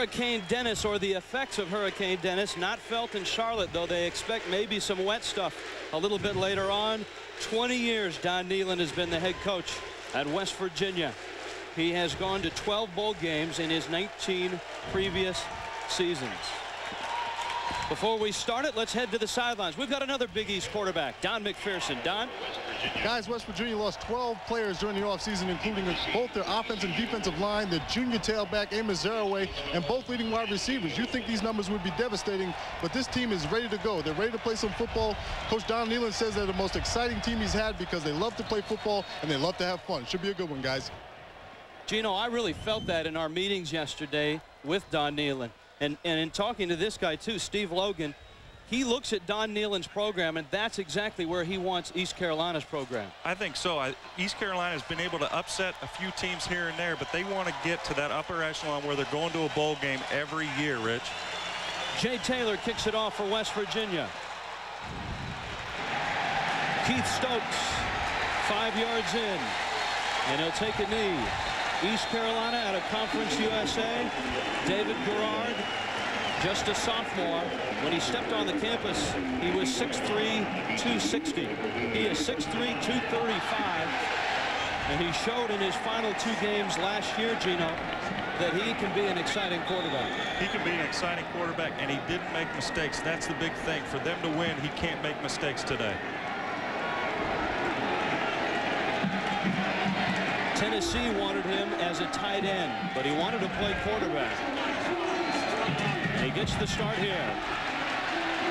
Hurricane Dennis, or the effects of Hurricane Dennis, not felt in Charlotte, though they expect maybe some wet stuff a little bit later on. 20 years Don Nehlen has been the head coach at West Virginia. He has gone to 12 bowl games in his 19 previous seasons. Before we start it, let's head to the sidelines. We've got another Big East quarterback, Don McPherson. Don? Guys, West Virginia lost 12 players during the offseason, including both their offensive and defensive line, the junior tailback, Amos Zaraway, and both leading wide receivers. You think these numbers would be devastating, but this team is ready to go. They're ready to play some football. Coach Don Nehlen says they're the most exciting team he's had because they love to play football and they love to have fun. Should be a good one, guys. Gino, I really felt that in our meetings yesterday with Don Nehlen. And in talking to this guy, too, Steve Logan, he looks at Don Nehlen's program, and that's exactly where he wants East Carolina's program. I think so. East Carolina has been able to upset a few teams here and there, but they want to get to that upper echelon where they're going to a bowl game every year, Rich. Jay Taylor kicks it off for West Virginia. Keith Stokes, 5 yards in, and he'll take a knee. East Carolina out of Conference USA, David Garrard, just a sophomore. When he stepped on the campus, he was 6'3", 260. He is 6'3", 235. And he showed in his final 2 games last year, Gino, that he can be an exciting quarterback. He can be an exciting quarterback, and he didn't make mistakes. That's the big thing. For them to win, he can't make mistakes today. Tennessee wanted him as a tight end, but he wanted to play quarterback. And he gets the start here.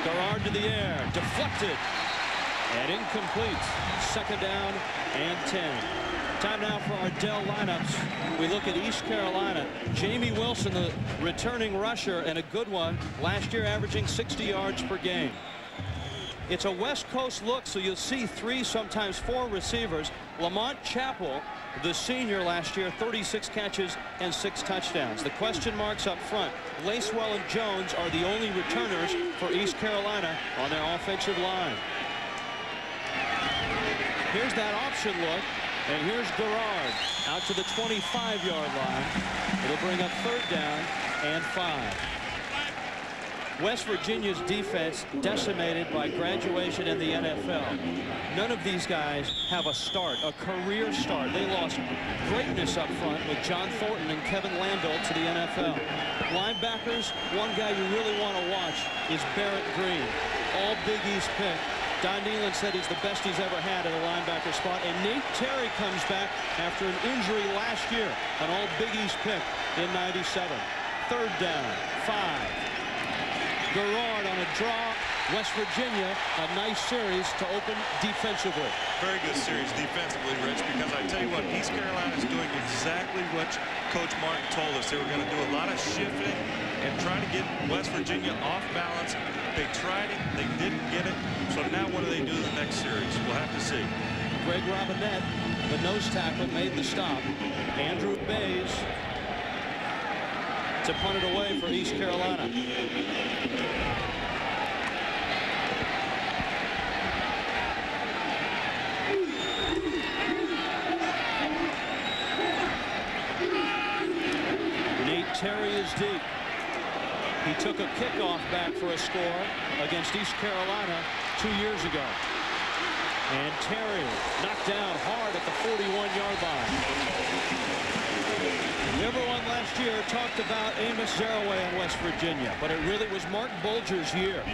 Garrard to the air, deflected, and incomplete. 2nd down and 10. Time now for our Dell lineups. We look at East Carolina. Jamie Wilson, the returning rusher, and a good one. Last year averaging 60 yards per game. It's a West Coast look, so you'll see 3, sometimes 4 receivers. Lamont Chappell, the senior last year, 36 catches and 6 touchdowns. The question marks up front. Lacewell and Jones are the only returners for East Carolina on their offensive line. Here's that option look, and here's Garrard out to the 25-yard line. It'll bring up 3rd down and 5. West Virginia's defense decimated by graduation in the NFL. None of these guys have a start, a career start. They lost greatness up front with John Thornton and Kevin Landau to the NFL. Linebackers, one guy you really want to watch is Barrett Green. All Big East pick. Don Nehlen said he's the best he's ever had at a linebacker spot. And Nate Terry comes back after an injury last year. An all Big East pick in '97. 3rd down, 5. Garrard on a draw. West Virginia, a nice series to open defensively. Very good series defensively, Rich, because I tell you what, East Carolina is doing exactly what Coach Martin told us. They were going to do a lot of shifting and trying to get West Virginia off balance. They tried it. They didn't get it. So now what do they do the next series? We'll have to see. Greg Robinette, the nose tackle, made the stop. Andrew Bays to punt it away for East Carolina. Nate Terry is deep. He took a kickoff back for a score against East Carolina 2 years ago. And Terry knocked down hard at the 41-yard line. Everyone last year talked about Amos Zaraway in West Virginia, but it really was Mark Bulger's year.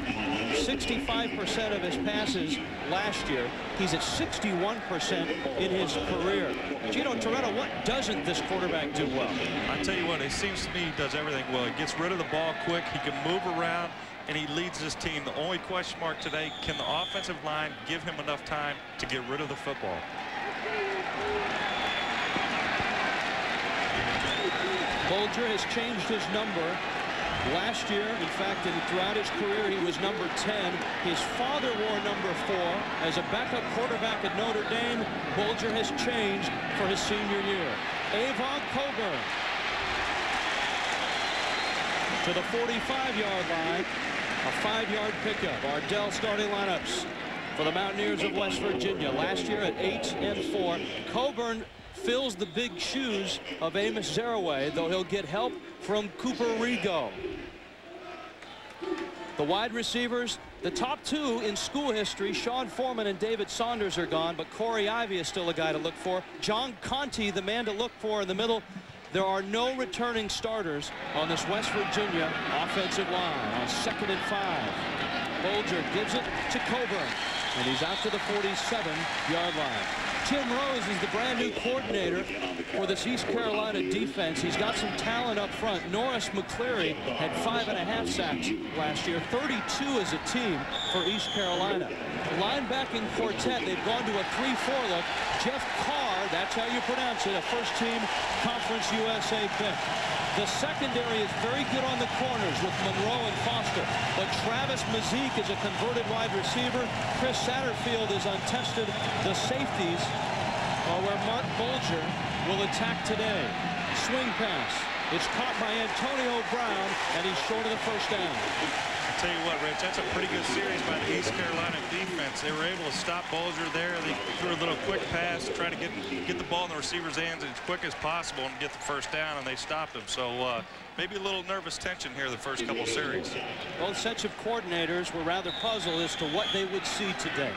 65% of his passes last year. He's at 61% in his career. Gino Toretta, what doesn't this quarterback do well? I tell you what, it seems to me he does everything well. He gets rid of the ball quick. He can move around, and he leads his team. The only question mark today, can the offensive line give him enough time to get rid of the football? Bulger has changed his number. Last year, in fact, and throughout his career, he was number 10. His father wore number 4. As a backup quarterback at Notre Dame, Bulger has changed for his senior year. Avon Coburn to the 45-yard line. A 5-yard pickup. Ardell starting lineups for the Mountaineers of West Virginia. Last year at 8-4. Coburn fills the big shoes of Amos Zaraway, though he'll get help from Cooper Rigo. The wide receivers, the top two in school history, Sean Foreman and David Saunders, are gone, but Corey Ivy is still a guy to look for. John Conte, the man to look for in the middle. There are no returning starters on this West Virginia offensive line on 2nd and 5. Bolger gives it to Coburn, and he's out to the 47-yard line. Tim Rose is the brand new coordinator for this East Carolina defense. He's got some talent up front. Norris McCleary had 5.5 sacks last year, 32 as a team for East Carolina. Linebacking quartet, they've gone to a 3-4 look. Jeff Carr, that's how you pronounce it, a first-team Conference USA pick. The secondary is very good on the corners with Monroe and Foster, but Travis Mazik is a converted wide receiver. Chris Satterfield is untested. The safeties are where Mark Bolger will attack today. Swing pass. It's caught by Antonio Brown, and he's short of the first down. I'll tell you what, Rich, that's a pretty good series by the East Carolina defense. They were able to stop Bolger there. They threw a little quick pass, try to get the ball in the receiver's hands as quick as possible and get the first down, and they stopped him. So maybe a little nervous tension here the first couple series. Both sets of coordinators were rather puzzled as to what they would see today.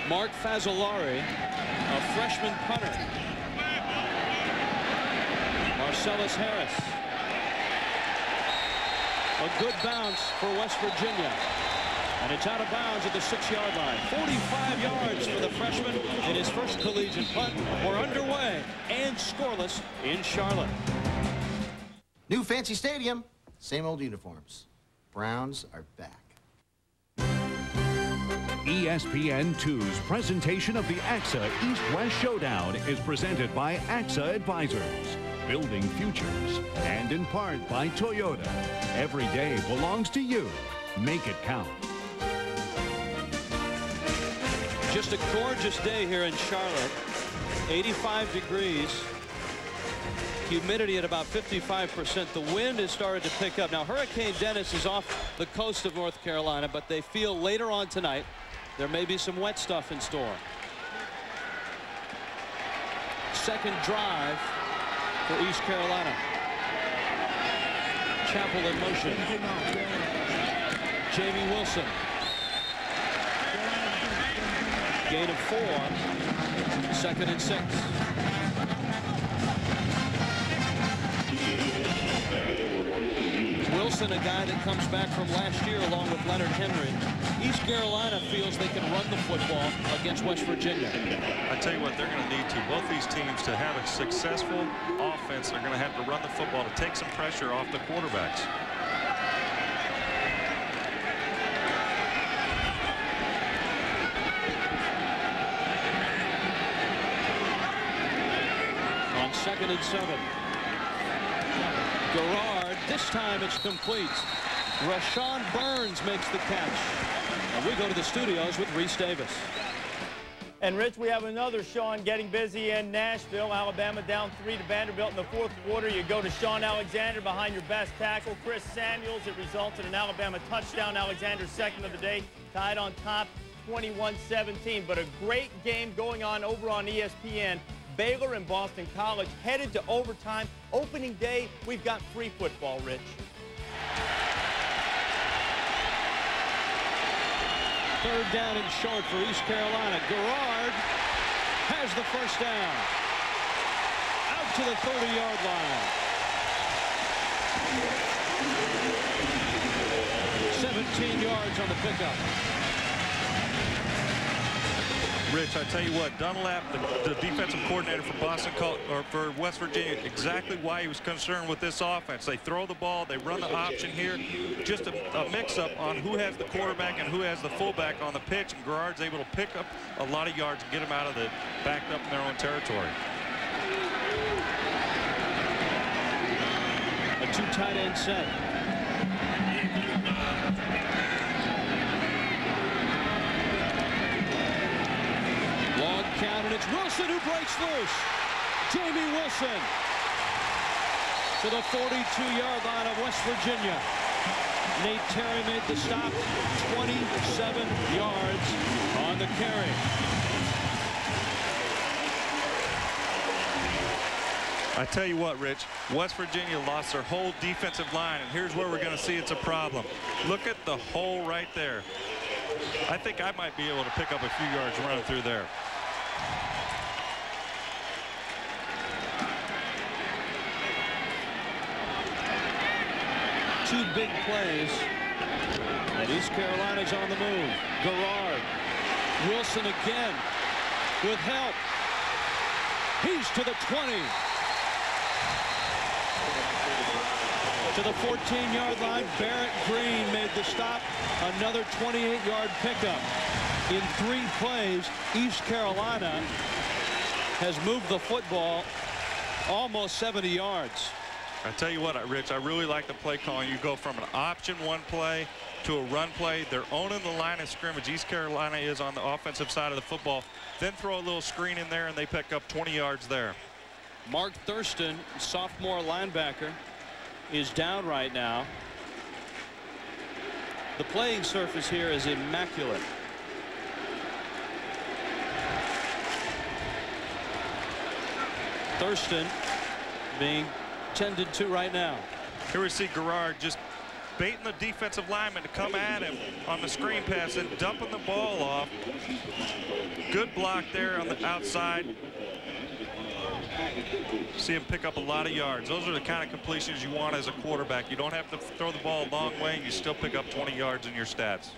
Mark Fazzolari, a freshman punter. Marcellus Harris. A good bounce for West Virginia. And it's out of bounds at the 6-yard line. 45 yards for the freshman in his first collegiate punt. We're underway and scoreless in Charlotte. New fancy stadium, same old uniforms. Browns are back. ESPN2's presentation of the AXA East-West Showdown is presented by AXA Advisors, building futures, and in part by Toyota. Every day belongs to you. Make it count. Just a gorgeous day here in Charlotte. 85 degrees. Humidity at about 55%. The wind has started to pick up. Now, Hurricane Dennis is off the coast of North Carolina, but they feel later on tonight there may be some wet stuff in store. Second drive for East Carolina. Chappell in motion. Jamie Wilson. Gain of 4. 2nd and 6. Wilson, a guy that comes back from last year along with Leonard Henry. East Carolina feels they can run the football against West Virginia. I tell you what, they're going to need to. Both these teams, to have a successful offense, they're going to have to run the football to take some pressure off the quarterbacks. On 2nd and 7. Garrard, this time it's complete. Rashawn Burns makes the catch. And we go to the studios with Reese Davis. And Rich, we have another Sean getting busy in Nashville. Alabama down 3 to Vanderbilt in the 4th quarter. You go to Sean Alexander behind your best tackle, Chris Samuels. It results in an Alabama touchdown. Alexander's second of the day, tied on top, 21-17. But a great game going on over on ESPN. Baylor and Boston College headed to overtime. Opening day, we've got free football, Rich. Third down and short for East Carolina. Garrard has the first down. Out to the 30-yard line. 17 yards on the pickup. Rich, I tell you what, Dunlap, the defensive coordinator for for West Virginia, exactly why he was concerned with this offense. They throw the ball, they run the option here. Just a mix-up on who has the quarterback and who has the fullback on the pitch, and Garrard's able to pick up a lot of yards and get them out of the backed up in their own territory. A 2 tight end set. Long count, and it's Wilson who breaks loose. Jamie Wilson to the 42-yard line of West Virginia. Nate Terry made the stop. 27 yards on the carry. I tell you what, Rich, West Virginia lost their whole defensive line, and here's where we're going to see it's a problem. Look at the hole right there. I think I might be able to pick up a few yards running through there. Two big plays. And East Carolina's on the move. Garrard. Wilson again with help. He's to the 20. To the 14-yard line. Barrett Green made the stop. Another 28-yard pickup. In 3 plays, East Carolina has moved the football almost 70 yards. I tell you what, Rich, I really like the play calling. You go from an option 1 play to a run play. They're owning the line of scrimmage. East Carolina is on the offensive side of the football. Then throw a little screen in there, and they pick up 20 yards there. Mark Thurston, sophomore linebacker, is down right now. The playing surface here is immaculate. Thurston being tended to right now. Here we see Garrard just baiting the defensive lineman to come at him on the screen pass and dumping the ball off. Good block there on the outside. See him pick up a lot of yards. Those are the kind of completions you want as a quarterback. You don't have to throw the ball a long way, and you still pick up 20 yards in your stats.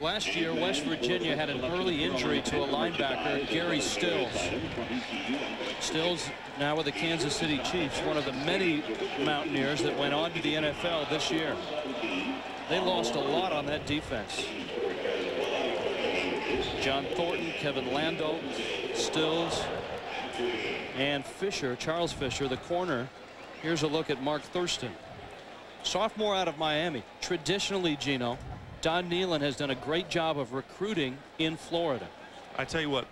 Last year, West Virginia had an early injury to a linebacker, Gary Stills. Stills now with the Kansas City Chiefs, one of the many Mountaineers that went on to the NFL this year. They lost a lot on that defense. John Thornton, Kevin Lando, Stills, and Fisher, Charles Fisher, the corner. Here's a look at Mark Thurston. Sophomore out of Miami. Traditionally, Gino, Don Nehlen has done a great job of recruiting in Florida. I tell you what,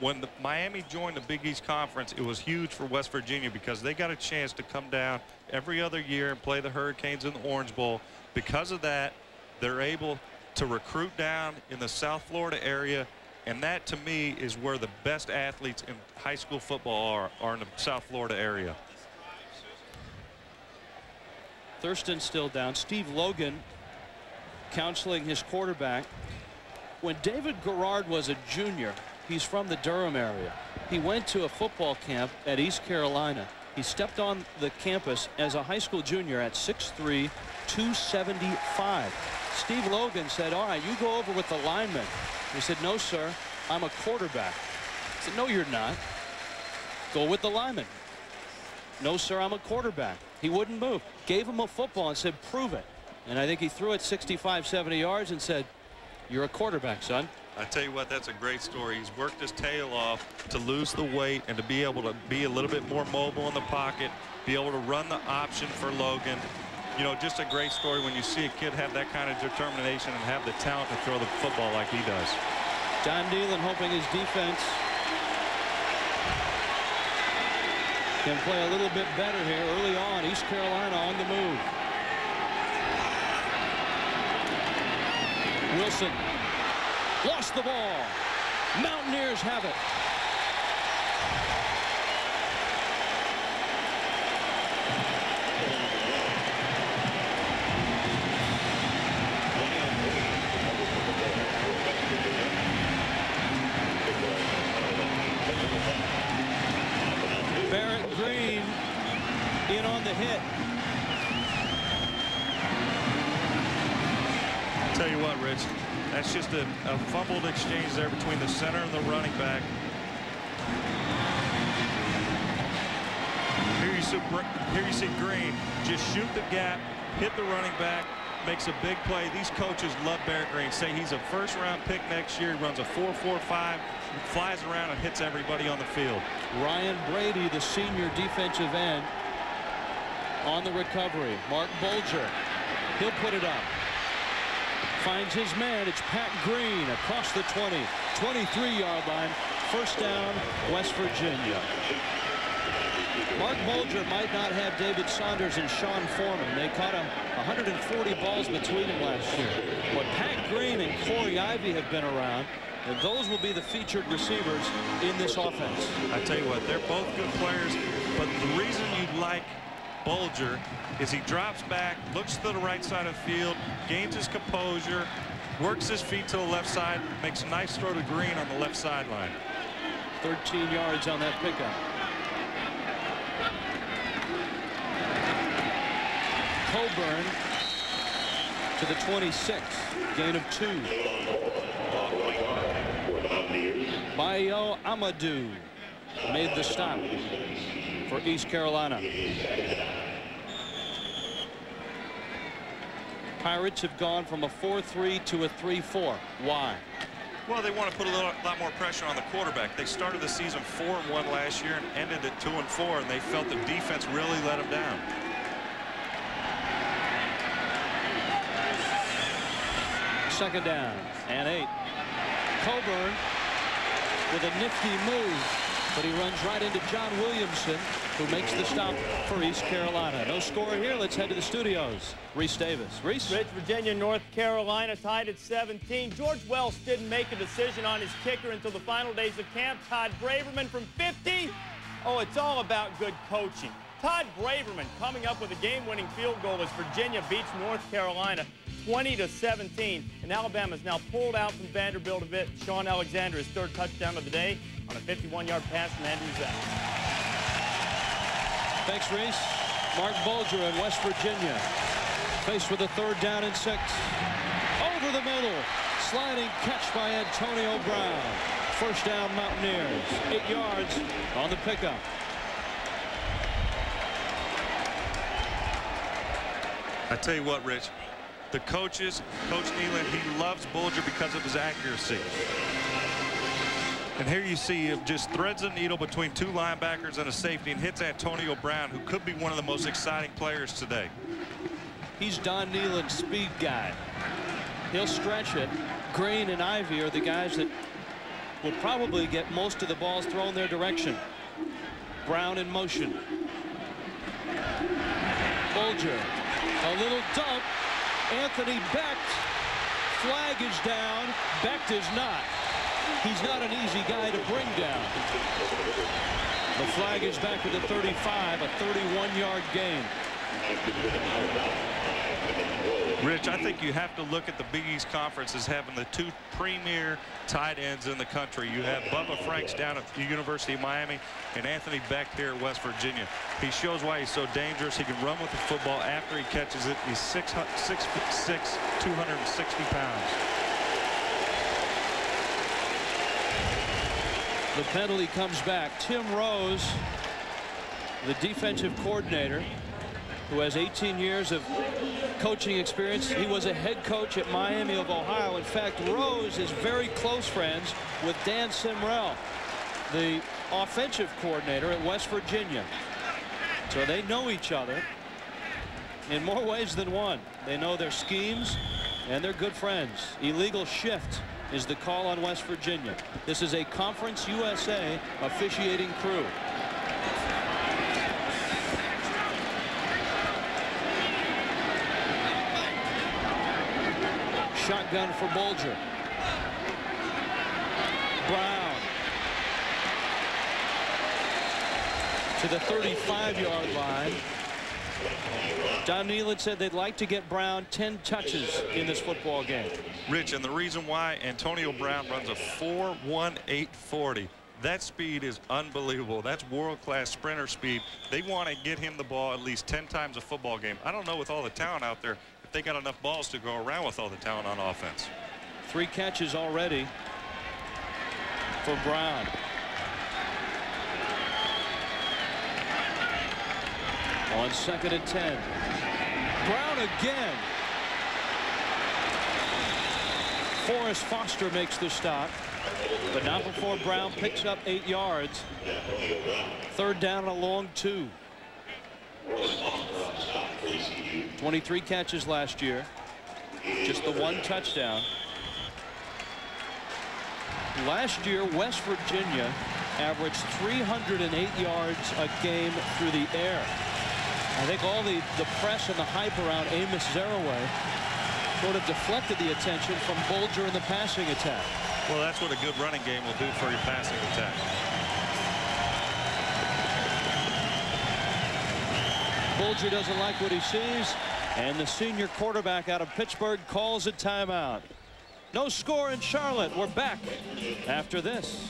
when Miami joined the Big East Conference, it was huge for West Virginia because they got a chance to come down every other year and play the Hurricanes in the Orange Bowl. Because of that, they're able to recruit down in the South Florida area, and that to me is where the best athletes in high school football are in the South Florida area. Thurston still down. Steve Logan counseling his quarterback. When David Garrard was a junior, he's from the Durham area. He went to a football camp at East Carolina. He stepped on the campus as a high school junior at 6'3", 275. Steve Logan said, all right, you go over with the lineman. He said, no, sir, I'm a quarterback. He said, no, you're not. Go with the lineman. No, sir, I'm a quarterback. He wouldn't move. Gave him a football and said, prove it. And I think he threw it 65, 70 yards and said, you're a quarterback, son. I tell you what, that's a great story. He's worked his tail off to lose the weight and to be able to be a little bit more mobile in the pocket, be able to run the option for Logan. You know, just a great story when you see a kid have that kind of determination and have the talent to throw the football like he does. Don Nehlen hoping his defense can play a little bit better here early on. East Carolina on the move. Wilson lost the ball. Mountaineers have it. Barrett Green in on the hit. Tell you what, Rich, that's just a fumbled exchange there between the center and the running back. Here you see Green just shoot the gap, hit the running back, makes a big play. These coaches love Barrett Green. Say he's a first-round pick next year. He runs a 4.45, flies around and hits everybody on the field. Ryan Brady, the senior defensive end, on the recovery. Mark Bolger, he'll put it up. Finds his man. It's Pat Green across the 20, 23-yard line. First down, West Virginia. Mark Bulger might not have David Saunders and Sean Foreman. They caught 140 balls between them last year. But Pat Green and Corey Ivy have been around, and those will be the featured receivers in this offense. I tell you what, they're both good players, but the reason you like Bulger is he drops back, looks to the right side of the field, gains his composure, works his feet to the left side, makes a nice throw to Green on the left sideline. 13 yards on that pickup. Coburn to the 26, gain of 2. Bayo Amadou made the stop for East Carolina. Pirates have gone from a 4-3 to a 3-4. Why? Well, they want to put a lot more pressure on the quarterback. They started the season 4-1 last year and ended at 2-4, and they felt the defense really let them down. Second down and 8. Coburn with a nifty move, but he runs right into John Williamson, who makes the stop for East Carolina. No score here. Let's head to the studios. Reese Davis. Reese. Rich, Virginia, North Carolina tied at 17. George Welsh didn't make a decision on his kicker until the final days of camp. Todd Braverman from 50. Oh, it's all about good coaching. Todd Braverman coming up with a game-winning field goal as Virginia beats North Carolina 20-17. And Alabama's now pulled out from Vanderbilt a bit. Sean Alexander, his 3rd touchdown of the day on a 51-yard pass from Andrew Zach. Thanks, Reese. Mark Bulger in West Virginia. Faced with a 3rd down and 6. Over the middle. Sliding catch by Antonio Brown. First down, Mountaineers. 8 yards on the pickup. I tell you what, Rich, the coaches, Coach Nealon, he loves Bulger because of his accuracy. And here you see him just threads a needle between 2 linebackers and a safety and hits Antonio Brown, who could be one of the most exciting players today. He's Don Nealon's speed guy. He'll stretch it. Green and Ivy are the guys that will probably get most of the balls thrown their direction. Brown in motion. Bulger. A little dump. Anthony Becht. Flag is down. Becht is not. He's not an easy guy to bring down. The flag is back at the 35, a 31-yard gain. Rich, I think you have to look at the Big East Conference as having the 2 premier tight ends in the country. You have Bubba Franks down at the University of Miami and Anthony Becht here at West Virginia. He shows why he's so dangerous. He can run with the football after he catches it. He's 6'6", 260 pounds. The penalty comes back. Tim Rose, the defensive coordinator, who has 18 years of coaching experience. He was a head coach at Miami of Ohio. In fact, Rose is very close friends with Dan Simrell, the offensive coordinator at West Virginia. So they know each other in more ways than one. They know their schemes, and they're good friends. Illegal shift is the call on West Virginia. This is a Conference USA officiating crew. Shotgun for Bulger. Brown to the 35-yard line. Don Nealon said they'd like to get Brown 10 touches in this football game. Rich, and the reason why Antonio Brown runs a 4.1840. That speed is unbelievable. That's world-class sprinter speed. They want to get him the ball at least 10 times a football game. I don't know, with all the talent out there, if they got enough balls to go around with all the talent on offense. 3 catches already for Brown. On 2nd and 10. Brown again. Forrest Foster makes the stop, but not before Brown picks up 8 yards. 3rd down and a long 2. 23 catches last year. Just the 1 touchdown. Last year, West Virginia averaged 308 yards a game through the air. I think all the press and the hype around Amos Zaraway sort of deflected the attention from Bulger in the passing attack. Well, that's what a good running game will do for your passing attack. Bulger doesn't like what he sees, and the senior quarterback out of Pittsburgh calls a timeout. No score in Charlotte. We're back after this.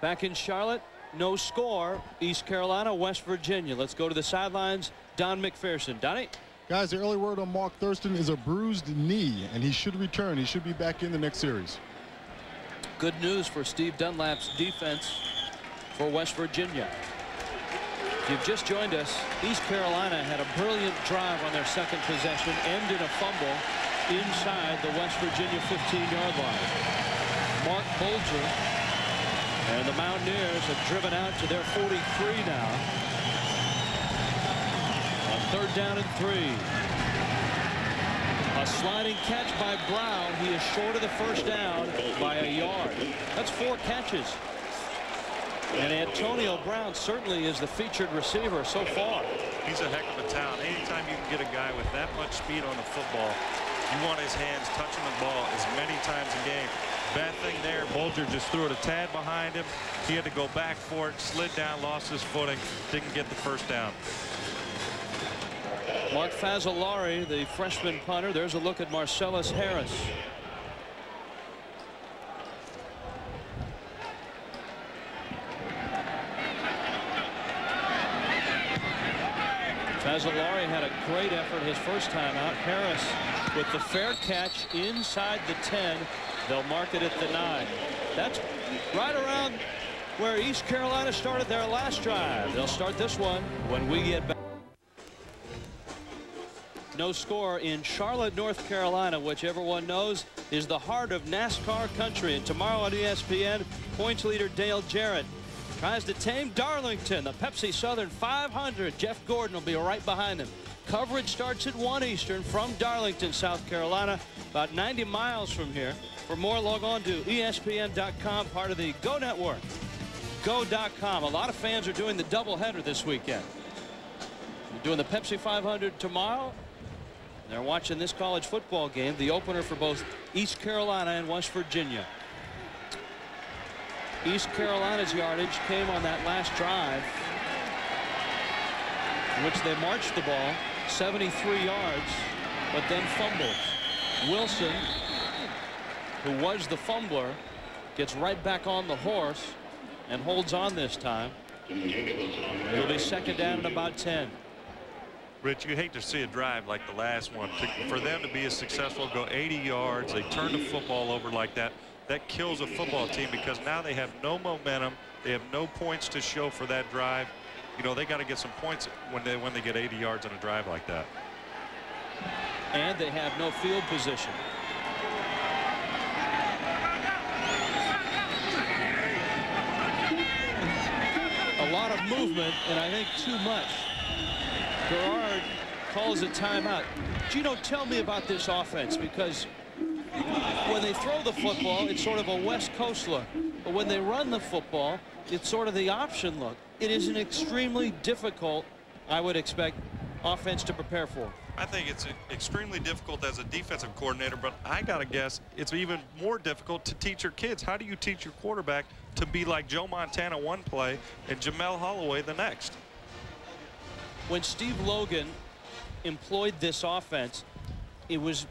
Back in Charlotte, no score. East Carolina, West Virginia. Let's go to the sidelines. Don McPherson. Donnie? Guys, the early word on Mark Thurston is a bruised knee, and he should return. He should be back in the next series. Good news for Steve Dunlap's defense for West Virginia. If you've just joined us, East Carolina had a brilliant drive on their second possession, ended a fumble inside the West Virginia 15-yard line. Mark Bulger and the Mountaineers have driven out to their 43 now. On 3rd down and 3. A sliding catch by Brown. He is short of the first down by a yard. That's 4 catches. And Antonio Brown certainly is the featured receiver so far. He's a heck of a talent. Anytime you can get a guy with that much speed on the football, you want his hands touching the ball as many times a game. Bad thing there, Bulger just threw it a tad behind him. He had to go back for it, slid down, lost his footing, didn't get the first down. Mark Fazzolari, the freshman punter. There's a look at Marcellus Harris. Fazzolari had a great effort his first time out. Harris with the fair catch inside the 10. They'll mark it at the 9. That's right around where East Carolina started their last drive. They'll start this one when we get back. No score in Charlotte, North Carolina, which everyone knows is the heart of NASCAR country. And tomorrow on ESPN, points leader Dale Jarrett tries to tame Darlington, the Pepsi Southern 500. Jeff Gordon will be right behind them. Coverage starts at 1 Eastern from Darlington, South Carolina, about 90 miles from here. For more, log on to ESPN.com, part of the Go Network. Go.com. A lot of fans are doing the doubleheader this weekend. They're doing the Pepsi 500 tomorrow. They're watching this college football game, the opener for both East Carolina and West Virginia. East Carolina's yardage came on that last drive, in which they marched the ball 73 yards, but then fumbled. Wilson, who was the fumbler, gets right back on the horse and holds on this time. It'll be 2nd down and about 10. Rich, you hate to see a drive like the last one. For them to be as successful, go 80 yards, they turn the football over like that. That kills a football team because now they have no momentum. They have no points to show for that drive. You know, they got to get some points when they get 80 yards on a drive like that. And they have no field position. A lot of movement, and I think too much. Gerard calls a timeout. Gino, tell me about this offense, because when they throw the football, it's sort of a West Coast look. But when they run the football, it's sort of the option look. It is an extremely difficult, I would expect, offense to prepare for. I think it's extremely difficult as a defensive coordinator, but I got to guess it's even more difficult to teach your kids. How do you teach your quarterback to be like Joe Montana one play and Jamel Holloway the next? When Steve Logan employed this offense, it was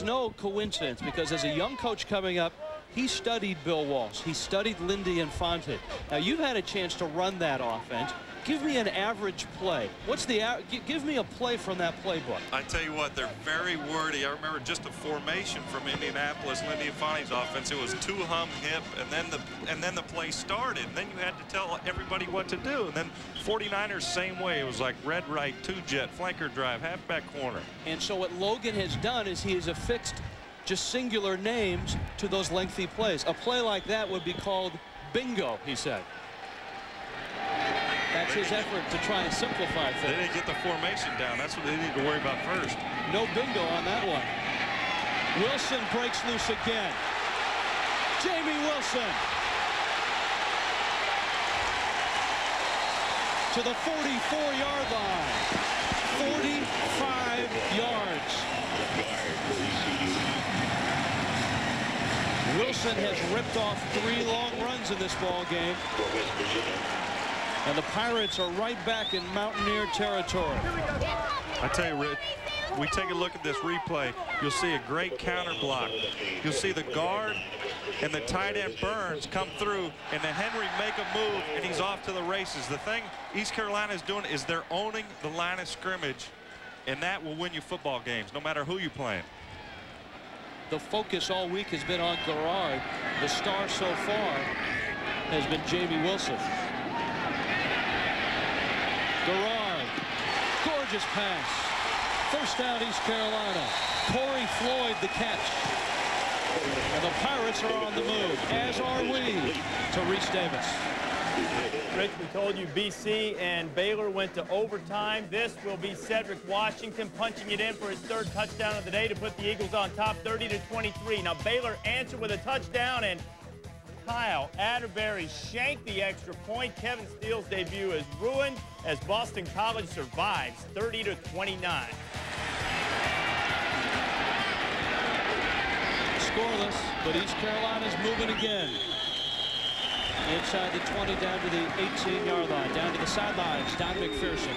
no coincidence, because as a young coach coming up, he studied Bill Walsh. He studied Lindy Infante. Now, you've had a chance to run that offense. Give me an average play. What's the give me a play from that playbook? I tell you what, they're very wordy. I remember just a formation from Indianapolis, Lindy Infante's offense. It was two hum hip, and then the play started. And then you had to tell everybody what to do. And then 49ers same way. It was like red right, two jet, flanker drive, halfback corner. And so what Logan has done is he has affixed just singular names to those lengthy plays. A play like that would be called bingo, he said. That's his effort to try and simplify things. They didn't get the formation down. That's what they need to worry about first. No bingo on that one. Wilson breaks loose again. Jamie Wilson to the 44-yard line. 45 yards. Wilson has ripped off 3 long runs in this ball game. And the Pirates are right back in Mountaineer territory. I tell you, Rich, we take a look at this replay, you'll see a great counter block. You'll see the guard and the tight end Burns come through, and then Henry make a move, and he's off to the races. The thing East Carolina is doing is they're owning the line of scrimmage, and that will win you football games, no matter who you're playing. The focus all week has been on Garrard. The star so far has been Jamie Wilson. Garrard, gorgeous pass. First down, East Carolina. Corey Floyd the catch. And the Pirates are on the move, as are we, to Reese Davis. Rich, we told you BC and Baylor went to overtime. This will be Cedric Washington punching it in for his 3rd touchdown of the day to put the Eagles on top 30-23. Now Baylor answered with a touchdown, and Kyle Atterbury shanked the extra point. Kevin Steele's debut is ruined as Boston College survives 30-29. Scoreless, but East Carolina's moving again. Inside the 20, down to the 18-yard line, down to the sidelines, Don McPherson.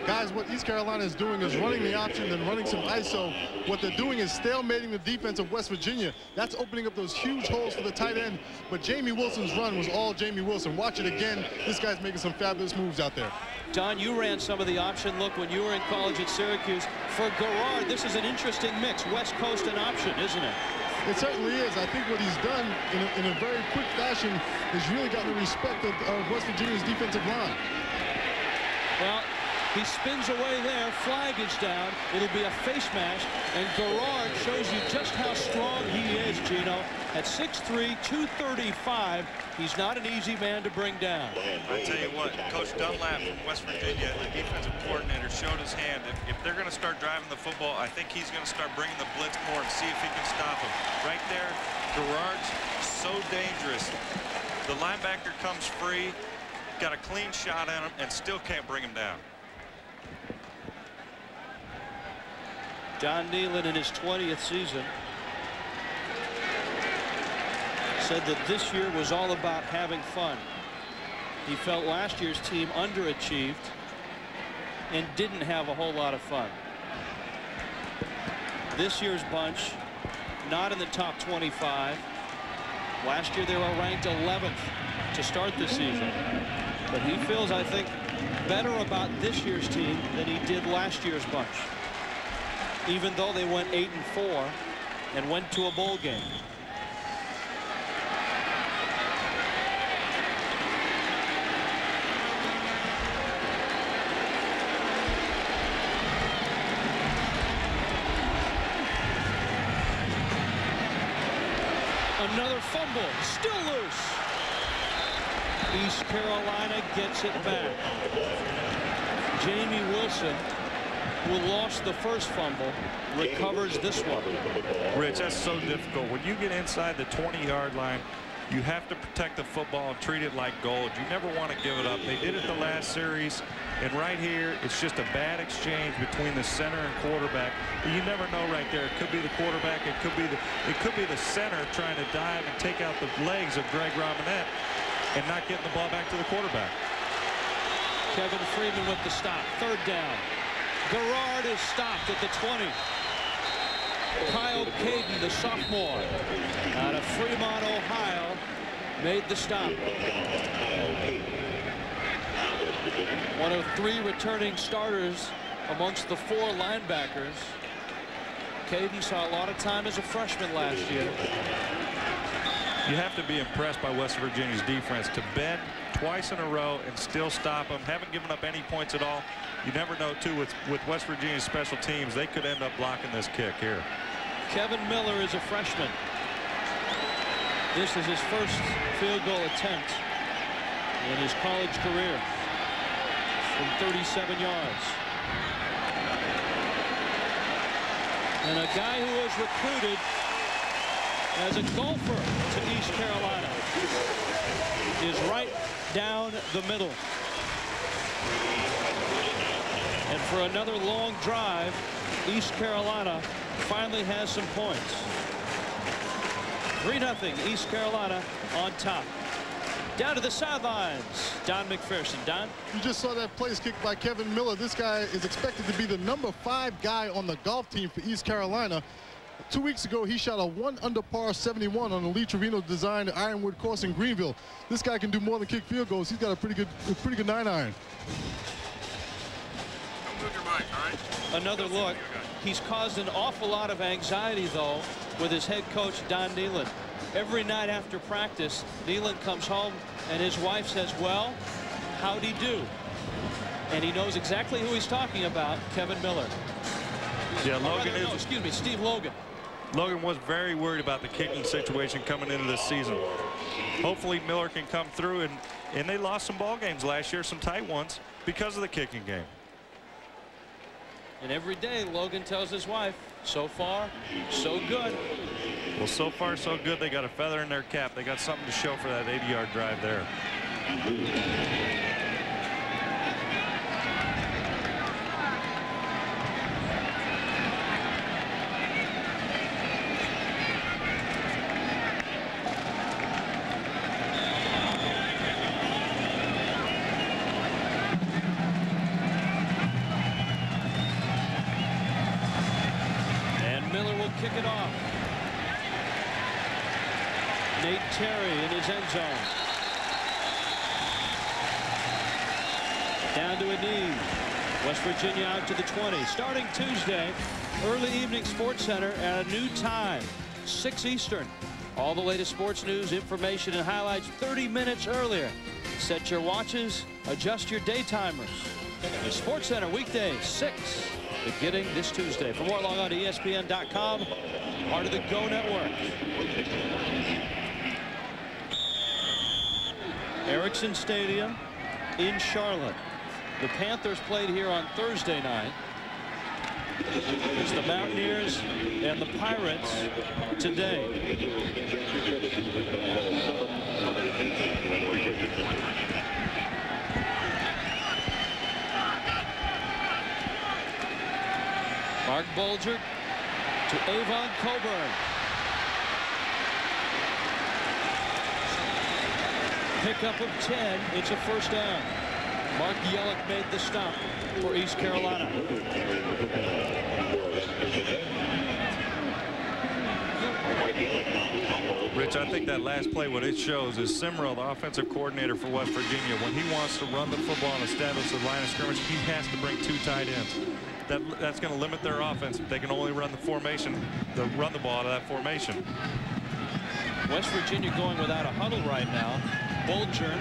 Guys, what East Carolina is doing is running the option and running some ISO. What they're doing is stalemating the defense of West Virginia. That's opening up those huge holes for the tight end. But Jamie Wilson's run was all Jamie Wilson. Watch it again. This guy's making some fabulous moves out there. Don, you ran some of the option look when you were in college at Syracuse. For Garrard, this is an interesting mix, West Coast and option, isn't it? It certainly is. I think what he's done in a very quick fashion has really gotten the respect of West Virginia's defensive line. Well, he spins away there. Flag is down. It'll be a face mask. And Garrard shows you just how strong he is, Gino. At 6'3", 235, he's not an easy man to bring down. I tell you what, Coach Dunlap from West Virginia, the defensive coordinator, showed his hand. If they're going to start driving the football, I think he's going to start bringing the blitz more and see if he can stop him. Right there, Garrard's so dangerous. The linebacker comes free, got a clean shot at him, and still can't bring him down. John Nealon in his 20th season said that this year was all about having fun. He felt last year's team underachieved and didn't have a whole lot of fun. This year's bunch not in the top 25. Last year they were ranked 11th to start the season. But he feels, I think, better about this year's team than he did last year's bunch, even though they went 8-4 and went to a bowl game. Another fumble, still loose. East Carolina gets it back. Jamie Wilson, who lost the first fumble, recovers this one. Rich, that's so difficult. When you get inside the 20-yard line, you have to protect the football and treat it like gold. You never want to give it up. They did it the last series, and right here, it's just a bad exchange between the center and quarterback. You never know right there. It could be the quarterback. It could be the center trying to dive and take out the legs of Greg Romanette and not getting the ball back to the quarterback. Kevin Freeman with the stop. 3rd down. Garrard is stopped at the 20. Kyle Caden, the sophomore, out of Fremont, Ohio, made the stop. One of 3 returning starters amongst the 4 linebackers. Caden saw a lot of time as a freshman last year. You have to be impressed by West Virginia's defense to bend twice in a row and still stop them. Haven't given up any points at all. You never know, too, with West Virginia's special teams, they could end up blocking this kick here. Kevin Miller is a freshman. This is his first field goal attempt in his college career from 37 yards. And a guy who was recruited as a golfer to East Carolina is right down the middle. And for another long drive, East Carolina finally has some points. 3-0 East Carolina on top. Down to the sidelines, Don McPherson. Don? You just saw that place kick by Kevin Miller. This guy is expected to be the #5 guy on the golf team for East Carolina. 2 weeks ago, he shot a 1 under par 71 on the Lee Trevino designed Ironwood course in Greenville. This guy can do more than kick field goals. He's got a pretty good 9-iron. Another look. He's caused an awful lot of anxiety, though, with his head coach, Don Nehlen. Every night after practice, Nehlen comes home and his wife says, well, how'd he do? And he knows exactly who he's talking about, Kevin Miller. Yeah, Logan no, excuse me, Steve Logan. Logan was very worried about the kicking situation coming into this season. Hopefully Miller can come through, and they lost some ball games last year, some tight ones, because of the kicking game. And every day, Logan tells his wife, so far, so good. Well, so far, so good. They got a feather in their cap. They got something to show for that 80-yard drive there. Kick it off. Nate Terry in his end zone. Down to a knee. West Virginia out to the 20. Starting Tuesday, early evening Sports Center at a new time, 6 Eastern. All the latest sports news, information, and highlights 30 minutes earlier. Set your watches, adjust your day timers. The Sports Center weekdays, 6. Beginning this Tuesday. For more, log on to ESPN.com, part of the Go Network. Erickson Stadium in Charlotte. The Panthers played here on Thursday night. It's the Mountaineers and the Pirates today. Mark Bulger to Avon Coburn. Pickup of 10. It's a first down. Mark Yellick made the stop for East Carolina. Rich, I think that last play, what it shows is Simrell, the offensive coordinator for West Virginia, when he wants to run the football and establish the line of scrimmage, he has to bring 2 tight ends. That's going to limit their offense if they can only run the formation, run the ball out of that formation. West Virginia going without a huddle right now. Bulger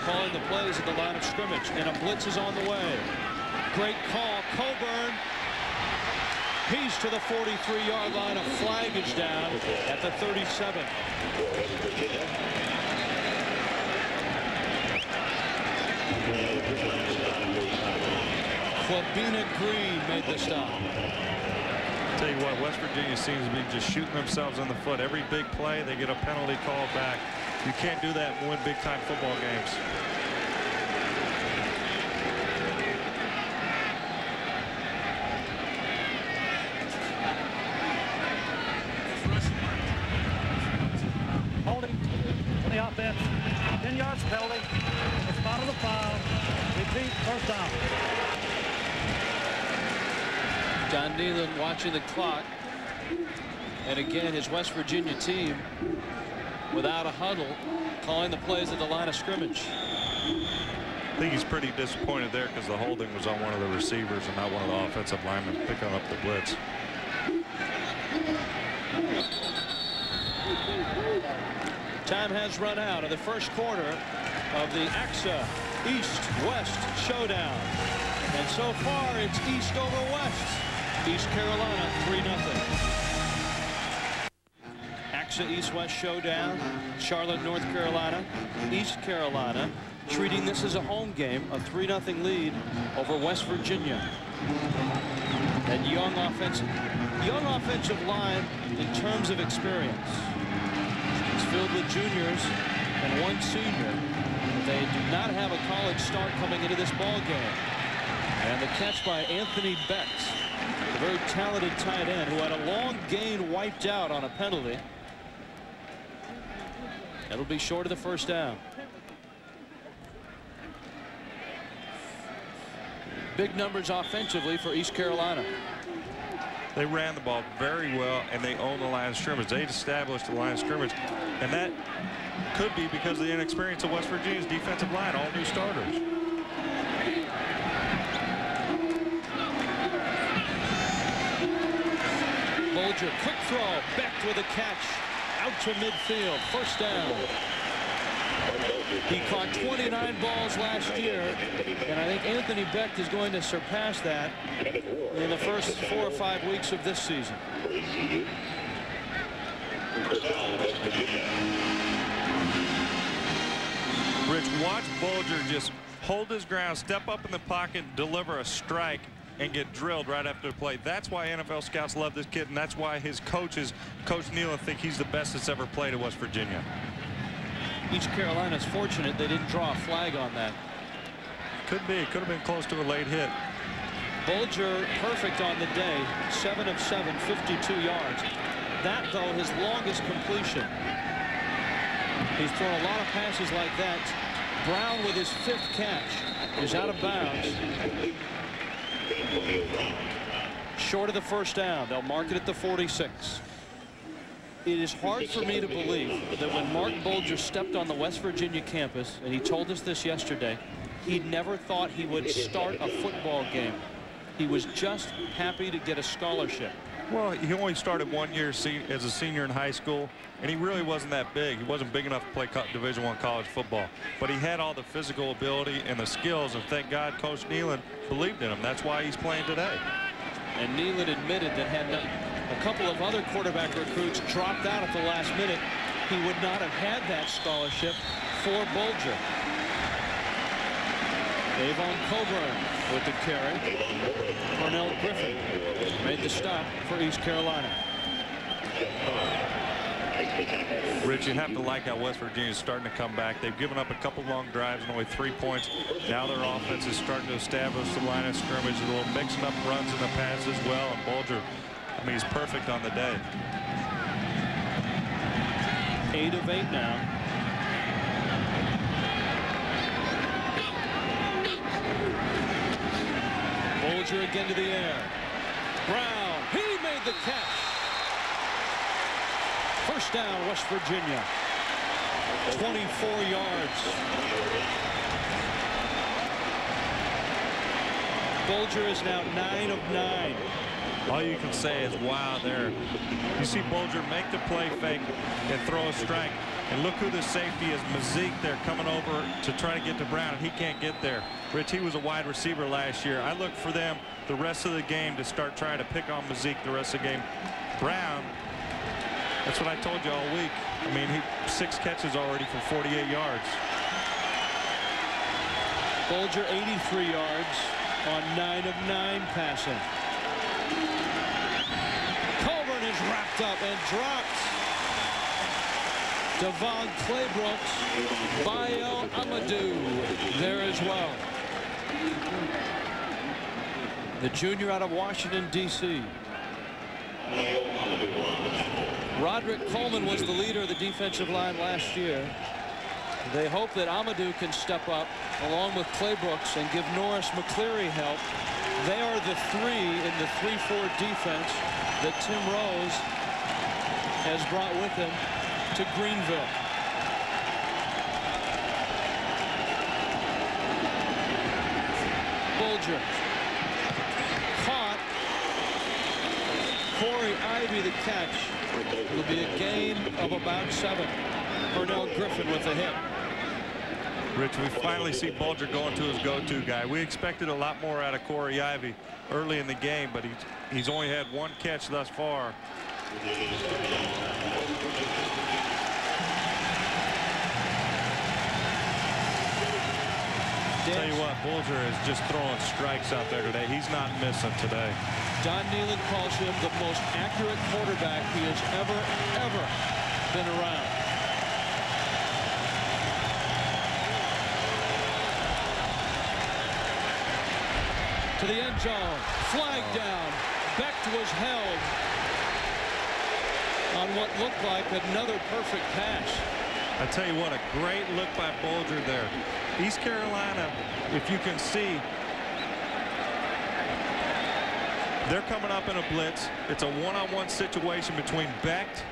calling the plays at the line of scrimmage, and a blitz is on the way. Great call. Coburn. He's to the 43-yard line. A flag is down at the 37. Flabina Green made the stop. Tell you what, West Virginia seems to be just shooting themselves in the foot. Every big play, they get a penalty called back. You can't do that and win big-time football games. Holding for the offense. 10 yards penalty. It's part of the foul. Repeat, first down. Don Nehlen watching the clock. And again, his West Virginia team without a huddle, calling the plays at the line of scrimmage. I think he's pretty disappointed there because the holding was on one of the receivers and not one of the offensive linemen picking up the blitz. Time has run out of the first quarter of the AXA East-West Showdown. And so far, it's East over West. East Carolina 3-0. AXA East-West Showdown, Charlotte, North Carolina. East Carolina treating this as a home game, a 3-0 lead over West Virginia. That young offensive young offensive line in terms of experience. It's filled with juniors and one senior. They do not have a college start coming into this ball game. And the catch by Anthony Betts, a very talented tight end who had a long gain wiped out on a penalty. That'll be short of the first down. Big numbers offensively for East Carolina. They ran the ball very well, and they owned the line of scrimmage. They established the line of scrimmage, and that could be because of the inexperience of West Virginia's defensive line, all new starters. Bulger, quick throw, Becht with a catch, out to midfield, first down. He caught 29 balls last year, and I think Anthony Becht is going to surpass that in the first 4 or 5 weeks of this season. Rich, watch Bulger just hold his ground, step up in the pocket, deliver a strike, and get drilled right after the play. That's why NFL scouts love this kid, and that's why his coaches, Coach Nealon, think he's the best that's ever played at West Virginia. East Carolina's fortunate they didn't draw a flag on that. Could be. Could have been close to a late hit. Bulger perfect on the day, 7 of 7, 52 yards. That, though, his longest completion. He's thrown a lot of passes like that. Brown with his 5th catch is out of bounds. Short of the first down. They'll mark it at the 46. It is hard for me to believe that when Mark Bulger stepped on the West Virginia campus, and he told us this yesterday, he never thought he would start a football game. He was just happy to get a scholarship. Well, he only started 1 year as a senior in high school, and he really wasn't that big. He wasn't big enough to play Division I college football. But he had all the physical ability and the skills, and thank God Coach Nealon believed in him. That's why he's playing today. And Nealon admitted that had a couple of other quarterback recruits dropped out at the last minute, he would not have had that scholarship for Bulger. Avon Coburn with the carry. Cornell Griffin made the stop for East Carolina. Rich, you have to like how West Virginia is starting to come back. They've given up a couple long drives and only 3 points. Now their offense is starting to establish the line of scrimmage, a little mixing up runs in the pass as well. And Bulger, I mean, he's perfect on the day. 8 of 8 now. Bulger again to the air. Brown, he made the catch. First down, West Virginia. 24 yards. Bulger is now 9 of 9. All you can say is wow there. You see Bulger make the play fake and throw a strike. And look who the safety is, Mazik. They're coming over to try to get to Brown, and he can't get there. Rich, he was a wide receiver last year. I look for them the rest of the game to start trying to pick on Mazik the rest of the game. Brown, that's what I told you all week. I mean, 6 catches already for 48 yards. Bulger 83 yards on 9 of 9 passing. Coburn is wrapped up and dropped. Devon Claybrooks, Bayo Amadou there as well. The junior out of Washington, D.C. Roderick Coleman was the leader of the defensive line last year. They hope that Amadou can step up along with Claybrooks and give Norris McCleary help. They are the 3 in the 3-4 defense that Tim Rose has brought with him to Greenville. Bulger caught. Corey Ivy the catch. It'll be a gain of about 7. Cornell Griffin with a hit. Rich, we finally see Bulger going to his go-to guy. We expected a lot more out of Corey Ivy early in the game, but he's only had 1 catch thus far. Tell you what, Bulger is just throwing strikes out there today. He's not missing today. Don Nehlen calls him the most accurate quarterback he has ever been around. To the end zone. Flag down. Becht was held on what looked like another perfect pass. I tell you what, a great look by Bulger there. East Carolina, if you can see, they're coming up in a blitz. It's a one-on-one situation between Becht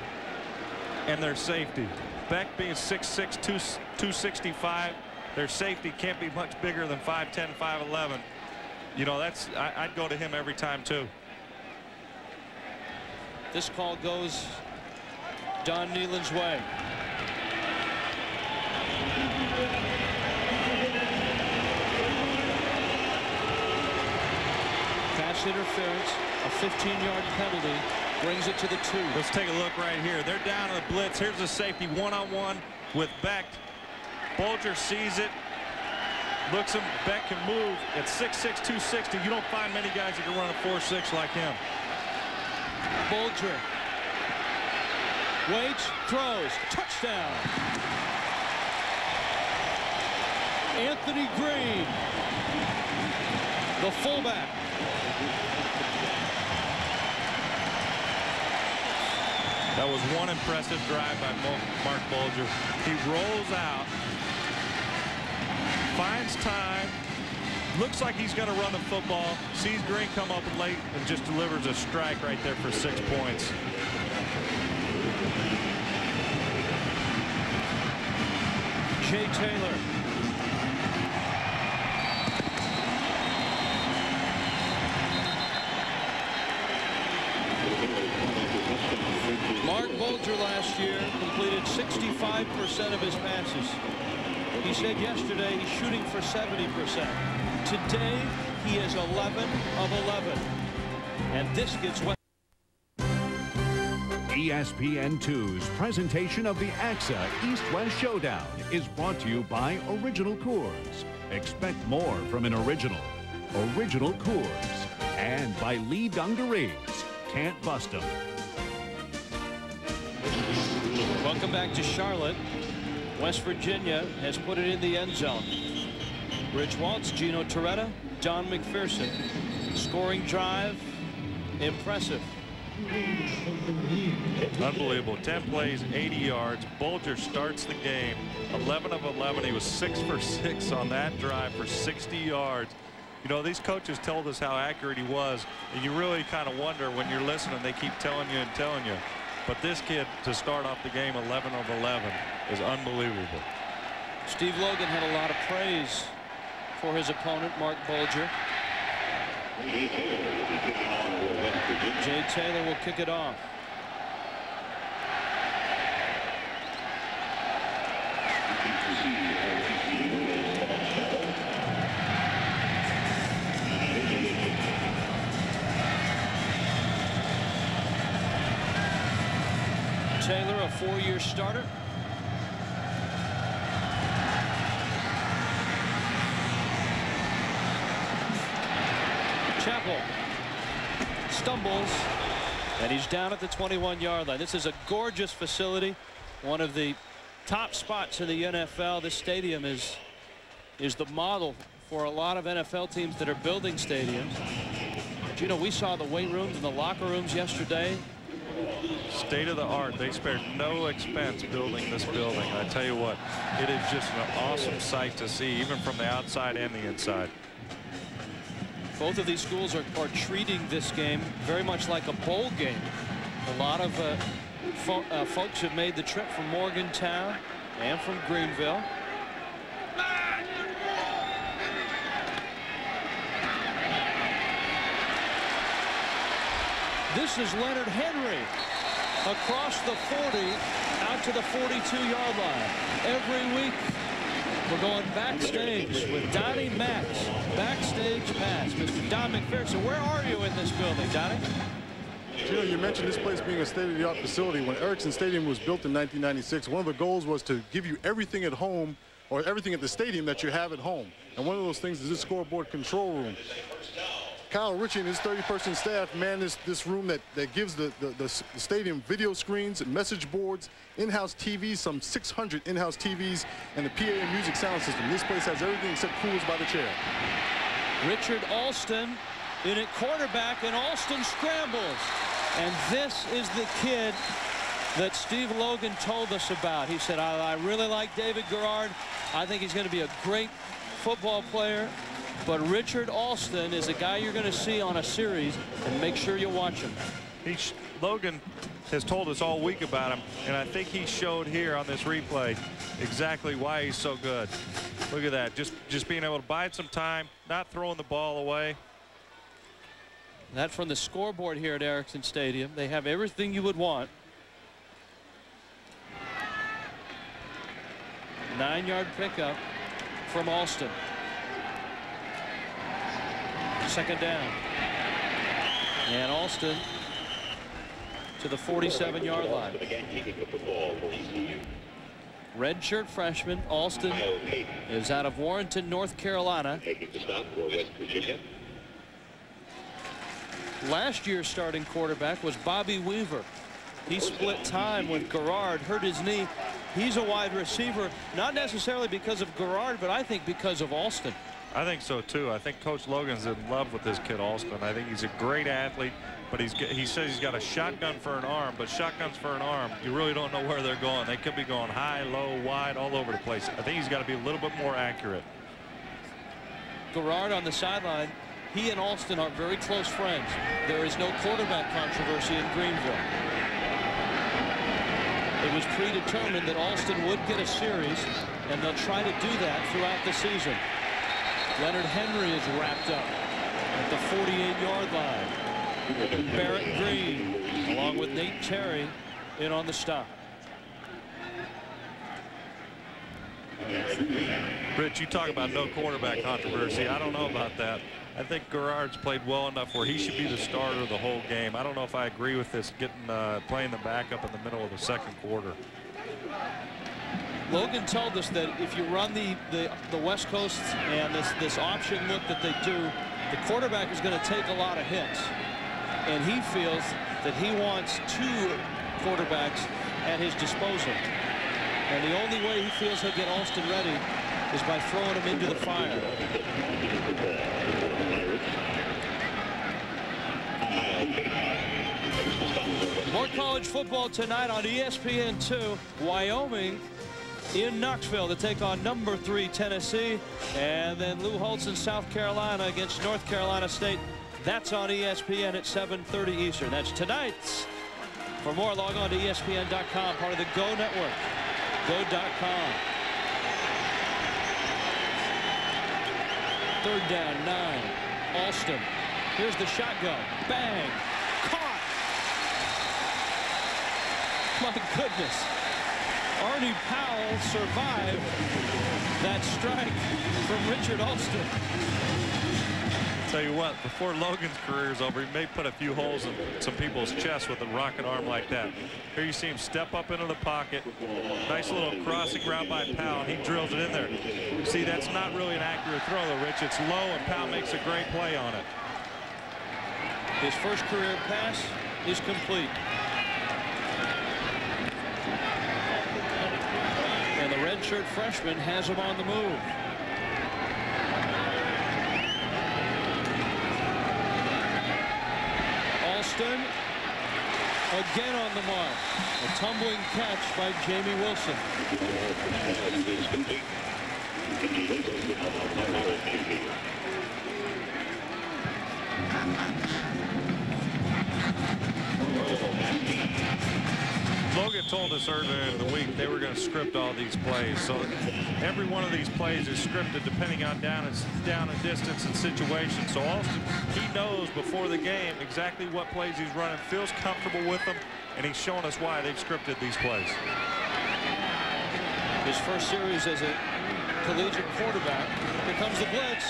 and their safety. Becht being 6'6", 265. Their safety can't be much bigger than 5'10", 5'11". You know, that's I'd go to him every time too. This call goes Don Nehlen's way. Pass interference, a 15-yard penalty, brings it to the 2. Let's take a look right here. They're down on the blitz. Here's the safety one-on-one with Becht. Bulger sees it. Looks him. Becht can move at 6'6", 260. You don't find many guys that can run a 4'6" like him. Bulger waits, throws, touchdown. Anthony Green, the fullback. That was one impressive drive by Mark Bulger. He rolls out, finds time, looks like he's going to run the football, sees Green come up late, and just delivers a strike right there for 6 points. Jay Taylor. Mark Bulger last year completed 65% of his passes. He said yesterday he's shooting for 70%. Today he is 11 of 11. And this gets wet. ESPN2's presentation of the AXA East-West Showdown is brought to you by Original Coors. Expect more from an original. Original Coors. And by Lee Dungarees. Can't bust them. Welcome back to Charlotte. West Virginia has put it in the end zone. Rich Waltz, Gino Torretta, John McPherson. Scoring drive, impressive. Unbelievable. 10 plays, 80 yards. Bulger starts the game. 11 of 11. He was 6 for 6 on that drive for 60 yards. You know, these coaches told us how accurate he was, and you really kind of wonder when you're listening. They keep telling you and telling you. But this kid, to start off the game 11 of 11, is unbelievable. Steve Logan had a lot of praise for his opponent, Mark Bulger. Jay Taylor will kick it off. Taylor, a 4-year starter. Chappell stumbles, and he's down at the 21-yard line. This is a gorgeous facility, one of the top spots in the NFL. This stadium is the model for a lot of NFL teams that are building stadiums. But, you know, we saw the weight rooms and the locker rooms yesterday. State of the art. They spared no expense building this building. I tell you what, it is just an awesome sight to see, even from the outside and the inside. Both of these schools are treating this game very much like a bowl game. A lot of folks have made the trip from Morgantown and from Greenville. This is Leonard Henry across the 40 out to the 42-yard line. Every week we're going backstage with Donnie Max. Backstage pass. Mr. Don McPherson, where are you in this building, Donnie? Gino, you mentioned this place being a state-of-the-art facility. When Erickson Stadium was built in 1996, one of the goals was to give you everything at home, or everything at the stadium that you have at home. And one of those things is this scoreboard control room. Kyle Ritchie and his 30-person staff man this room that gives the stadium video screens and message boards, in-house TVs, some 600 in-house TVs, and the PA and music sound system. This place has everything except coolers by the chair. Richard Alston in at quarterback, and Alston scrambles. And this is the kid that Steve Logan told us about. He said, I really like David Garrard. I think he's going to be a great football player. But Richard Alston is a guy you're going to see on a series, and make sure you watch him. Logan has told us all week about him, and I think he showed here on this replay exactly why he's so good. Look at that, just being able to bide some time, not throwing the ball away. That from the scoreboard here at Erickson Stadium. They have everything you would want. 9-yard pickup from Alston. Second down. And Alston to the 47-yard line. Redshirt freshman Alston is out of Warrenton, North Carolina. Last year's starting quarterback was Bobby Weaver. He split time with Garrard, hurt his knee. He's a wide receiver, not necessarily because of Garrard, but I think because of Alston. I think so too. I think Coach Logan's in love with this kid Alston. I think he's a great athlete, but he says he's got a shotgun for an arm, but shotguns for an arm, you really don't know where they're going. They could be going high, low, wide, all over the place. I think he's got to be a little bit more accurate. Garrard on the sideline. He and Alston are very close friends. There is no quarterback controversy in Greenville. It was predetermined that Alston would get a series, and they'll try to do that throughout the season. Leonard Henry is wrapped up at the 48-yard line. Barrett Green, along with Nate Terry, in on the stop. Rich, you talk about no quarterback controversy. I don't know about that. I think Garrard's played well enough where he should be the starter the whole game. I don't know if I agree with this playing the backup in the middle of the second quarter. Logan told us that if you run the West Coast and this option look that they do, the quarterback is going to take a lot of hits. And he feels that he wants 2 quarterbacks at his disposal. And the only way he feels he'll get Alston ready is by throwing him into the fire. More college football tonight on ESPN2. Wyoming in Knoxville to take on number 3 Tennessee, and then Lou Holtz in South Carolina against North Carolina State. That's on ESPN at 7:30 Eastern. That's tonight's. For more, log on to ESPN.com, part of the Go Network. Go.com. Third down, 9. Alston. Here's the shotgun. Bang. Caught. My goodness. Arnie Powell survived that strike from Richard Alston. Tell you what, before Logan's career is over, he may put a few holes in some people's chests with a rocket arm like that. Here you see him step up into the pocket. Nice little crossing route by Powell. He drills it in there. See, that's not really an accurate throw, though, Rich. It's low, and Powell makes a great play on it. His first career pass is complete. And the redshirt freshman has him on the move. Alston again on the mark. A tumbling catch by Jamie Wilson. Logan told us earlier in the week they were going to script all these plays. So every one of these plays is scripted depending on down and distance and situation. So Alston, he knows before the game exactly what plays he's running, feels comfortable with them, and he's showing us why they've scripted these plays. His first series as a collegiate quarterback. Here comes the blitz.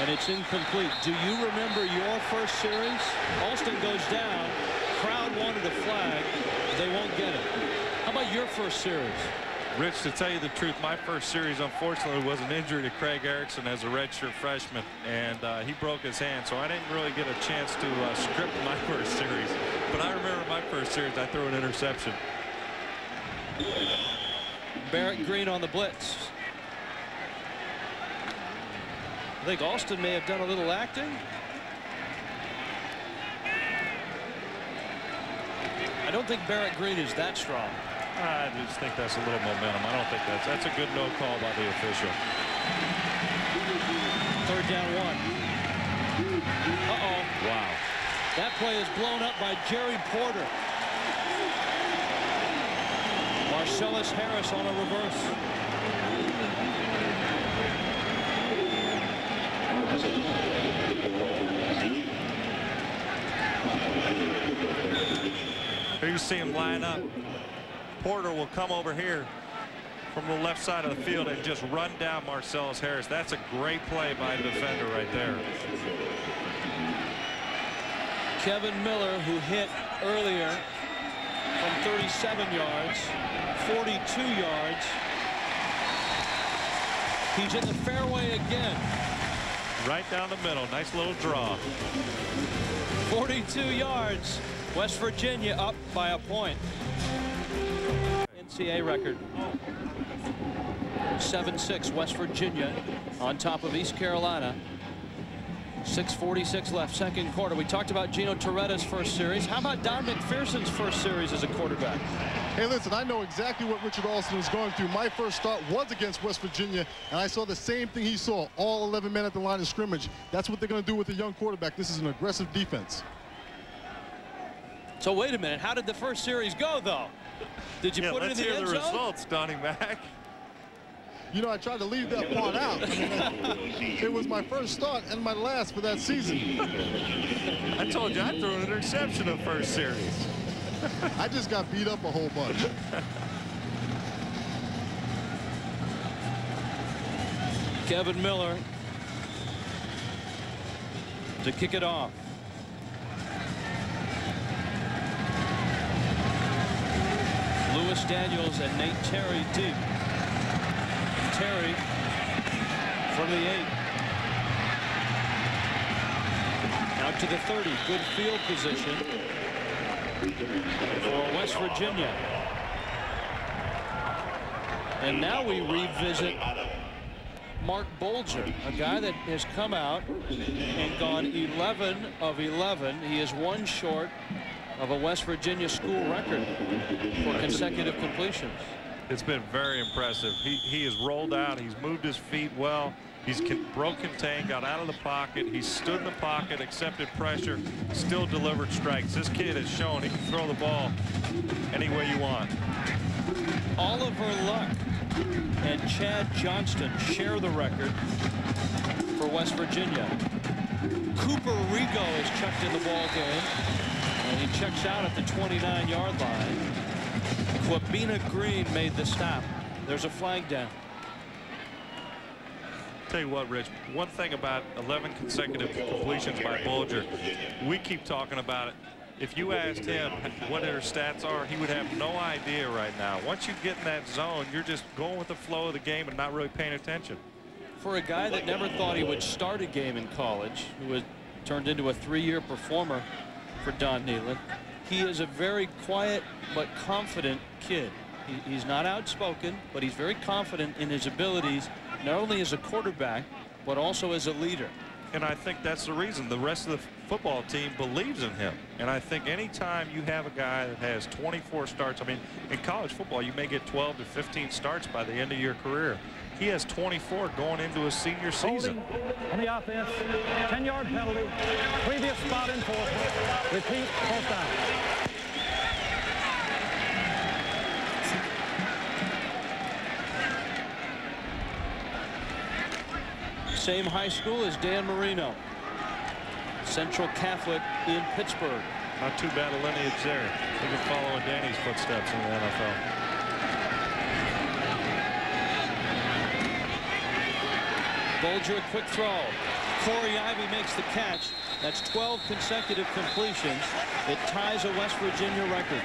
And it's incomplete. Do you remember your first series? Alston goes down. Crowd wanted a flag. They won't get it. How about your first series? Rich, to tell you the truth, my first series, unfortunately, was an injury to Craig Erickson as a redshirt freshman, and he broke his hand, so I didn't really get a chance to script my first series. But I remember my first series, I threw an interception. Barrett Green on the blitz. I think Alston may have done a little acting. I don't think Barrett Green is that strong. I just think that's a little momentum. I don't think that's a good no call by the official. 3rd down 1. Uh-oh. Wow. That play is blown up by Jerry Porter. Marcellus Harris on a reverse. Here you see him line up. Porter will come over here from the left side of the field and just run down Marcellus Harris. That's a great play by the defender right there. Kevin Miller, who hit earlier from 37 yards, 42 yards. He's in the fairway again. Right down the middle. Nice little draw. 42 yards. West Virginia up by a point. NCAA record. 7-6 West Virginia on top of East Carolina. 6:46 left, second quarter. We talked about Gino Toretta's first series. How about Don McPherson's first series as a quarterback? Hey, listen, I know exactly what Richard Alston is going through. My first start was against West Virginia, and I saw the same thing he saw, all 11 men at the line of scrimmage. That's what they're going to do with a young quarterback. This is an aggressive defense. So wait a minute, how did the first series go, though? Did you put it in the end zone? Let's hear the results, Donnie Mac. You know, I tried to leave that part out. I mean, it was my first start and my last for that season. I told you I threw an interception in the first series. I just got beat up a whole bunch. Kevin Miller to kick it off. Lewis Daniels and Nate Terry deep. Terry from the 8. Out to the 30. Good field position for West Virginia. And now we revisit Mark Bolger, a guy that has come out and gone 11 of 11. He is one short of a West Virginia school record for consecutive completions. It's been very impressive. He has rolled out. He's moved his feet well. He's broke contain, got out of the pocket. He stood in the pocket, accepted pressure, still delivered strikes. This kid has shown he can throw the ball any way you want. Oliver Luck and Chad Johnston share the record for West Virginia. Cooper Rigo is checked in the ball game, and he checks out at the 29-yard line. Quabina Green made the stop. There's a flag down. Tell you what, Rich, one thing about 11 consecutive completions by Bolger, we keep talking about it. If you asked him what their stats are, he would have no idea right now. Once you get in that zone, you're just going with the flow of the game and not really paying attention. For a guy that never thought he would start a game in college, who was turned into a 3-year performer for Don Nehlen, he is a very quiet but confident kid. He's not outspoken, but he's very confident in his abilities, not only as a quarterback, but also as a leader. And I think that's the reason the rest of the football team believes in him. And I think anytime you have a guy that has 24 starts, I mean, in college football, you may get 12 to 15 starts by the end of your career. He has 24 going into his senior season. On the offense, 10-yard penalty, previous spot enforcement, repeat, first down. Same high school as Dan Marino. Central Catholic in Pittsburgh. Not too bad a lineage there. He can follow in Danny's footsteps in the NFL. Bolger, quick throw. Corey Ivy makes the catch. That's 12 consecutive completions. It ties a West Virginia record.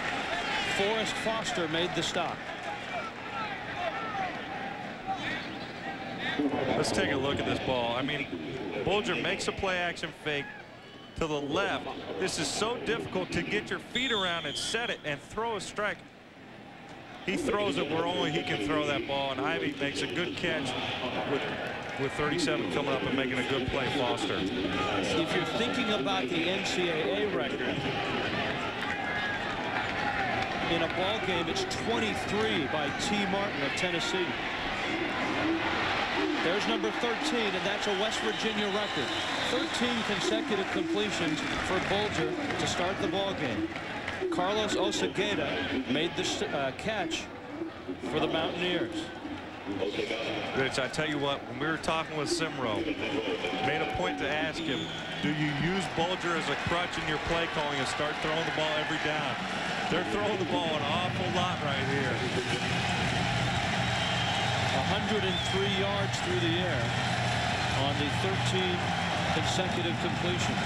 Forrest Foster made the stop. Let's take a look at this ball. I mean, Bulger makes a play action fake to the left. This is so difficult to get your feet around and set it and throw a strike. He throws it where only he can throw that ball, and Ivy makes a good catch with 37 coming up and making a good play. Foster. If you're thinking about the NCAA record, in a ball game, it's 23 by T. Martin of Tennessee. There's number 13, and that's a West Virginia record. 13 consecutive completions for Bulger to start the ball game. Carlos Osageda made the catch for the Mountaineers. Rich, I tell you what, when we were talking with Simro, made a point to ask him, do you use Bulger as a crutch in your play calling and start throwing the ball every down? They're throwing the ball an awful lot right here. 103 yards through the air on the 13 consecutive completions.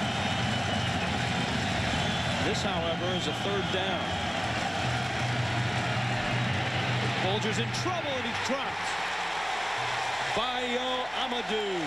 This, however, is a third down. Bulger's in trouble, and he's dropped. Bayo Amadou.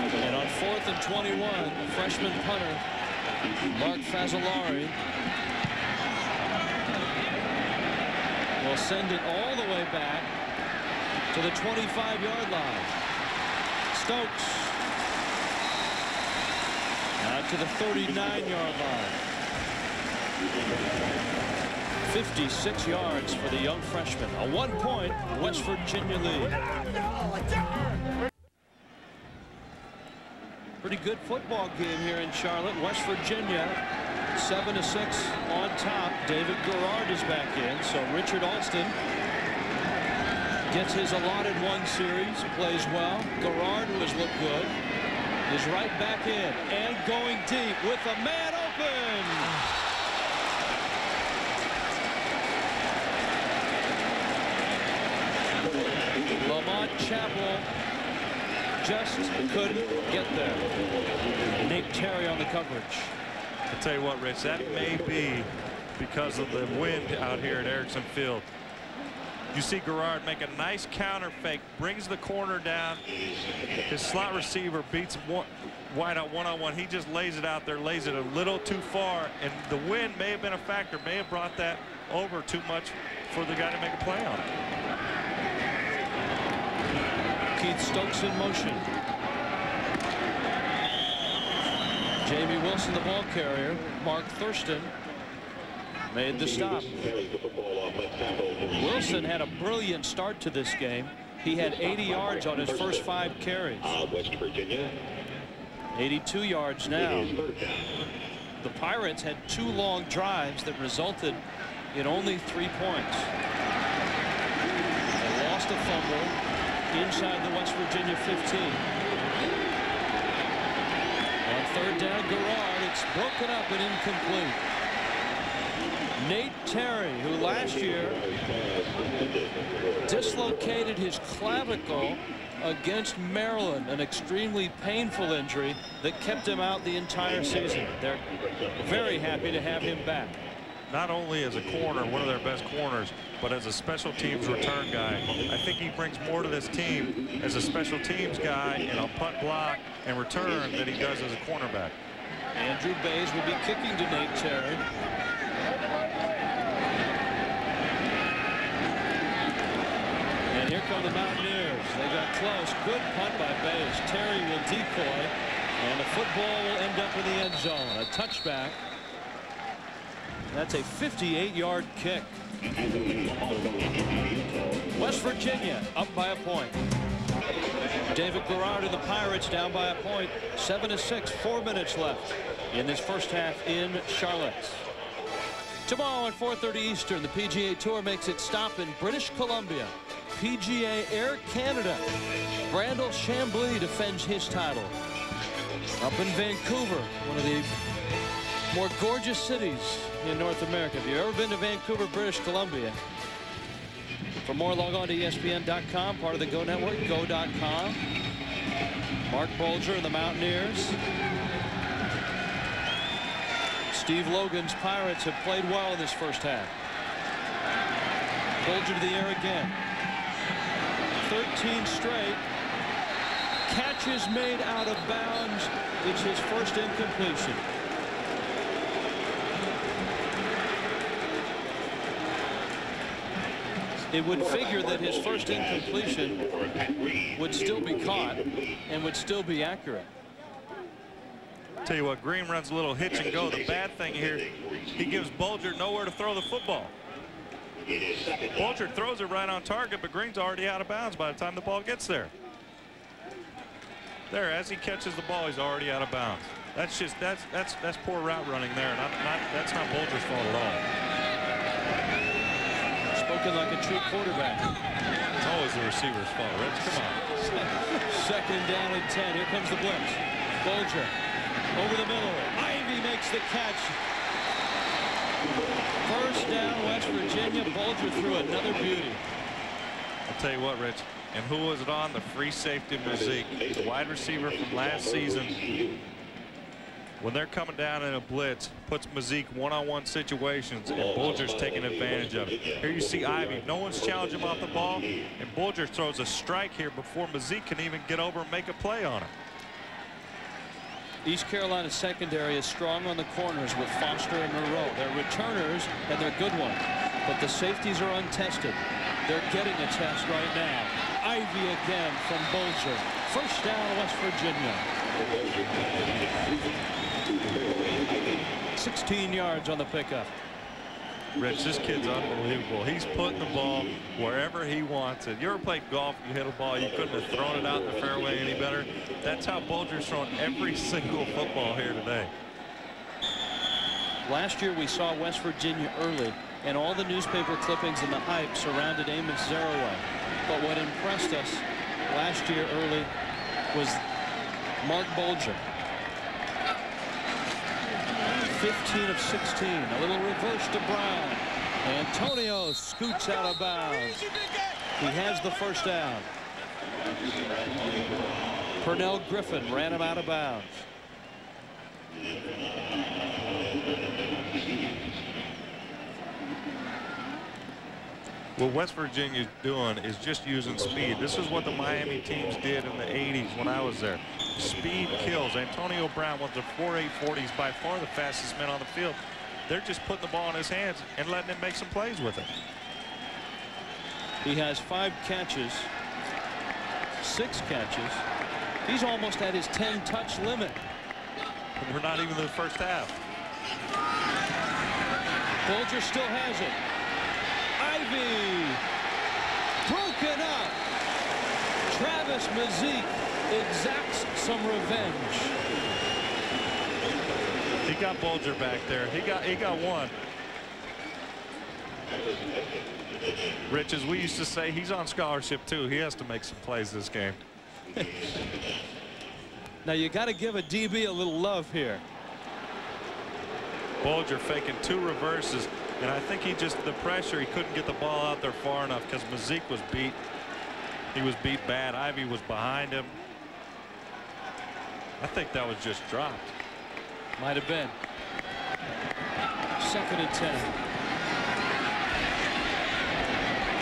And on 4th and 21, freshman punter Mark Fazzolari will send it all the way back to the 25-yard line. Stokes out to the 39-yard line. 56 yards for the young freshman. A 1-point West Virginia lead. Pretty good football game here in Charlotte. West Virginia 7-6 on top. David Garrard is back in, so Richard Alston gets his allotted 1 series, plays well. Garrard, who has looked good, is right back in and going deep with a man open. Lamont Chappell just couldn't get there. Nate Terry on the coverage. I'll tell you what, Rich, that may be because of the wind out here at Erickson Field. You see Garrard make a nice counter fake, brings the corner down. His slot receiver beats wide out one-on-one. He just lays it out there, lays it a little too far, and the wind may have been a factor, may have brought that over too much for the guy to make a play on it. Keith Stokes in motion. Jamie Wilson, the ball carrier. Mark Thurston made the stop. Wilson had a brilliant start to this game. He had 80 yards on his first 5 carries. West Virginia. 82 yards now. The Pirates had 2 long drives that resulted in only 3 points. They lost a fumble inside the West Virginia 15. On 3rd down, Garrard, it's broken up and incomplete. Nate Terry, who last year dislocated his clavicle against Maryland, an extremely painful injury that kept him out the entire season. They're very happy to have him back. Not only as a corner, one of their best corners, but as a special teams return guy. I think he brings more to this team as a special teams guy in a punt block and return than he does as a cornerback. Andrew Bays will be kicking to Nate Terry. And here come the Mountaineers. They got close. Good punt by Bays. Terry will decoy, and the football will end up in the end zone. A touchback. That's a 58-yard kick. West Virginia up by a point. David Garrard and the Pirates down by a point. 7-6, 4 minutes left in this first half in Charlotte. Tomorrow at 4:30 Eastern, the PGA Tour makes its stop in British Columbia. PGA Air Canada. Brandel Chambly defends his title. Up in Vancouver, one of the more gorgeous cities in North America. If you've ever been to Vancouver, British Columbia, For more, log on to ESPN.com, part of the Go Network, go.com. Mark Bulger and the Mountaineers. Steve Logan's Pirates have played well in this first half. Bulger to the air again. 13 straight. Catches made out of bounds. It's his first incompletion. It would figure that his first incompletion would still be caught and would still be accurate. Tell you what, Green runs a little hitch and go. The bad thing here, he gives Bulger nowhere to throw the football. Bulger throws it right on target, but Green's already out of bounds by the time the ball gets there. There, as he catches the ball, he's already out of bounds. That's poor route running there. That's not Bulger's fault at all. Spoken like a true quarterback. It's always the receiver's fault, Rich. Come on. Second down and 10. Here comes the blitz. Bulger over the middle. Ivy makes the catch. First down, West Virginia. Bulger threw another beauty. I'll tell you what, Rich. And who was it on? The free safety, Mazik, the wide receiver from last season. When they're coming down in a blitz, puts Mazik one-on-one situations, and Bulger's taking advantage of it. Here you see Ivy. No one's challenging him off the ball, and Bulger throws a strike here before Mazik can even get over and make a play on him. East Carolina's secondary is strong on the corners with Foster and Monroe. They're returners, and they're good ones. But the safeties are untested. They're getting a test right now. Ivy again from Bulger. First down, West Virginia. 16 yards on the pickup. Rich, this kid's unbelievable. He's putting the ball wherever he wants it. You ever played golf? You hit a ball, you couldn't have thrown it out in the fairway any better. That's how Bulger's throwing every single football here today. Last year we saw West Virginia early, and all the newspaper clippings and the hype surrounded Amos Zaraway. But what impressed us last year early was Mark Bulger. 15 of 16. A little reverse to Brown. Antonio scoots out of bounds. He has the first down. Pernell Griffin ran him out of bounds. What West Virginia's doing is just using speed. This is what the Miami teams did in the 80s when I was there. Speed kills. Antonio Brown was a 4.8 40. He's by far the fastest man on the field. They're just putting the ball in his hands and letting him make some plays with it. He has 5 catches, 6 catches. He's almost at his 10-touch limit. And we're not even in the first half. Bulger still has it. Ivy broken up. Travis Mazik exacts some revenge. He got Bulger back there. He got one. Rich, as we used to say, he's on scholarship too. He has to make some plays this game. Now you got to give a DB a little love here. Bulger faking 2 reverses, and I think the pressure, he couldn't get the ball out there far enough because Mazik was beat. He was beat bad. Ivy was behind him. I think that was just dropped. Might have been. 2nd and 10.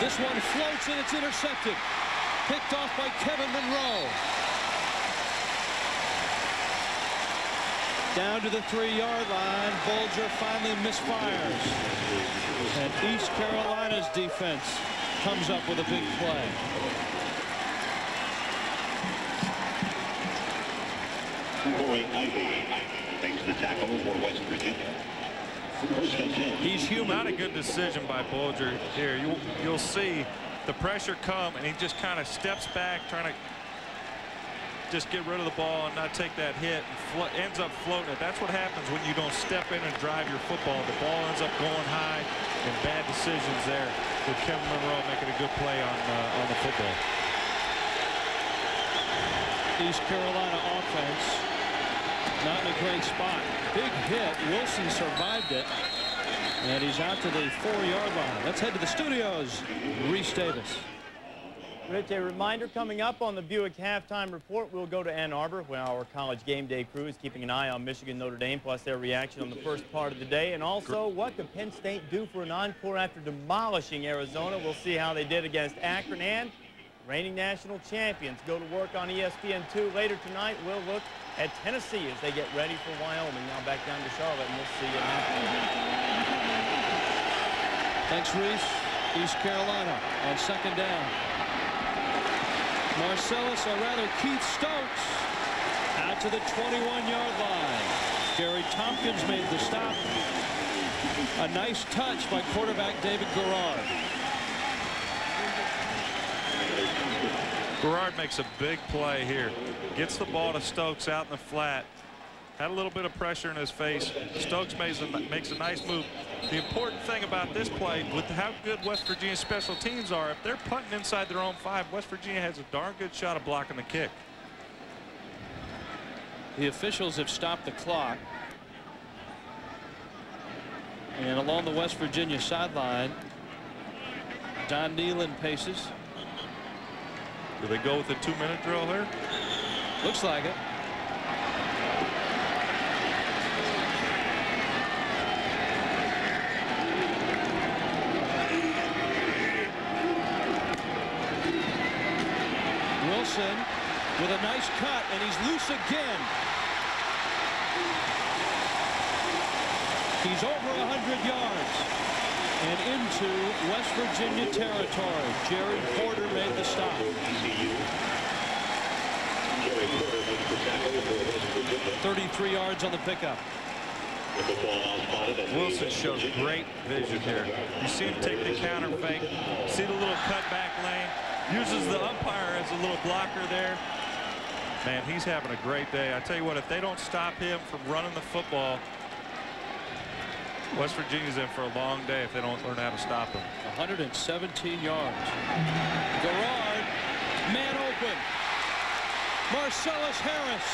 This one floats and it's intercepted. Picked off by Kevin Monroe. Down to the 3-yard line. Bulger finally misfires. And East Carolina's defense comes up with a big play. Takes the tackle for West Virginia. He's human. Not a good decision by Bulger here. You'll see the pressure come, and he just kind of steps back, trying to just get rid of the ball and not take that hit, and ends up floating it. That's what happens when you don't step in and drive your football. The ball ends up going high, and bad decisions there with Kevin Monroe making a good play on the football. East Carolina offense not in a great spot. Big hit. Wilson survived it. And he's out to the 4-yard line. Let's head to the studios. Reese Davis. Rich, a reminder coming up on the Buick Halftime Report. We'll go to Ann Arbor, where our college game day crew is keeping an eye on Michigan, Notre Dame, plus their reaction on the first part of the day. And also, what could Penn State do for an encore after demolishing Arizona? We'll see how they did against Akron, and reigning national champions go to work on ESPN2 later tonight. We'll look at Tennessee as they get ready for Wyoming. Now back down to Charlotte, and we'll see you after. Thanks, Reese. East Carolina on second down. Marcellus, or rather Keith Stokes, out to the 21-yard line. Gary Tompkins made the stop. A nice touch by quarterback David Garrard. Garrard makes a big play here. Gets the ball to Stokes out in the flat. Had a little bit of pressure in his face. Stokes makes a nice move. The important thing about this play, with how good West Virginia's special teams are, if they're punting inside their own 5, West Virginia has a darn good shot of blocking the kick. The officials have stopped the clock. And along the West Virginia sideline, Don Nealon paces. Do they go with the 2-minute drill here? Looks like it. Wilson with a nice cut, and he's loose again. He's over 100 yards and into West Virginia territory. Jerry Porter made the stop. ECU. Jerry Porter makes the tackle for West Virginia. 33 yards on the pickup. Wilson shows great vision here. You see him take the counter fake, see the little cutback lane, uses the umpire as a little blocker there. Man, he's having a great day. I tell you what, if they don't stop him from running the football, West Virginia's in for a long day if they don't learn how to stop him. 117 yards. Garrard, man open. Marcellus Harris.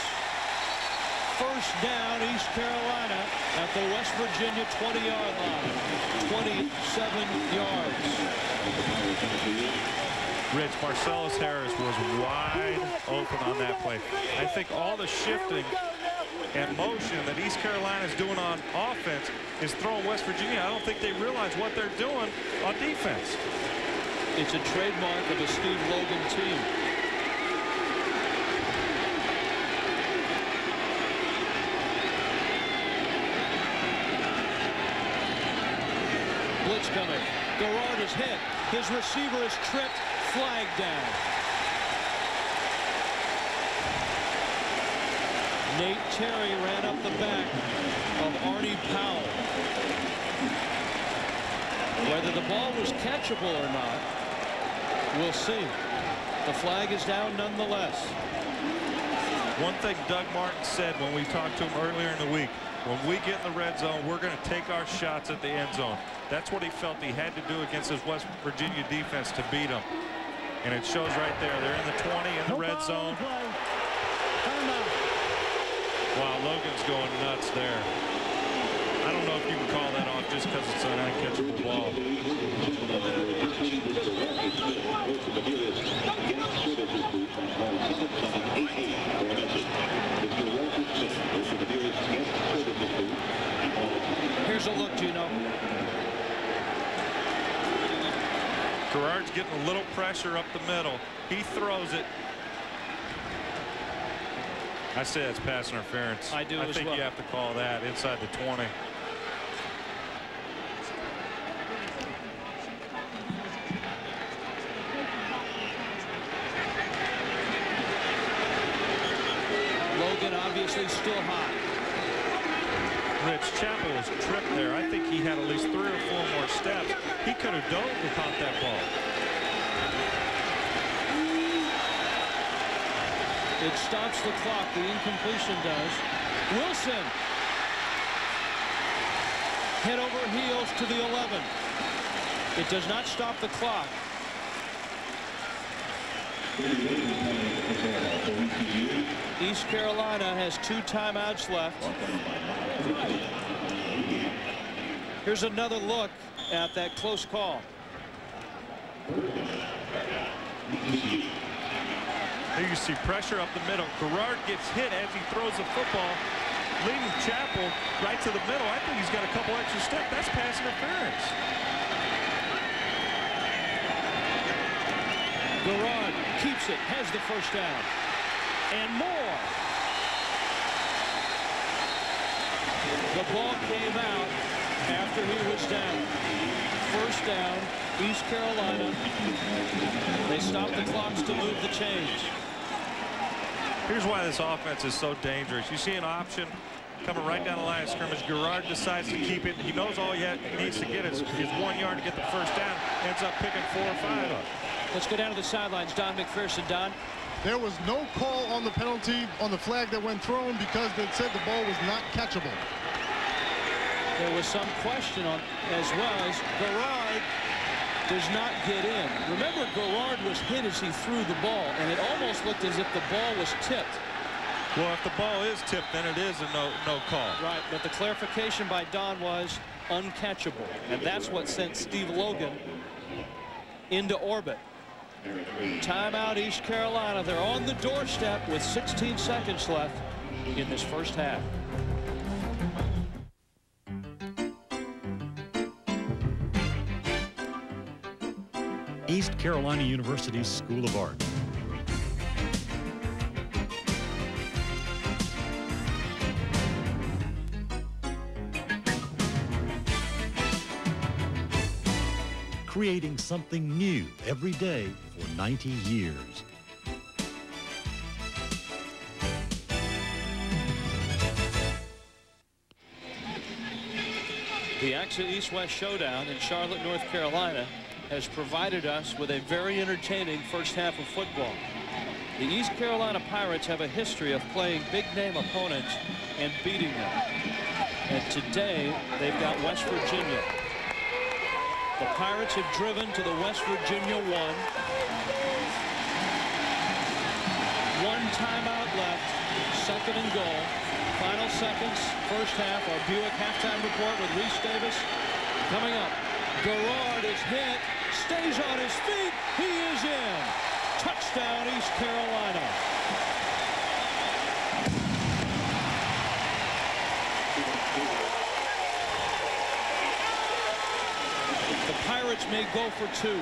First down, East Carolina at the West Virginia 20-yard line. 27 yards. Rich, Marcellus Harris was wide open on that play. I think all the shifting and motion that East Carolina is doing on offense is throwing West Virginia. I don't think they realize what they're doing on defense. It's a trademark of a Steve Logan team. Blitz coming. Garrard is hit. His receiver is tripped. Flag down. Nate Terry ran up the back of Arnie Powell. Whether the ball was catchable or not, we'll see. The flag is down nonetheless. One thing Doug Martin said when we talked to him earlier in the week, when we get in the red zone, we're going to take our shots at the end zone. That's what he felt he had to do against his West Virginia defense to beat them. And it shows right there. They're in the 20 in the red zone. Wow, Logan's going nuts there. I don't know if you can call that off just because it's an uncatchable ball. Here's a look, Gino. Garrard's getting a little pressure up the middle. He throws it. I say it's pass interference. I do as well. I think you have to call that inside the 20. Logan obviously still hot. Rich, Chappell was tripped there. I think he had at least 3 or 4 more steps. He could have dove and caught that ball. It stops the clock. The incompletion does. Wilson. Head over heels to the 11. It does not stop the clock. East Carolina has 2 timeouts left. Here's another look at that close call. Here you see pressure up the middle. Garrard gets hit as he throws the football, leading Chappell right to the middle. I think he's got a couple extra steps. That's pass interference. Garrard keeps it, has the first down, and more. The ball came out after he was down. First down, East Carolina. They stopped the clocks to move the chains. Here's why this offense is so dangerous. You see an option coming right down the line of scrimmage. Garrard decides to keep it. He knows all he needs to get is 1 yard to get the first down. Ends up picking 4 or 5 up. Let's go down to the sidelines. Don McPherson. Don. There was no call on the penalty on the flag that went thrown because they said the ball was not catchable. There was some question on as well as Garrard does not get in. Remember, Garrard was hit as he threw the ball, and it almost looked as if the ball was tipped. Well, if the ball is tipped, then it is a no call. Right, but the clarification by Don was uncatchable, and that's what sent Steve Logan into orbit. Timeout, East Carolina. They're on the doorstep with 16 seconds left in this first half. East Carolina University's School of Art. Creating something new every day for 90 years. The AXA East-West Showdown in Charlotte, North Carolina has provided us with a very entertaining first half of football. The East Carolina Pirates have a history of playing big-name opponents and beating them. And today, they've got West Virginia. The Pirates have driven to the West Virginia 1. 1 timeout left, 2nd and goal. Final seconds, first half. Our Buick halftime report with Reese Davis. Coming up, Garrard is hit, stays on his feet, he is in. Touchdown, East Carolina. The Pirates may go for 2.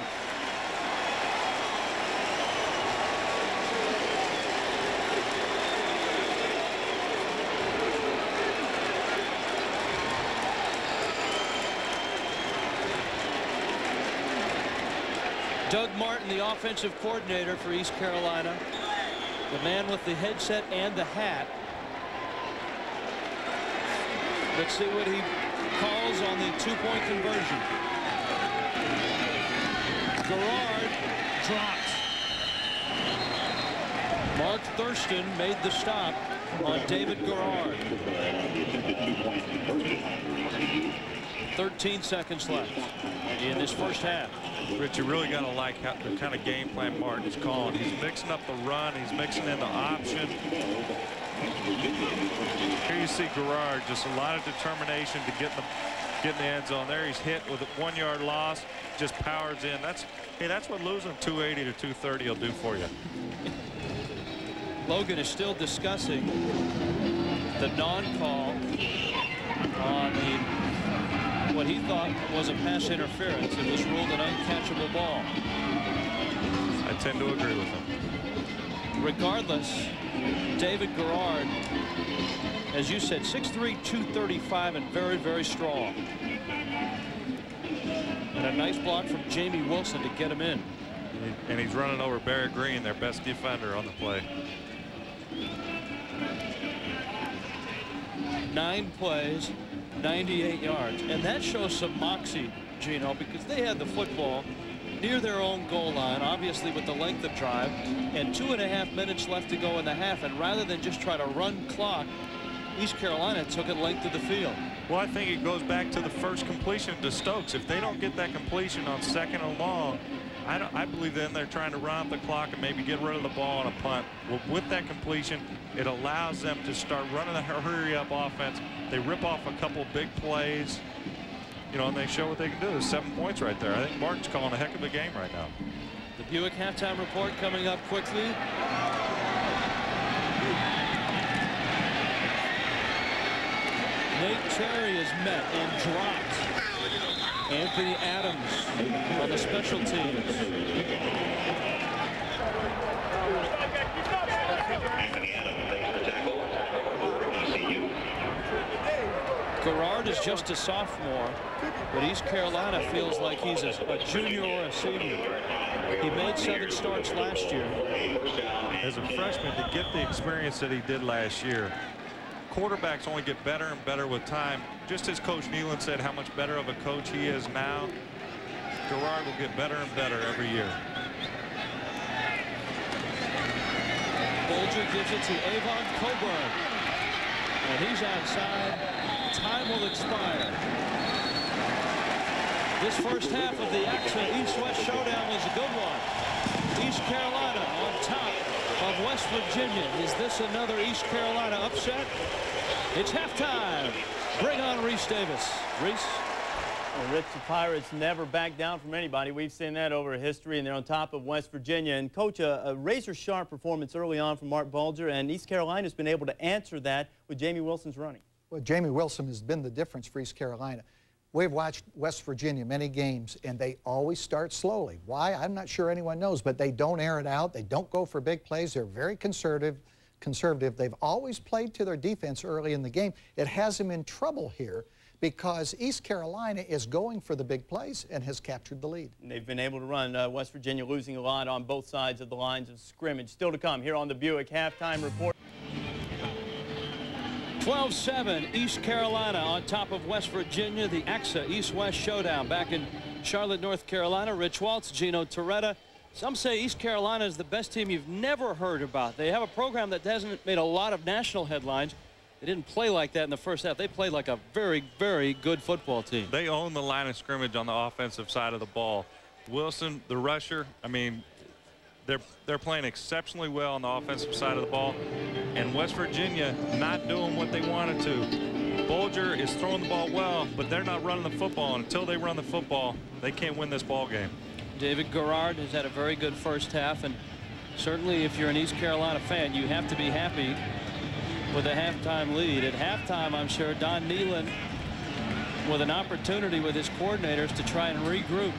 Doug Martin, the offensive coordinator for East Carolina, the man with the headset and the hat. Let's see what he calls on the 2-point conversion. Garrard dropped. Mark Thurston made the stop on David Garrard. 13 seconds left in this first half. Rich, you really got to like the kind of game plan Martin's calling. He's mixing up the run. He's mixing in the option. Here you see Garrard, just a lot of determination to get in the end zone. There he's hit with a 1-yard loss, just powers in. That's what losing 280 to 230 will do for you. Logan is still discussing the non-call on what he thought was a pass interference. It was ruled an uncatchable ball. I tend to agree with him. Regardless, David Garrard, as you said, 6'3", 235, and very, very strong. And a nice block from Jamie Wilson to get him in. And he's running over Barry Green, their best defender on the play. 9 plays, 98 yards. And that shows some moxie, Gino, because they had the football near their own goal line, obviously with the length of drive, and 2.5 minutes left to go in the half. And rather than just try to run clock, East Carolina took it length of the field. Well, I think it goes back to the first completion to Stokes. If they don't get that completion on 2nd and long, I believe then they're trying to run up the clock and maybe get rid of the ball on a punt. Well, with that completion, it allows them to start running a hurry-up offense. They rip off a couple big plays. you know, and they show what they can do. There's 7 points right there. I think Martin's calling a heck of a game right now. The Buick halftime report coming up quickly. Nate Terry is met and dropped. Anthony Adams on the special teams. Anthony Adams makes the tackle for ECU. Garrard is just a sophomore, but East Carolina feels like he's a junior or a senior. He made 7 starts last year. As a freshman, to get the experience that he did last year, quarterbacks only get better and better with time. Just as Coach Nealon said how much better of a coach he is now, Garrard will get better and better every year. Bolger gives it to Avon Coburn, and he's outside. Time will expire. This first half of the AXA East-West Showdown was a good one. East Carolina on top of West Virginia. Is this another East Carolina upset? It's halftime. Bring on Reese Davis. Reese. Well, Rich, the Pirates never back down from anybody. We've seen that over history, and they're on top of West Virginia. And, Coach, a razor-sharp performance early on from Mark Bulger, and East Carolina's been able to answer that with Jamie Wilson's running. Well, Jamie Wilson has been the difference for East Carolina. We've watched West Virginia many games, and they always start slowly. Why? I'm not sure anyone knows, but they don't air it out. They don't go for big plays. They're very conservative. They've always played to their defense early in the game. It has them in trouble here because East Carolina is going for the big plays and has captured the lead. And they've been able to run. West Virginia losing a lot on both sides of the lines of scrimmage. Still to come here on the Buick halftime report. 12-7, East Carolina on top of West Virginia. The AXA East-West Showdown back in Charlotte, North Carolina. Rich Waltz, Gino Torretta. Some say East Carolina is the best team you've never heard about. They have a program that hasn't made a lot of national headlines. They didn't play like that in the first half. They played like a very, very good football team. They own the line of scrimmage on the offensive side of the ball. Wilson, the rusher, I mean, they're playing exceptionally well on the offensive side of the ball, and West Virginia not doing what they wanted to. Bulger is throwing the ball well, but they're not running the football, and until they run the football, they can't win this ball game. David Garrard has had a very good first half, and certainly if you're an East Carolina fan, you have to be happy with a halftime lead. At halftime, I'm sure Don Nealon with an opportunity with his coordinators to try and regroup,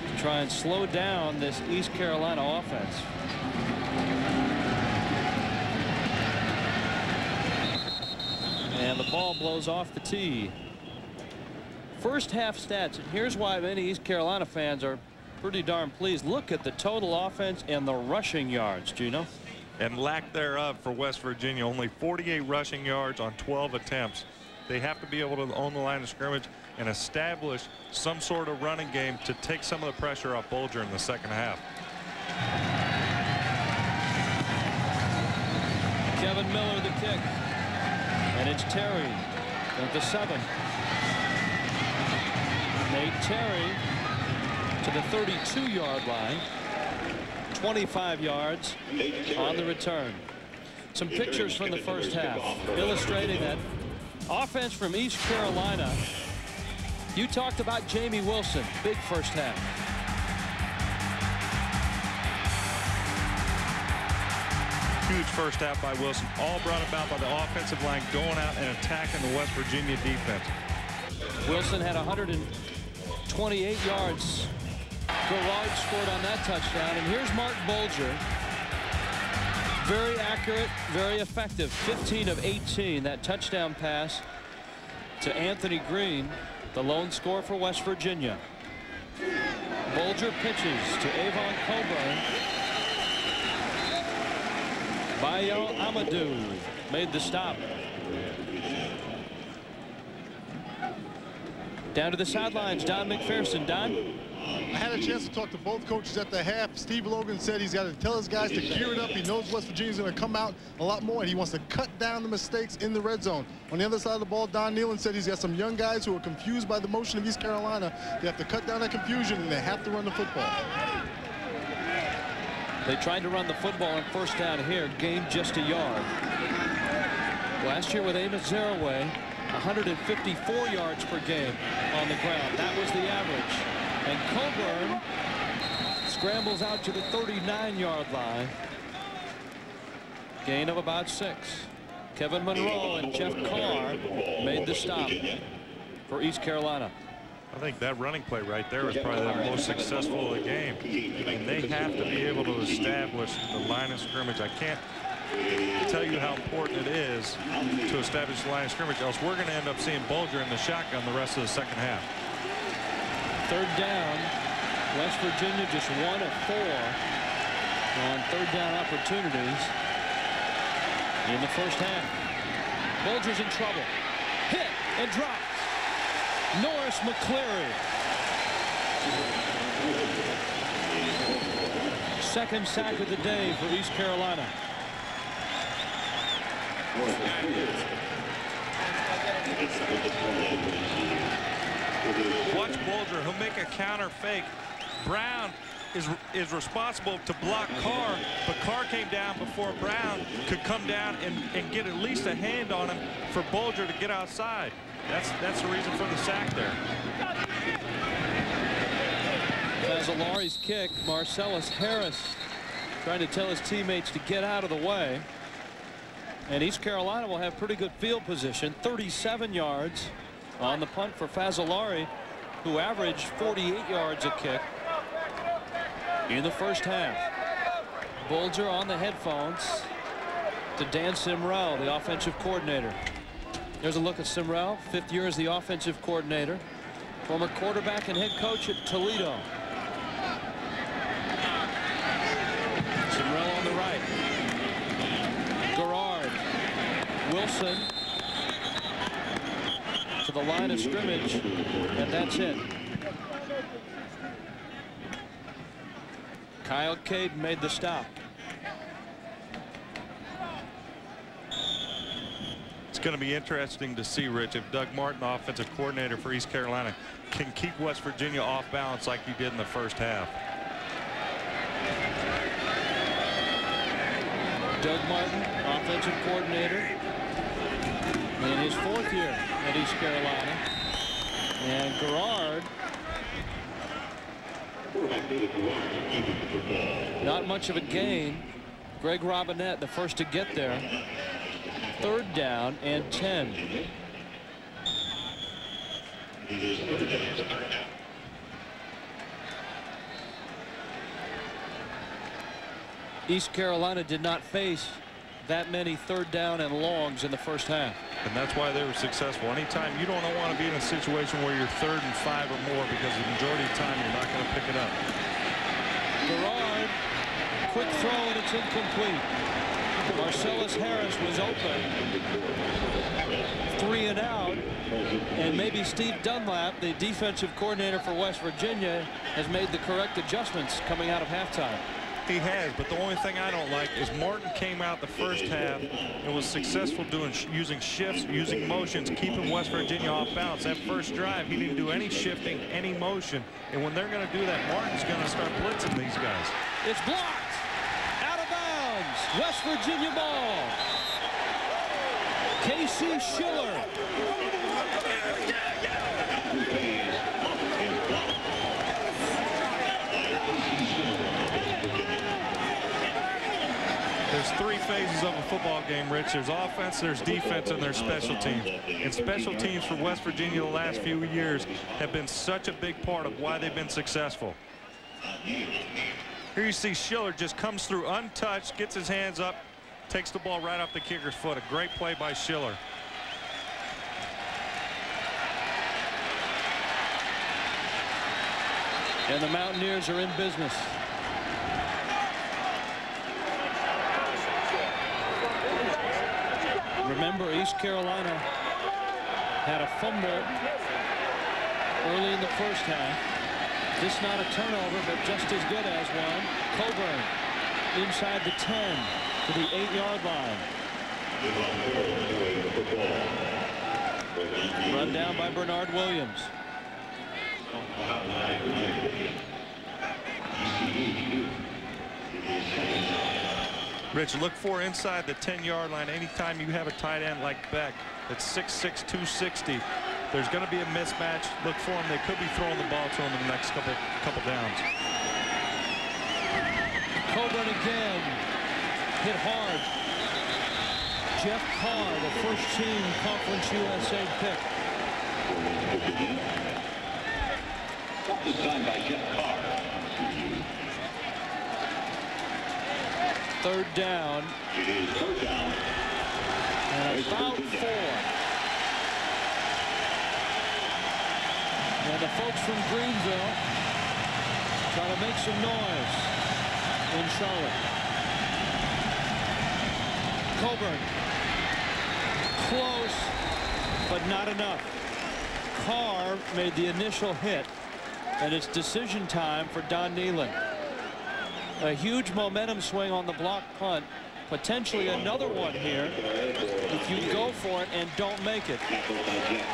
to try and slow down this East Carolina offense. And the ball blows off the tee. First half stats, and here's why many East Carolina fans are pretty darn pleased. Look at the total offense and the rushing yards, Gino. And lack thereof for West Virginia. Only 48 rushing yards on 12 attempts. They have to be able to own the line of scrimmage and establish some sort of running game to take some of the pressure off Bulger in the second half. Kevin Miller the kick, and it's Terry at the 7. Nate Terry to the 32-yard line. 25 yards on the return. Some pictures from the first half illustrating that offense from East Carolina. You talked about Jamie Wilson, big first half. Huge first half by Wilson, all brought about by the offensive line going out and attacking the West Virginia defense. Wilson had 128 yards. Garrard scored on that touchdown, and here's Mark Bulger. Very accurate, very effective. 15 of 18. That touchdown pass to Anthony Green, the lone scorer for West Virginia. Bulger pitches to Avon Coburn. Bayo Amadou made the stop. Down to the sidelines, Don McPherson. Don? I had a chance to talk to both coaches at the half. Steve Logan said he's got to tell his guys to gear it up. He knows West Virginia's going to come out a lot more, and he wants to cut down the mistakes in the red zone. On the other side of the ball, Don Nealon said he's got some young guys who are confused by the motion of East Carolina. They have to cut down that confusion, and they have to run the football. They tried to run the football on first down here, gained just a yard. Last year with Amos Zaraway, 154 yards per game on the ground. That was the average. And Coburn scrambles out to the 39-yard line. Gain of about 6. Kevin Monroe and Jeff Carr made the stop for East Carolina. I think that running play right there was probably the most successful of the game. And they have to be able to establish the line of scrimmage. I can't tell you how important it is to establish the line of scrimmage, else we're going to end up seeing Bulger in the shotgun the rest of the second half. Third down. West Virginia just 1 of 4 on third down opportunities in the first half. Bulger's in trouble. Hit and dropped. Norris McCleary. Second sack of the day for East Carolina. Watch Bulger. He'll make a counter fake. Brown is responsible to block Carr, but Carr came down before Brown could come down and get at least a hand on him for Bulger to get outside. That's the reason for the sack there. Fazzolari's kick. Marcellus Harris trying to tell his teammates to get out of the way. And East Carolina will have pretty good field position. 37 yards on the punt for Fazzolari, who averaged 48 yards a kick in the first half. Bulger on the headphones to Dan Simrell, the offensive coordinator. There's a look at Simrell, 5th year as the offensive coordinator, former quarterback and head coach at Toledo. Simrell on the right. Garrard. Wilson to the line of scrimmage, and that's it. Kyle Cade made the stop. It's going to be interesting to see, Rich, if Doug Martin, offensive coordinator for East Carolina, can keep West Virginia off balance like he did in the first half. Doug Martin, offensive coordinator in his 4th year at East Carolina. And Garrard, not much of a gain. Greg Robinette, the first to get there. 3rd down and 10. East Carolina did not face that many 3rd down and longs in the first half. And that's why they were successful. Anytime you don't want to be in a situation where you're 3rd and 5 or more, because the majority of the time you're not going to pick it up. Garrard, quick throw, and it's incomplete. Marcellus Harris was open. 3 and out. And maybe Steve Dunlap, the defensive coordinator for West Virginia, has made the correct adjustments coming out of halftime. He has, but the only thing I don't like is Martin came out the first half and was successful using shifts, using motions, keeping West Virginia off balance. That first drive, he didn't do any shifting, any motion. And when they're going to do that, Martin's going to start blitzing these guys. It's blocked. Out of bounds. West Virginia ball. Casey Schiller. There's 3 phases of a football game, Rich. There's offense, there's defense, and there's special teams. And special teams for West Virginia the last few years have been such a big part of why they've been successful. Here you see Schiller just comes through untouched, gets his hands up, takes the ball right off the kicker's foot. A great play by Schiller. And the Mountaineers are in business. Remember, East Carolina had a fumble early in the first half. This not a turnover, but just as good as one. Coburn inside the 10 to the 8-yard line. Run down by Bernard Williams. Rich, look for inside the 10-yard line. Anytime you have a tight end like Beck, That's 6'6", 260. There's going to be a mismatch. Look for them. They could be throwing the ball to him in the next couple downs. Coburn again. Hit hard. Jeff Carr, the first-team Conference USA pick. Signed by Jeff Carr. Third down. It is third down. And about 4. And the folks from Greenville try to make some noise in Charlotte. Coburn. Close, but not enough. Carr made the initial hit, and it's decision time for Don Nehlen. A huge momentum swing on the block punt. Potentially another one here if you go for it and don't make it.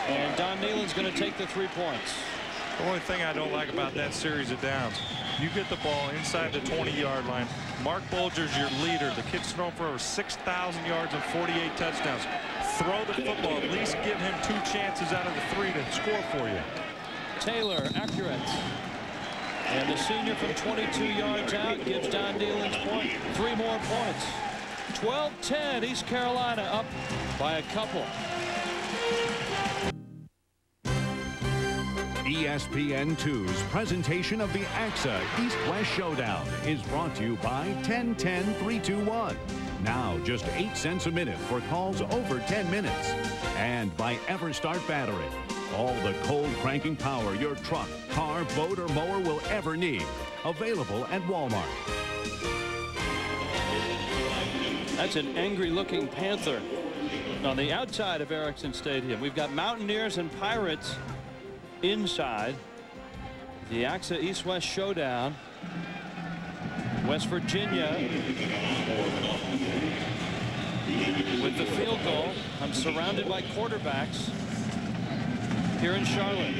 And Don Nehlen's going to take the 3 points. The only thing I don't like about that series of downs, you get the ball inside the 20-yard line. Mark Bulger's your leader. The kid's thrown for over 6,000 yards and 48 touchdowns. Throw the football. At least give him 2 chances out of the 3 to score for you. Taylor, accurate. And the senior from 22 yards out gives Don Nehlen's point 3 more points. 12-10, East Carolina up by a couple. ESPN2's presentation of the AXA East-West Showdown is brought to you by 10-10-321. Now just 8 cents a minute for calls over 10 minutes. And by EverStart Battery. All the cold cranking power your truck, car, boat, or mower will ever need. Available at Walmart. That's an angry-looking Panther on the outside of Erickson Stadium. We've got Mountaineers and Pirates inside. The AXA East-West Showdown. West Virginia with the field goal. I'm surrounded by quarterbacks here in Charlotte.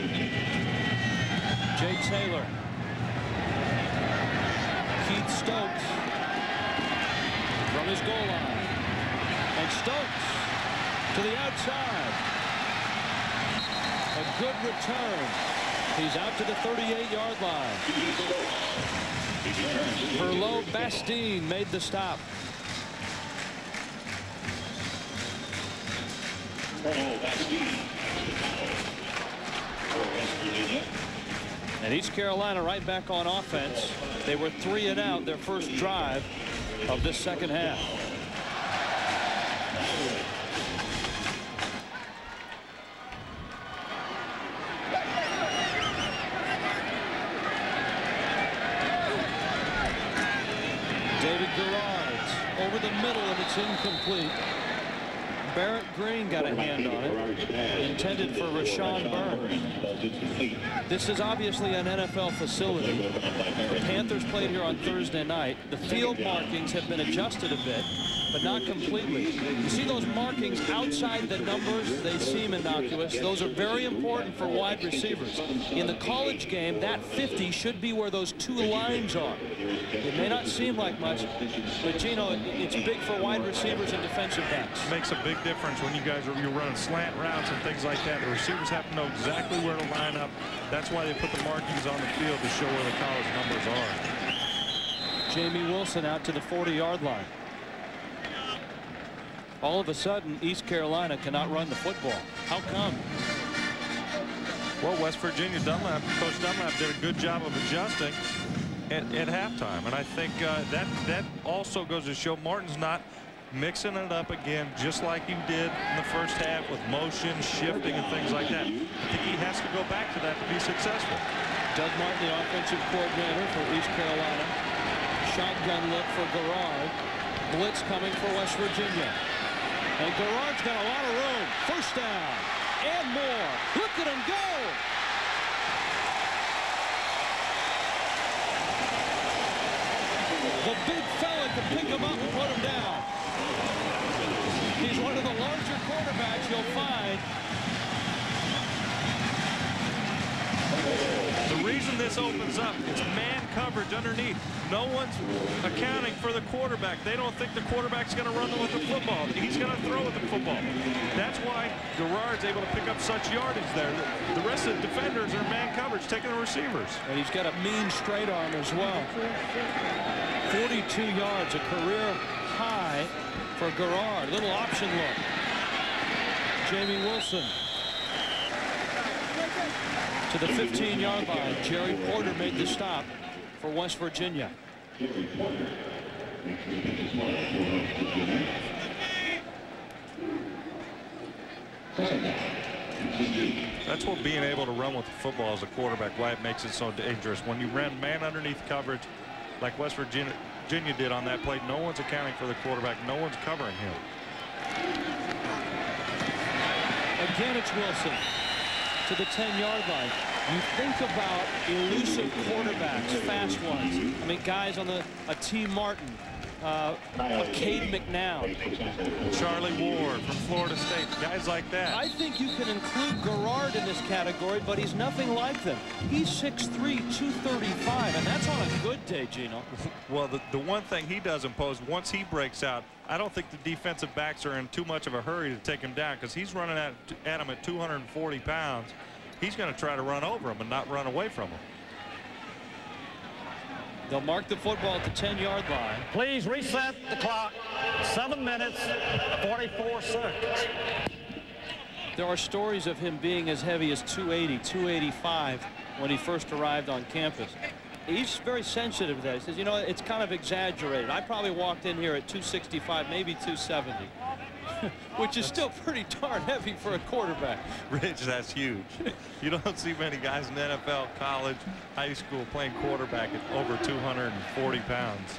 Jay Taylor. Keith Stokes from his goal line. And Stokes to the outside. A good return. He's out to the 38-yard line. Perlo Bastine made the stop. And East Carolina right back on offense. They were 3 and out their first drive of this second half. David Garrard's over the middle, and it's incomplete. Barrett Green got a hand on it, intended for Rashawn Burns. This is obviously an NFL facility. The Panthers played here on Thursday night. The field markings have been adjusted a bit, but not completely. You see those markings outside the numbers? They seem innocuous. Those are very important for wide receivers. In the college game, that 50 should be where those 2 lines are. It may not seem like much, but Gino, it's big for wide receivers and defensive backs. Makes a big difference when you're running slant routes and things like that. The receivers have to know exactly where to line up. That's why they put the markings on the field to show where the college numbers are. Jamie Wilson out to the 40-yard line. All of a sudden, East Carolina cannot run the football. How come? Well, West Virginia, Coach Dunlap did a good job of adjusting at halftime. And I think that also goes to show Martin's not mixing it up again just like he did in the first half with motion, shifting, and things like that. I think he has to go back to that to be successful. Doug Martin, the offensive coordinator for East Carolina. Shotgun look for Garrard. Blitz coming for West Virginia. And Garrard's got a lot of room. First down and more. Look at him go. The big fella can pick him up and put him down. He's one of the larger quarterbacks you'll find. The reason this opens up, it's man coverage underneath. No one's accounting for the quarterback. They don't think the quarterback's going to run with the football. He's going to throw with the football. That's why Garrard's able to pick up such yardage there. The rest of the defenders are man coverage, taking the receivers. And he's got a mean straight arm as well. 42 yards, a career high for Garrard. Little option look. Jamie Wilson to the 15-yard line. Jerry Porter made the stop for West Virginia. That's what being able to run with the football as a quarterback, why it makes it so dangerous. When you run man underneath coverage like West Virginia did on that play, no one's accounting for the quarterback. No one's covering him. Again, it's Wilson to the 10-yard line. You think about elusive quarterbacks, fast ones. I mean, guys on a T. Martin, Cade McNown, Charlie Ward from Florida State, guys like that. I think you can include Garrard in this category, but he's nothing like them. He's 6'3", 235, and that's on a good day, Gino. Well, the one thing he does impose, once he breaks out, I don't think the defensive backs are in too much of a hurry to take him down, because he's running at him at 240 pounds. He's going to try to run over him and not run away from him. They'll mark the football at the 10-yard line. Please reset the clock. 7 minutes, 44 seconds. There are stories of him being as heavy as 280, 285 when he first arrived on campus. He's very sensitive to that. He says, you know, it's kind of exaggerated. I probably walked in here at 265, maybe 270. Which is still pretty darn heavy for a quarterback. Rich, that's huge. You don't see many guys in the NFL, college, high school playing quarterback at over 240 pounds.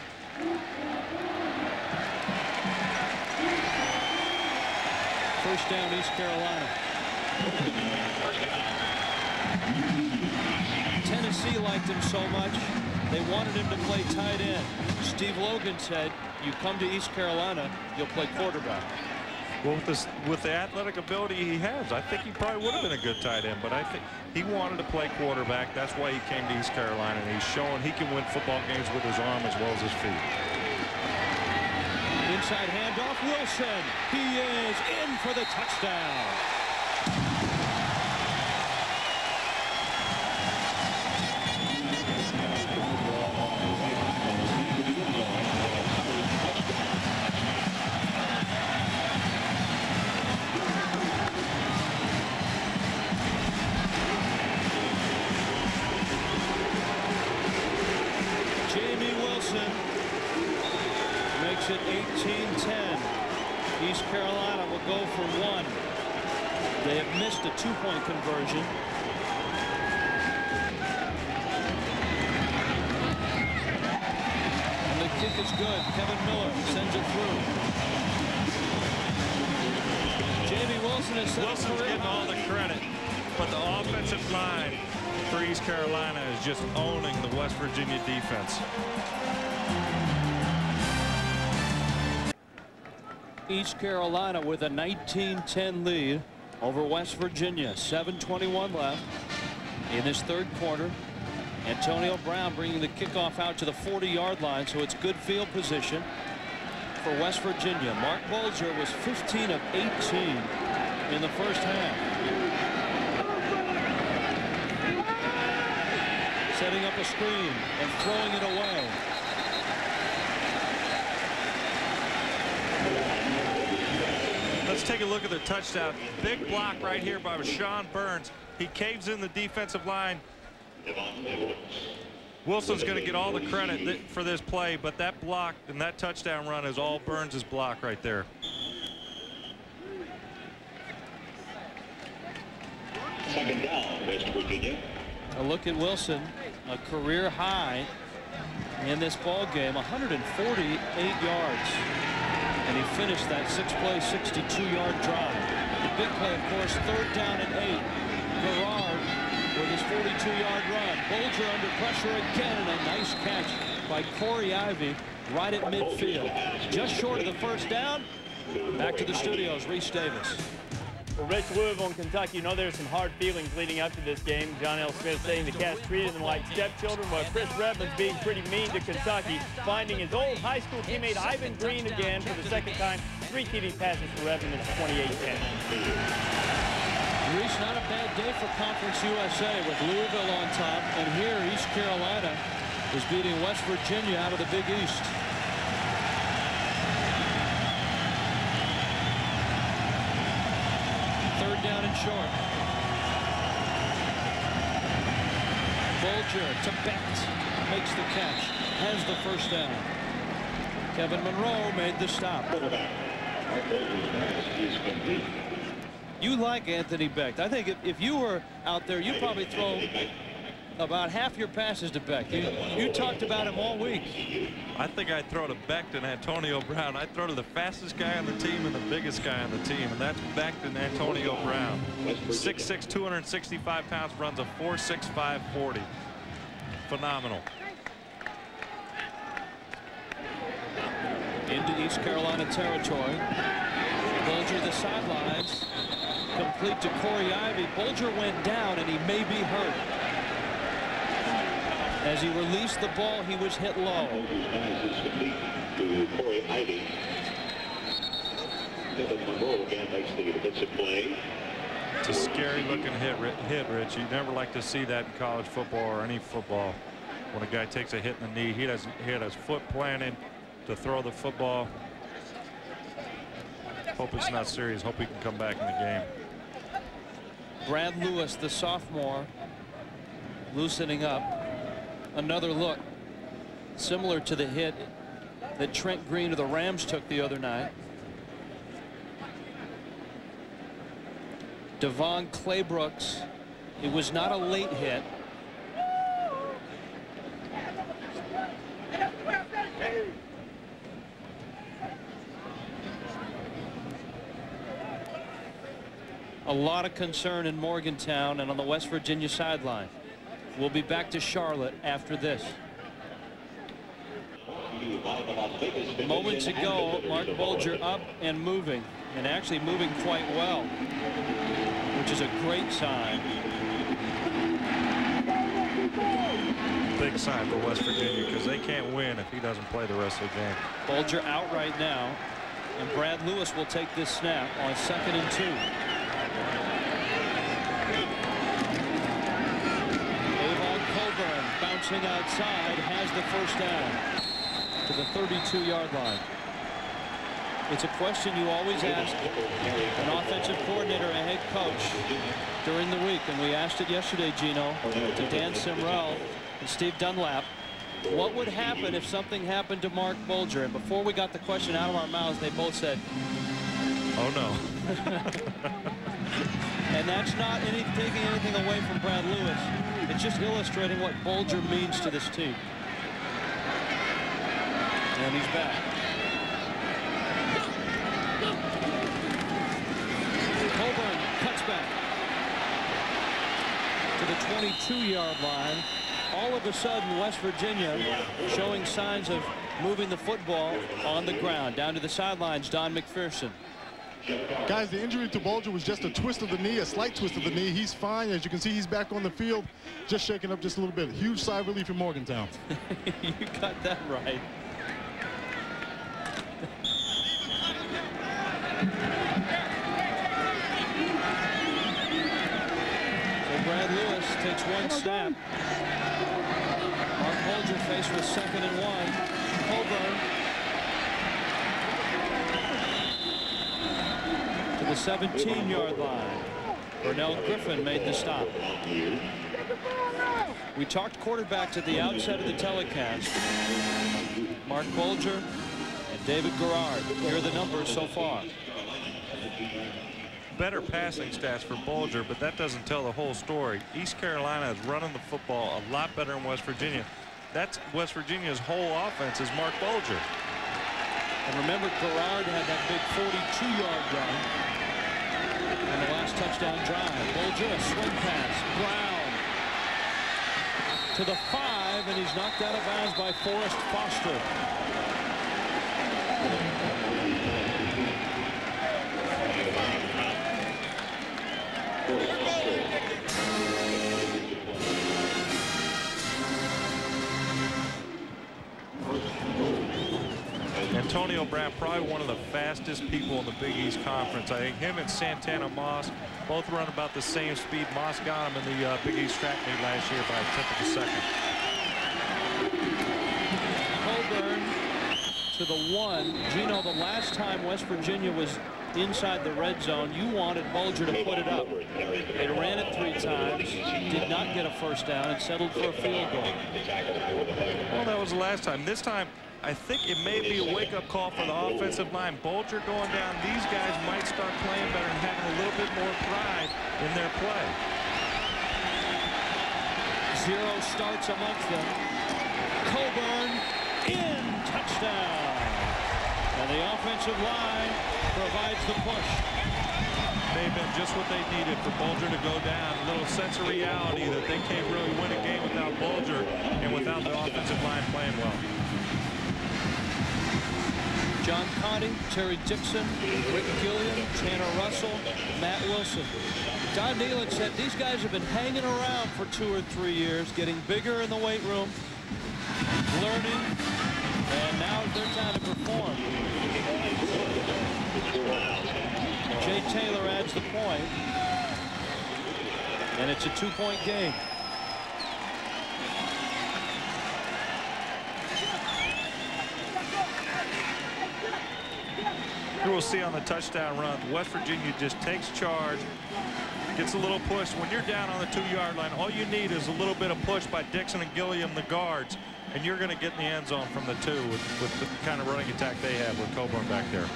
First down, East Carolina. Tennessee liked him so much, they wanted him to play tight end. Steve Logan said, you come to East Carolina, you'll play quarterback. Well, with the athletic ability he has, I think he probably would have been a good tight end, but I think he wanted to play quarterback. That's why he came to East Carolina, and he's showing he can win football games with his arm as well as his feet. Inside handoff, Wilson. He is in for the touchdown. Makes it 18-10. East Carolina will go for one. They have missed a two-point conversion. And the kick is good. Kevin Miller sends it through. Jamie Wilson is Wilson's getting all the credit, but the offensive line for East Carolina is just owning the West Virginia defense. East Carolina with a 19-10 lead over West Virginia. 7:21 left in this third quarter. Antonio Brown bringing the kickoff out to the 40-yard line, so it's good field position for West Virginia. Mark Bolger was 15 of 18 in the first half. Setting up a screen and throwing it away. Let's take a look at the touchdown. Big block right here by Sean Burns. He caves in the defensive line. Wilson's going to get all the credit for this play, but that block and that touchdown run is all Burns' block right there. Second down, West Virginia. A look at Wilson, a career high in this ball game, 148 yards. And he finished that six-play, 62-yard drive. The big play, of course, third down and 8. Garrard with his 42-yard run. Bolger under pressure again, and a nice catch by Corey Ivy right at midfield. Just short of the first down. Back to the studios, Reese Davis. Well, Rich, Louisville and Kentucky, you know there's some hard feelings leading up to this game. John L. Smith saying the Cats treated them like stepchildren, while Chris Redmond's being pretty mean to Kentucky, finding his old high school teammate Ivan Green again for the second time. 3 TD passes for Redmond. It's 28-10. Reese, not a bad day for Conference USA with Louisville on top, and here East Carolina is beating West Virginia out of the Big East. Third down and short. Bulger to Becht, makes the catch, has the first down. Kevin Monroe made the stop. You like Anthony Becht. I think if you were out there, you'd probably throw about half your passes to Becht. You talked about him all week. I think I'd throw to Becht and Antonio Brown. I'd throw to the fastest guy on the team and the biggest guy on the team, and that's Becht and Antonio Brown. 6'6", 265 pounds, runs a 4.65 40. Phenomenal. Into East Carolina territory. Bulger the sidelines. Complete to Corey Ivy. Bulger went down and he may be hurt. As he released the ball, he was hit low. To Corey Ivy. Kevin Monroe again makes the defensive play. It's a scary looking hit, Rich. You never like to see that in college football or any football. When a guy takes a hit in the knee, he had his foot planted to throw the football. Hope it's not serious. Hope he can come back in the game. Brad Lewis, the sophomore, loosening up. Another look similar to the hit that Trent Green of the Rams took the other night. Devon Claybrooks, it was not a late hit. A lot of concern in Morgantown and on the West Virginia sideline. We'll be back to Charlotte after this. Moments ago, Mark Bulger up and moving, and actually moving quite well, which is a great sign. Big sign for West Virginia because they can't win if he doesn't play the rest of the game. Bulger out right now, and Brad Lewis will take this snap on 2nd and 2. Bouncing outside, has the first down to the 32-yard line. It's a question you always ask an offensive coordinator, a head coach, during the week, and we asked it yesterday, Gino, to Dan Simrell and Steve Dunlap. What would happen if something happened to Mark Bulger? And before we got the question out of our mouths, they both said, "Oh no." And that's not taking anything away from Brad Lewis. It's just illustrating what Bulger means to this team. And he's back. Coburn cuts back to the 22-yard line. All of a sudden, West Virginia showing signs of moving the football on the ground. Down to the sidelines, Don McPherson. Guys, the injury to Bulger was just a twist of the knee, a slight twist of the knee. He's fine. As you can see, he's back on the field, just shaking up just a little bit. Huge sigh of relief in Morgantown. You got that right. So Brad Lewis takes one snap. Mark Bulger faced with 2nd and 1. Coburn to the 17-yard line. Burnell Griffin made the stop. We talked quarterbacks at the outset of the telecast. Mark Bulger and David Garrard. Here are the numbers so far. Better passing stats for Bulger, but that doesn't tell the whole story. East Carolina is running the football a lot better than West Virginia. That's West Virginia's whole offense is Mark Bulger. And remember, Garrard had that big 42-yard run on the last touchdown drive. Bulger, a swing pass. Brown to the 5, and he's knocked out of bounds by Forrest Foster. Antonio Brown, probably one of the fastest people in the Big East Conference. I think him and Santana Moss both run about the same speed. Moss got him in the Big East track meet last year by a tenth of a second. Coburn to the 1. Gino, the last time West Virginia was inside the red zone, you wanted Bulger to put it up. They ran it 3 times, did not get a first down, and settled for a field goal. Well, that was the last time. This time, I think it may be a wake-up call for the offensive line. Bulger going down. These guys might start playing better and having a little bit more pride in their play. 0 starts amongst them. Coburn in, touchdown. And the offensive line provides the push. May have been just what they needed for Bulger to go down. A little sense of reality that they can't really win a game without Bulger and without the offensive line playing well. John Conti, Terry Dixon, Rick Gilliam, Tanner Russell, Matt Wilson. Don Nealon said these guys have been hanging around for 2 or 3 years, getting bigger in the weight room, learning, and now it's their time to perform. Jay Taylor adds the point, and it's a 2-point game. Here we'll see on the touchdown run, West Virginia just takes charge, gets a little push. When you're down on the 2-yard line, all you need is a little bit of push by Dixon and Gilliam, the guards, and you're going to get in the end zone from the 2 with the kind of running attack they have with Coburn back there.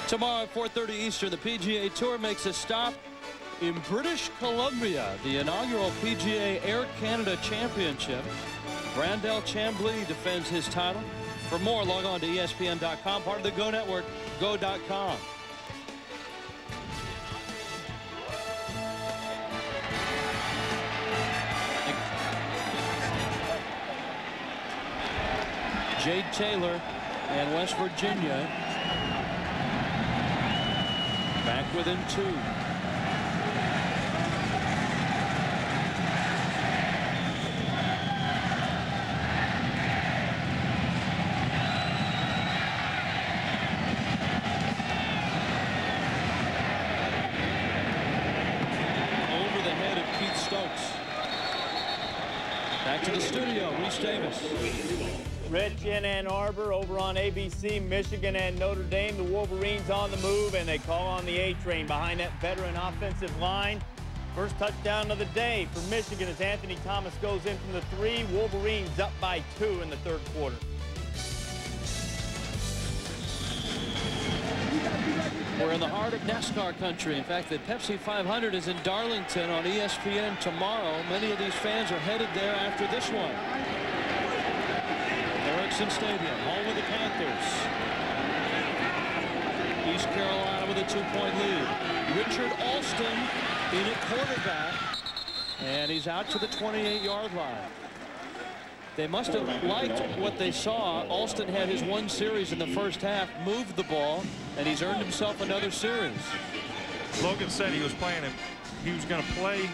Tomorrow at 4:30 Eastern, the PGA Tour makes a stop in British Columbia, the inaugural PGA Air Canada Championship. Brandel Chambly defends his title. For more, log on to ESPN.com, part of the Go Network, go.com. Jade Taylor and West Virginia back within 2. Back to the studio, Reese Davis. Rich in Ann Arbor, over on ABC, Michigan and Notre Dame. The Wolverines on the move, and they call on the A-train behind that veteran offensive line. First touchdown of the day for Michigan as Anthony Thomas goes in from the 3. Wolverines up by 2 in the 3rd quarter. We're in the heart of NASCAR country. In fact, the Pepsi 500 is in Darlington on ESPN tomorrow. Many of these fans are headed there after this one. Erickson Stadium, home of the Panthers. East Carolina with a 2-point lead. Richard Alston in at quarterback, and he's out to the 28-yard line. They must have liked what they saw. Alston had his 1 series in the first half, moved the ball, and he's earned himself another series. Logan said he was playing him. He was going to play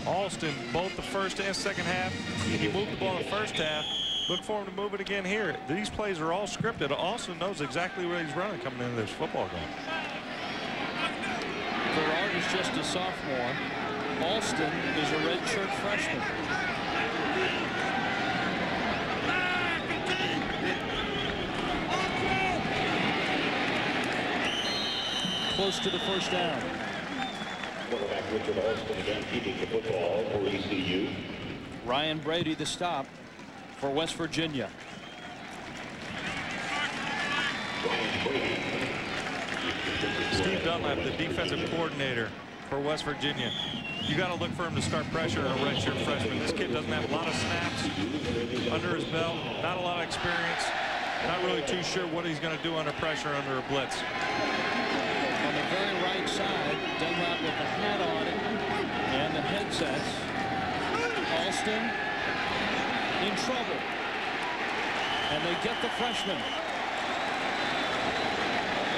Alston both the first and second half. He moved the ball in the first half. Look for him to move it again here. These plays are all scripted. Alston knows exactly where he's running coming into this football game. Gerard is just a sophomore. Alston is a redshirt freshman. Close to the first down. Quarterback Richard Alston again keeping the football for ECU. Ryan Brady the stop for West Virginia. Steve Dunlap, the defensive coordinator for West Virginia. You got to look for him to start pressure on a redshirt freshman. This kid doesn't have a lot of snaps under his belt, not a lot of experience, not really too sure what he's going to do under pressure under a blitz. On the very right side, Dunlap with the hat on it and the headsets. Alston in trouble. And they get the freshman.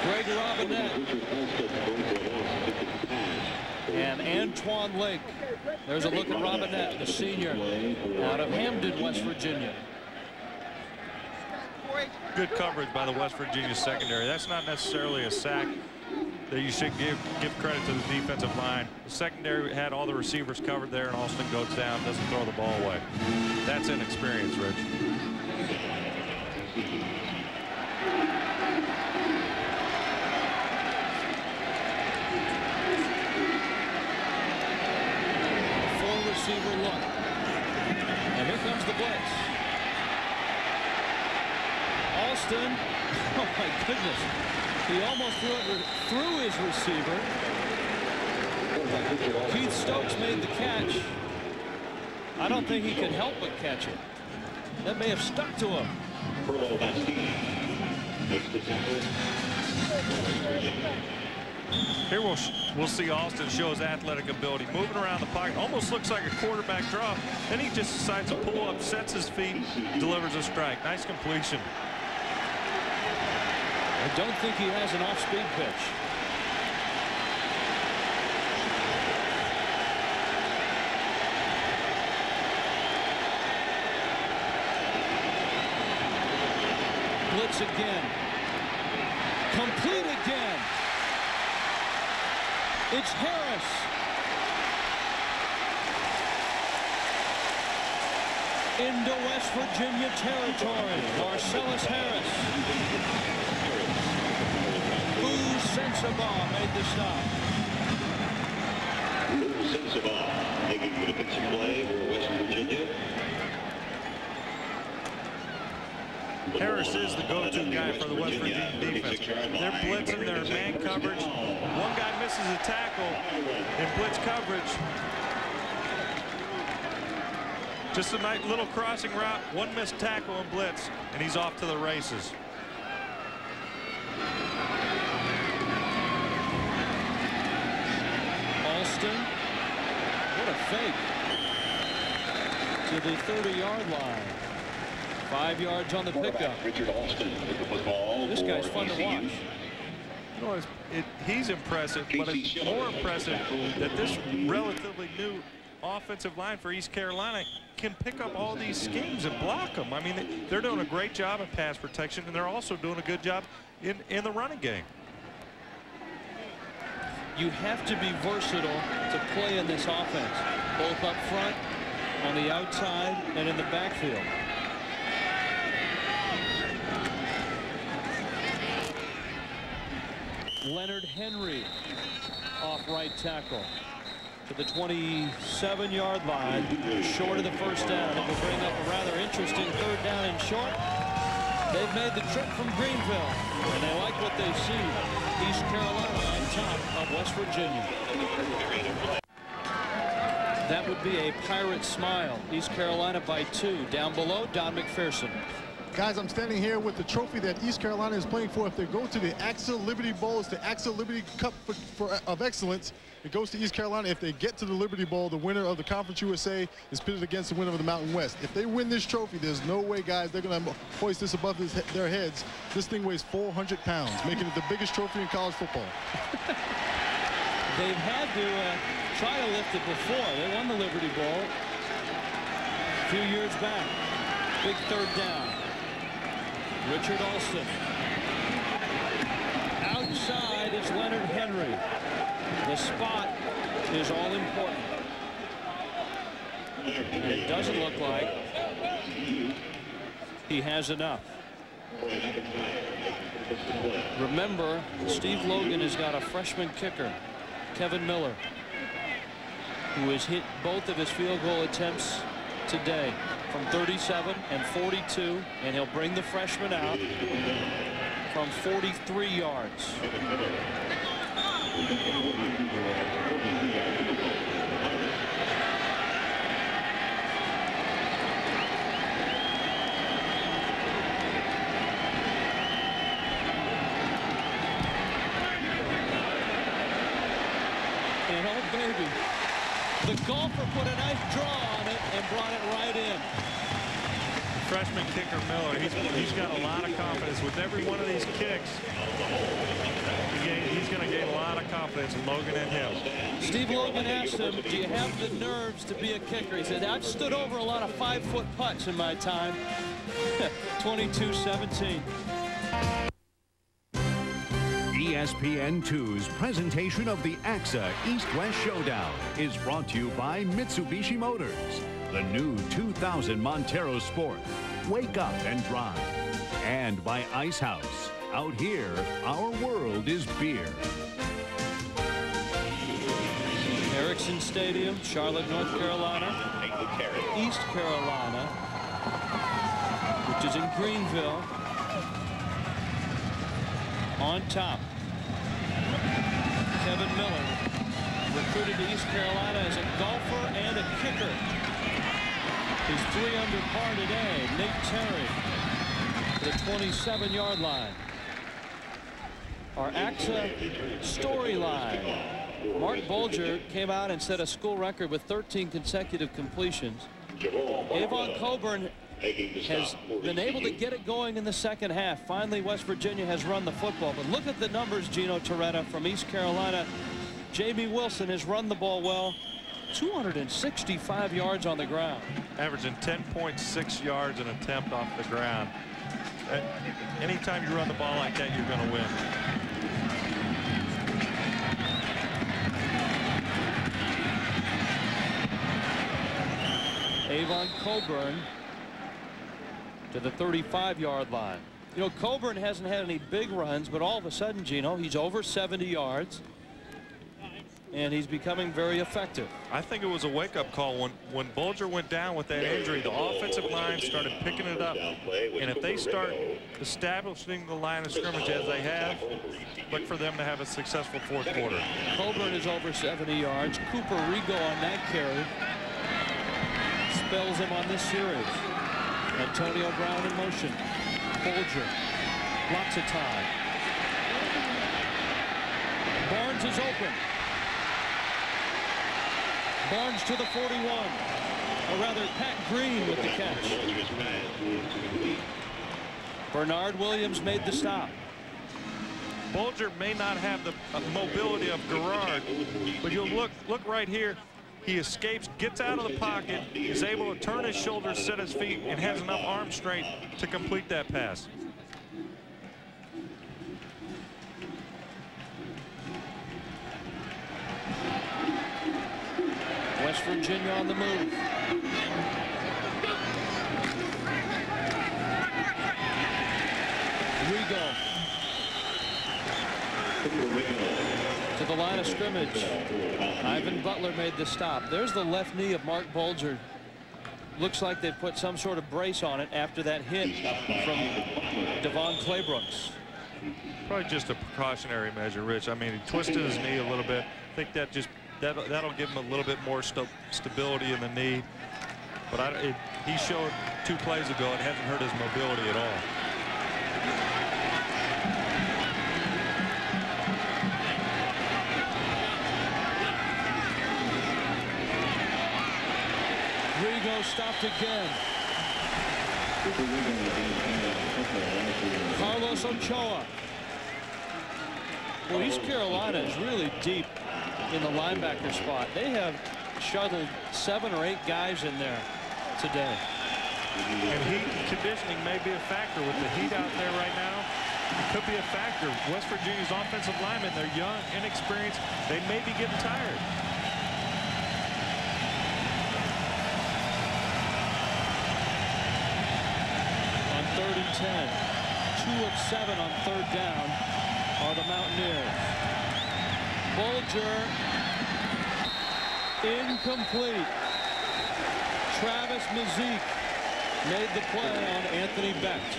Greg Robinette. And Antoine Lake. There's a look at Robinette, the senior out of Hamden, West Virginia. Good coverage by the West Virginia secondary. That's not necessarily a sack that you should give credit to the defensive line. The secondary had all the receivers covered there, and Alston goes down, doesn't throw the ball away. That's inexperience, Rich. Receiver look. And here comes the blitz. Alston, oh my goodness, he almost threw it through his receiver. Keith Stokes made the catch. I don't think he could help but catch it. That may have stuck to him. Here we'll see Alston show his athletic ability, moving around the pocket, almost looks like a quarterback draw. Then he just decides to pull up, sets his feet, delivers a strike. Nice completion. I don't think he has an off-speed pitch. Blitz again. Complete again. It's Harris. Into West Virginia territory. Marcellus Harris. Boo Sensabaugh made the stop. Boo Sensabaugh making the defensive play for West Virginia. Harris is the go-to guy for the West Virginia defense. They're blitzing, they're man coverage. One guy misses a tackle in blitz coverage. Just a nice little crossing route, one missed tackle in blitz, and he's off to the races. Alston, what a fake. To the 30-yard line. 5 yards on the pickup. Richard Alston with the football. This guy's fun to watch. You know, he's impressive, but it's more impressive that this relatively new offensive line for East Carolina can pick up all these schemes and block them. I mean, they're doing a great job in pass protection, and they're also doing a good job in the running game. You have to be versatile to play in this offense, both up front, on the outside, and in the backfield. Leonard Henry off right tackle to the 27-yard line, short of the first down. It will bring up a rather interesting 3rd down and short. They've made the trip from Greenville, and they like what they see. East Carolina on top of West Virginia. That would be a Pirate smile. East Carolina by 2. Down below, Don McPherson. Guys, I'm standing here with the trophy that East Carolina is playing for. If they go to the AXA Liberty Bowl, it's the AXA Liberty Cup of Excellence. It goes to East Carolina. If they get to the Liberty Bowl, the winner of the Conference USA is pitted against the winner of the Mountain West. If they win this trophy, there's no way, guys, they're going to hoist this above their heads. This thing weighs 400 pounds, making it the biggest trophy in college football. They've had to try to lift it before. They won the Liberty Bowl a few years back. Big 3rd down. Richard Alston. Outside is Leonard Henry. The spot is all important. And it doesn't look like he has enough. Remember, Steve Logan has got a freshman kicker, Kevin Miller, who has hit both of his field goal attempts today from 37 and 42, and he'll bring the freshman out from 43 yards. And oh baby, the golfer put a nice draw on it and brought it right in. Freshman kicker Miller, he's got a lot of confidence with every one of these kicks. He's going to gain a lot of confidence. confidence in Logan and him. Steve Logan asked him, do you have the nerves to be a kicker? He said, I've stood over a lot of 5-foot putts in my time. 22-17. ESPN2's presentation of the AXA East-West Showdown is brought to you by Mitsubishi Motors, the new 2000 Montero Sport. Wake up and drive. And by Ice House. Out here, our world is beer. Erickson Stadium, Charlotte, North Carolina. East Carolina, which is in Greenville. On top, Kevin Miller, recruited to East Carolina as a golfer and a kicker. He's 3 under par today. Nate Terry to the 27-yard line. Our AXA storyline. Mark Bolger came out and set a school record with 13 consecutive completions. Avon Coburn has been able to get it going in the second half. Finally, West Virginia has run the football. But look at the numbers, Gino Torretta from East Carolina. Jamie Wilson has run the ball well. 265 yards on the ground. Averaging 10.6 yards an attempt off the ground. Anytime you run the ball like that, you're going to win. Avon Coburn to the 35-yard line. You know, Coburn hasn't had any big runs, but all of a sudden, Gino, he's over 70 yards. And he's becoming very effective. I think it was a wake-up call when Bolger went down with that injury. The offensive line started picking it up, and if they start establishing the line of scrimmage as they have, look for them to have a successful fourth quarter. Coburn is over 70 yards. Cooper Rigo on that carry spells him on this series. Antonio Brown in motion. Bolger, lots of time. Barnes is open. Barnes to the 41, or rather Pat Green with the catch. Bernard Williams made the stop. Bolger may not have the mobility of Garrard, but you'll look right here. He escapes, gets out of the pocket, is able to turn his shoulders, set his feet, and has enough arm strength to complete that pass. West Virginia on the move. Rigo to the line of scrimmage. Ivan Butler made the stop. There's the left knee of Mark Bolger. Looks like they put some sort of brace on it after that hit from Devon Claybrooks. Probably just a precautionary measure, Rich. I mean, he twisted his knee a little bit. I think that just that'll give him a little bit more stability in the knee. But he showed 2 plays ago it hasn't hurt his mobility at all. Rigo stopped again. Carlos Ochoa. Well, East Carolina is really deep in the linebacker spot. They have shuttled 7 or 8 guys in there today. And heat conditioning may be a factor with the heat out there right now. It could be a factor. West Virginia's offensive linemen, they're young, inexperienced. They may be getting tired. On 3rd and 10, 2 of 7 on 3rd down are the Mountaineers. Bolger, incomplete. Travis Mazik made the play on Anthony Becht.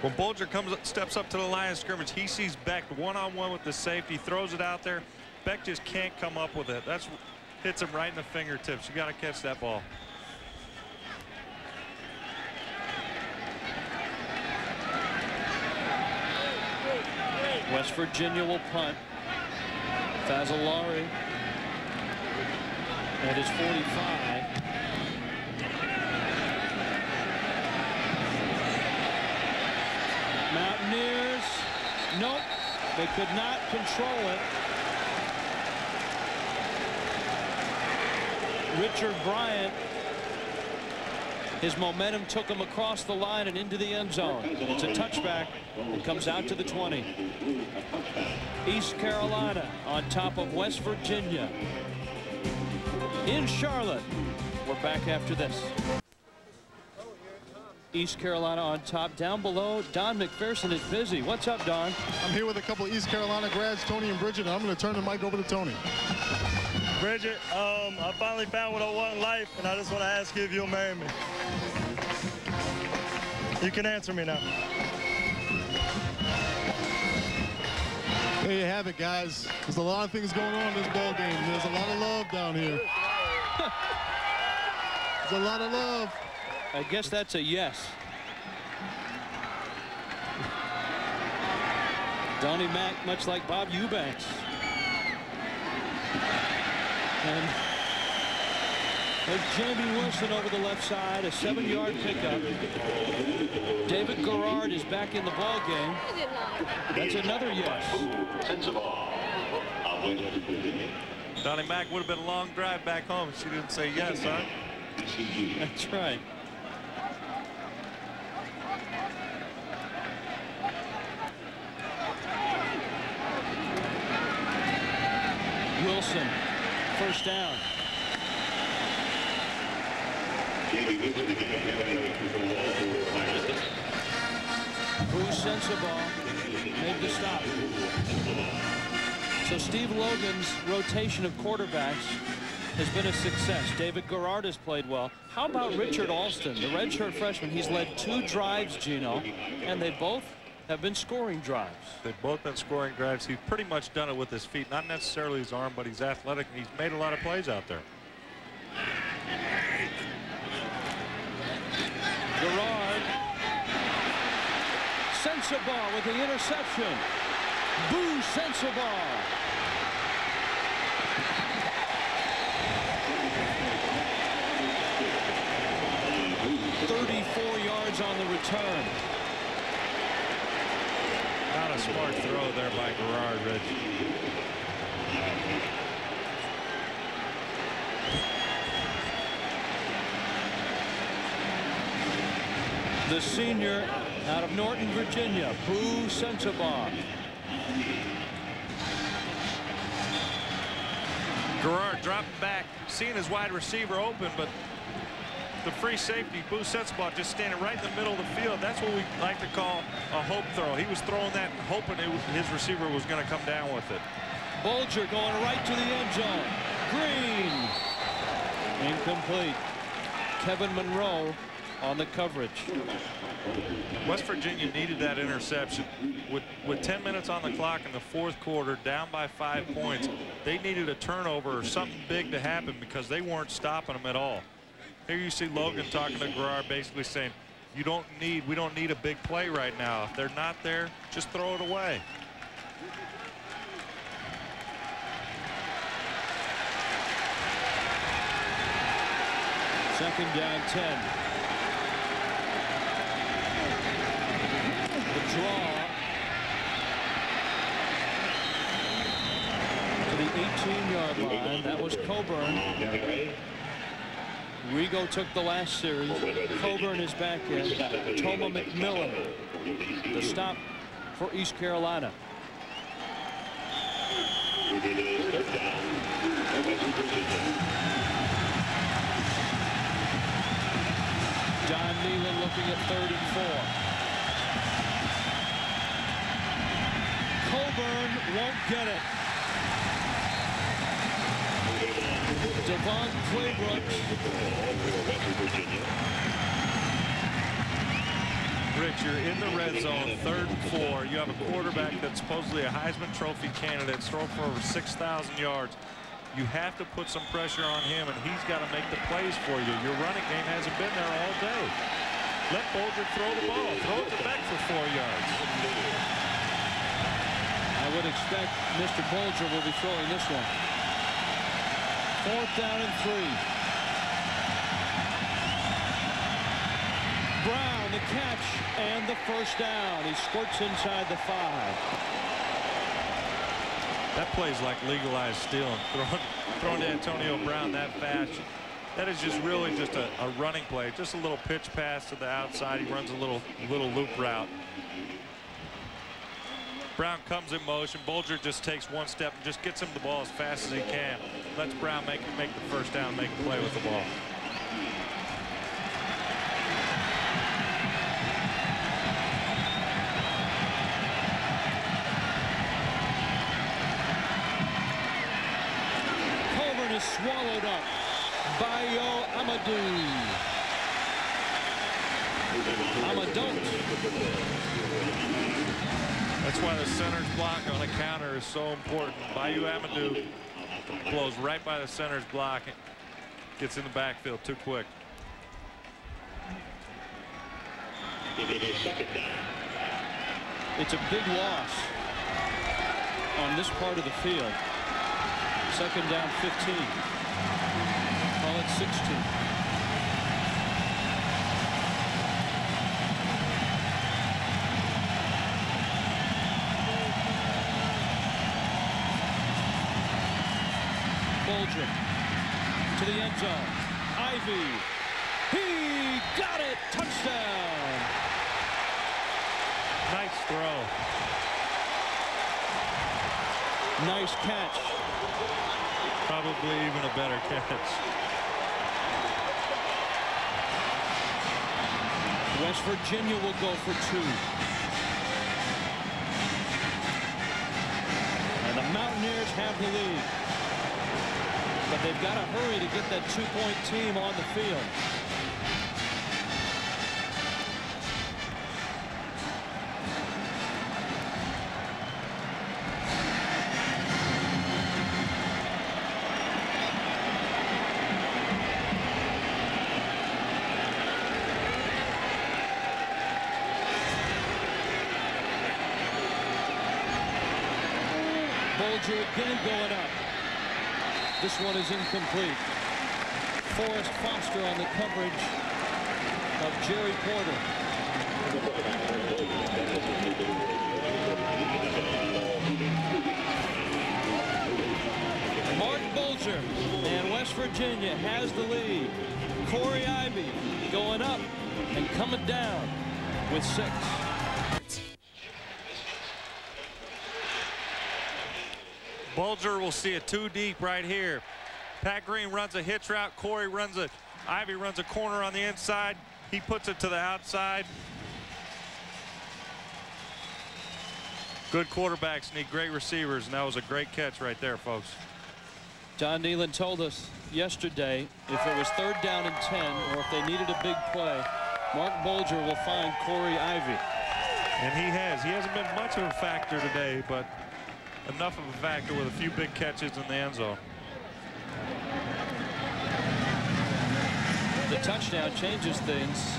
When Bolger steps up to the line of scrimmage, he sees Becht one-on-one with the safety, throws it out there. Becht just can't come up with it. That's hits him right in the fingertips. You got to catch that ball. West Virginia will punt. Fazzolari at his 45. Mountaineers. Nope. They could not control it. Richard Bryant, his momentum took him across the line and into the end zone. It's a touchback. It comes out to the 20. East Carolina on top of West Virginia. In Charlotte. We're back after this. East Carolina on top. Down below, Don McPherson is busy. What's up, Don? I'm here with a couple of East Carolina grads, Tony and Bridget, and I'm going to turn the mic over to Tony. Bridget, I finally found what I want in life, and I just want to ask you if you'll marry me. You can answer me now. There you have it, guys. There's a lot of things going on in this ball game. There's a lot of love down here. There's a lot of love. I guess that's a yes. Donnie Mack, much like Bob Eubanks. And there's Jamie Wilson over the left side, a 7-yard pickup. David Garrard is back in the ball game. That's another yes. Donnie Mack would have been a long drive back home if she didn't say yes, huh? That's right. Wilson, first down. Bruce Sensabaugh made the stop. So Steve Logan's rotation of quarterbacks has been a success. David Garrard has played well. How about Richard Alston, the redshirt freshman? He's led 2 drives, Gino, and they both have been scoring drives. They've both been scoring drives. He's pretty much done it with his feet, not necessarily his arm, but he's athletic, and he's made a lot of plays out there. Garrard. Sensabaugh with the interception. Boo Sensabaugh. Yards on the return. Not a smart throw there by Garrard, Rich. The senior out of Norton, Virginia, Boo Sensabaugh. Garrard dropping back, seeing his wide receiver open, but the free safety, Boo Sensabaugh, just standing right in the middle of the field. That's what we like to call a hope throw. He was throwing that and hoping his receiver was going to come down with it. Bulger going right to the end zone. Green. Incomplete. Kevin Monroe on the coverage. West Virginia needed that interception. With 10 minutes on the clock in the 4th quarter, down by 5 points, they needed a turnover or something big to happen because they weren't stopping them at all. Here you see Logan talking to Garrard, basically saying, we don't need a big play right now. If they're not there, just throw it away. Second down 10. The draw to the 18-yard line. That was Coburn. Rigo took the last series. Coburn is back in. Toma McMillan, the stop for East Carolina. Don Nealon looking at 3rd and 4. Coburn won't get it. Devon Claybrook. Rich, you're in the red zone, 3rd and 4. You have a quarterback that's supposedly a Heisman Trophy candidate, thrown for over 6,000 yards. You have to put some pressure on him, and he's got to make the plays for you. Your running game hasn't been there all day. Let Bulger throw the ball. Throw it to Beck for 4 yards. I would expect Mr. Bulger will be throwing this one. 4th down and 3. Brown, the catch and the first down. He squirts inside the 5. That plays like legalized stealing. Throwing to Antonio Brown that fast. That is just really just a running play. Just a little pitch pass to the outside. He runs a little loop route. Brown comes in motion. Bulger just takes one step and just gets him the ball as fast as he can. Lets Brown make the first down, make a play with the ball. Colburn is swallowed up by Amadou. That's why the center's block on a counter is so important. Bayou Amadou blows right by the center's block. Gets in the backfield too quick. It's a big loss on this part of the field. Second down 15. Call it 16. Bulger to the end zone. Ivy. He got it. Touchdown. Nice throw. Nice catch. Probably even a better catch. West Virginia will go for 2. And the Mountaineers have the lead. But they've got to hurry to get that 2-point team on the field. Bulger again going up. This one is incomplete. Forrest Foster on the coverage of Jerry Porter. Mark Bulger, and West Virginia has the lead. Corey Ivy going up and coming down with 6. Bulger will see a 2 deep right here. Pat Green runs a hitch route. Ivy runs a corner on the inside. He puts it to the outside. Good quarterbacks need great receivers, and that was a great catch right there, folks. John Nealon told us yesterday if it was 3rd down and 10 or if they needed a big play, Mark Bulger will find Corey Ivy. And he has. He hasn't been much of a factor today, but enough of a factor with a few big catches in the end zone. The touchdown changes things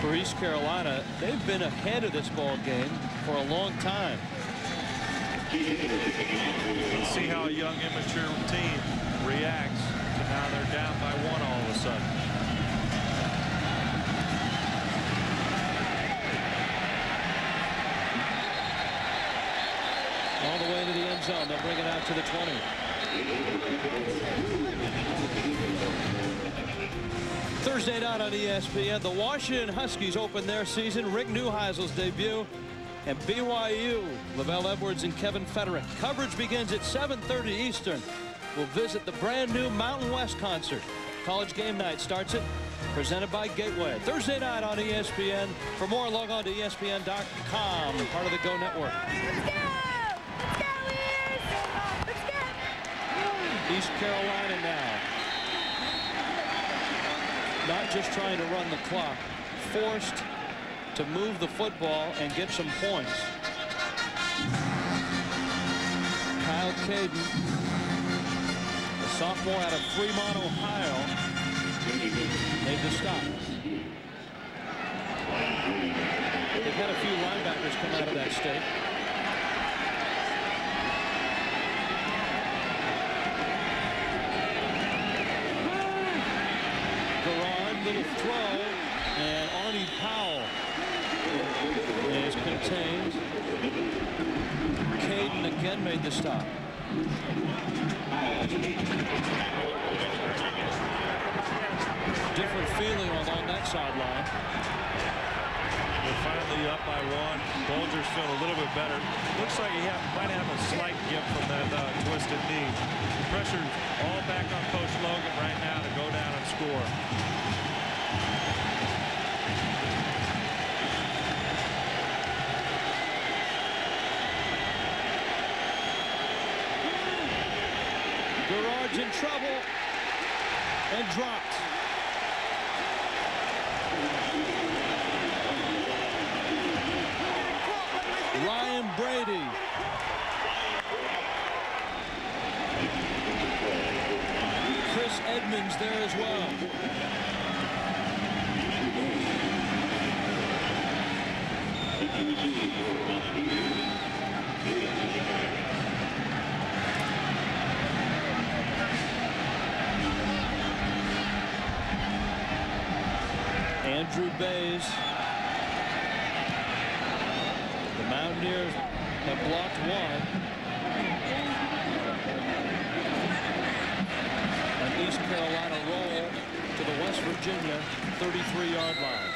for East Carolina. They've been ahead of this ball game for a long time. Let's see how a young, immature team reacts to now they're down by 1 all of a sudden. All the way to the end zone. They'll bring it out to the 20. Thursday night on ESPN, the Washington Huskies open their season. Rick Neuheisel's debut, and BYU, Lavelle Edwards and Kevin Federick. Coverage begins at 7:30 Eastern. We'll visit the brand new Mountain West concert. College Game Night starts it, presented by Gateway. Thursday night on ESPN. For more, log on to ESPN.com, part of the Go Network. East Carolina now. Not just trying to run the clock, forced to move the football and get some points. Kyle Caden, the sophomore out of Fremont, Ohio, made the stop. They've had a few linebackers come out of that state. Little throw, And Arnie Powell is contained. Caden again made the stop. Different feeling along that sideline. They're finally up by 1. Bolger's feeling a little bit better. Looks like he might have a slight gimp from that twisted knee. The pressure's all back on Coach Logan right now to go down and score. Garrard's in trouble and dropped. Ryan Brady. Chris Edmonds there as well. Andrew Bays. The Mountaineers have blocked 1. An East Carolina roll to the West Virginia 33-yard line.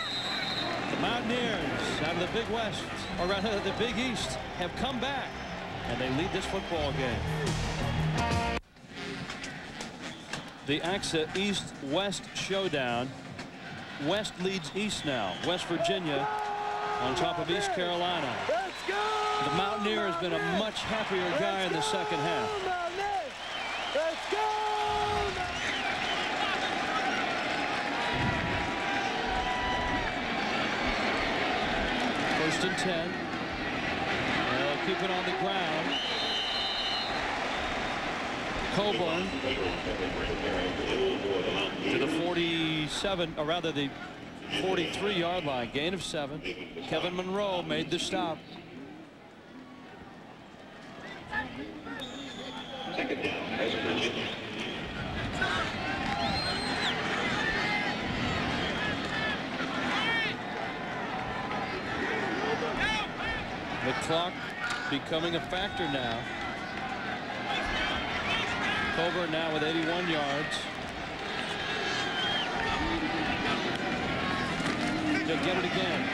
The Mountaineers out of the Big West, or rather the Big East, have come back, and they lead this football game. The AXA East-West showdown. West leads East now. West Virginia on top of East Carolina. Let's go! The Mountaineer has been a much happier guy in the second half. Let's go! First and 10. They'll keep it on the ground. Coburn to the 47, or rather the 43-yard line. Gain of 7. Kevin Monroe made the stop. Second down, West Virginia. The clock becoming a factor now. Coburn now with 81 yards. They'll get it again.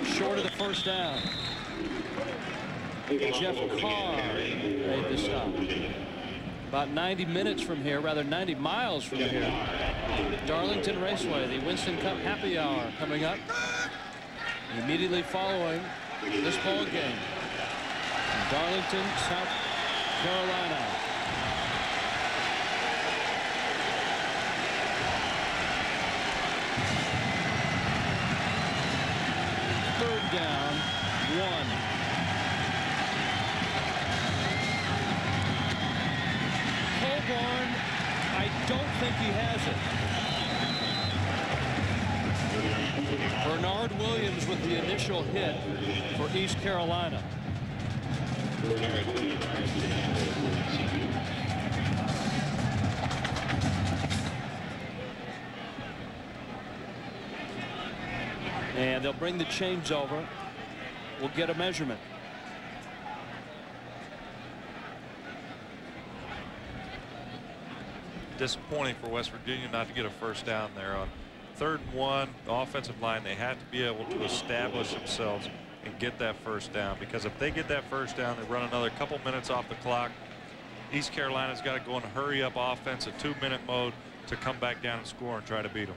Short of the first down. Jeff Carr made the stop. About 90 minutes from here, rather 90 miles from here. Darlington Raceway, the Winston Cup Happy Hour coming up. Immediately following this ball game. Darlington, South Carolina. Third down, 1. Coburn, I don't think he has it. Bernard Williams with the initial hit for East Carolina. And they'll bring the chains over. We'll get a measurement. Disappointing for West Virginia not to get a first down there. On 3rd and 1, the offensive line, they had to be able to establish themselves and get that first down, because if they get that first down, they run another couple minutes off the clock. East Carolina's got to go in a hurry up offense, a 2-minute mode, to come back down and score and try to beat them.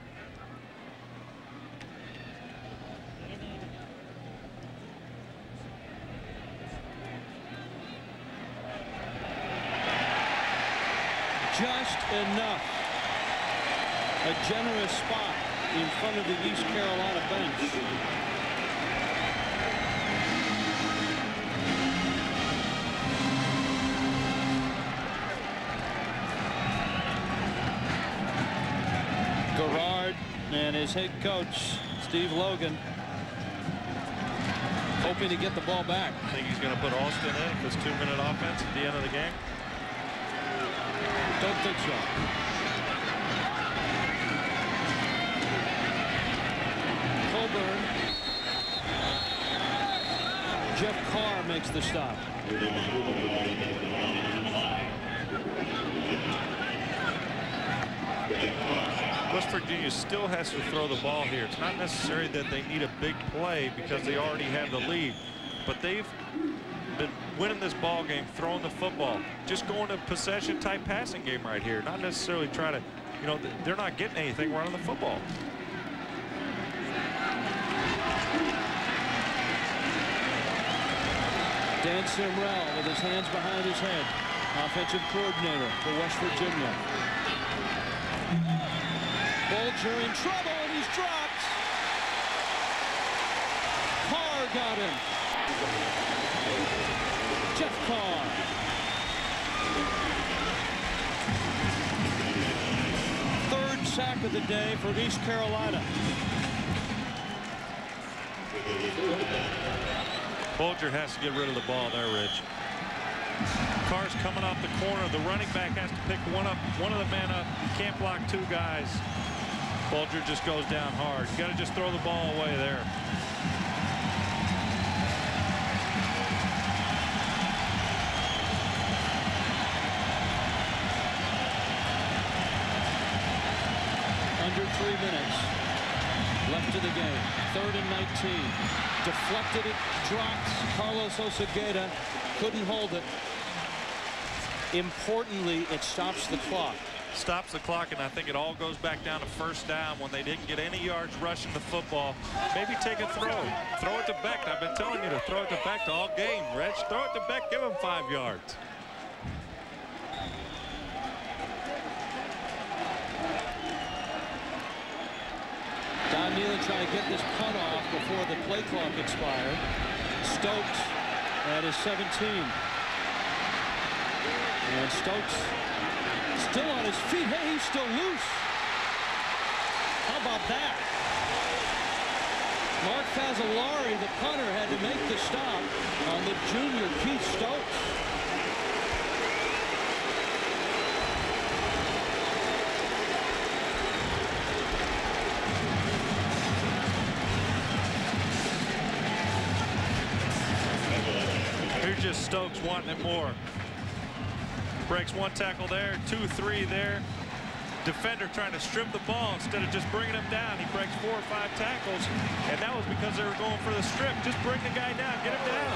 Just enough. A generous spot in front of the East Carolina bench. Garrard and his head coach, Steve Logan, hoping to get the ball back. I think he's going to put Austin in this 2-minute offense at the end of the game. Don't think so. Jeff Carr makes the stop. West Virginia still has to throw the ball here. It's not necessary that they need a big play because they already have the lead, but they've been winning this ball game, throwing the football, just going to possession type passing game right here. Not necessarily try to, you know, they're not getting anything running the football. Dan Simrell with his hands behind his head, offensive coordinator for West Virginia. Bulger in trouble, and he's dropped. Carr got him. Jeff Carr. Third sack of the day for East Carolina. Bulger has to get rid of the ball there, Rich. Carr's coming off the corner. The running back has to pick one of the men up. You can't block two guys. Bulger just goes down hard. You got to just throw the ball away there. Under 3 minutes left in the game. 3rd and 19. Deflected it, drops. Carlos Osageda couldn't hold it. Importantly, it stops the clock. Stops the clock, and I think it all goes back down to first down when they didn't get any yards rushing the football. Maybe take a throw. Throw it to Beck. I've been telling you to throw it to Beck all game, Rich. Throw it to Beck. Give him 5 yards. Don Nealon trying to get this punt off before the play clock expired. Stokes at his 17. And Stokes still on his feet. Hey, he's still loose. How about that? Mark Fazzolari, the punter, had to make the stop on the junior Keith Stokes. Here's just Stokes wanting it more. Breaks 1 tackle there, 2, 3 there. Defender trying to strip the ball instead of just bringing him down. He breaks 4 or 5 tackles, and that was because they were going for the strip. Just bring the guy down, get him down.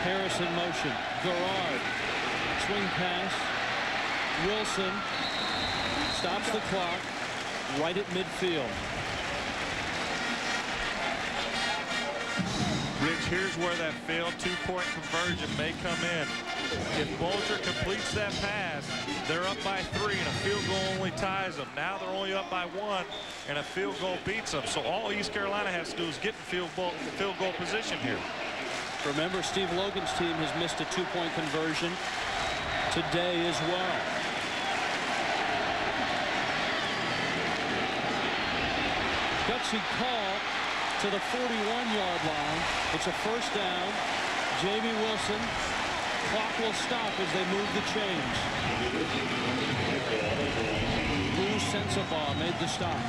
Harris in motion. Garrard. Swing pass. Wilson stops the clock right at midfield. Rich, here's where that failed 2-point conversion may come in. If Bulger completes that pass, they're up by 3, and a field goal only ties them. Now they're only up by 1, and a field goal beats them. So all East Carolina has to do is get in field goal position here. Remember, Steve Logan's team has missed a 2-point conversion today as well. Gutsy call to the 41-yard line. It's a first down. Jamie Wilson. Clock will stop as they move the chains. Lou Sensabaugh made the stop.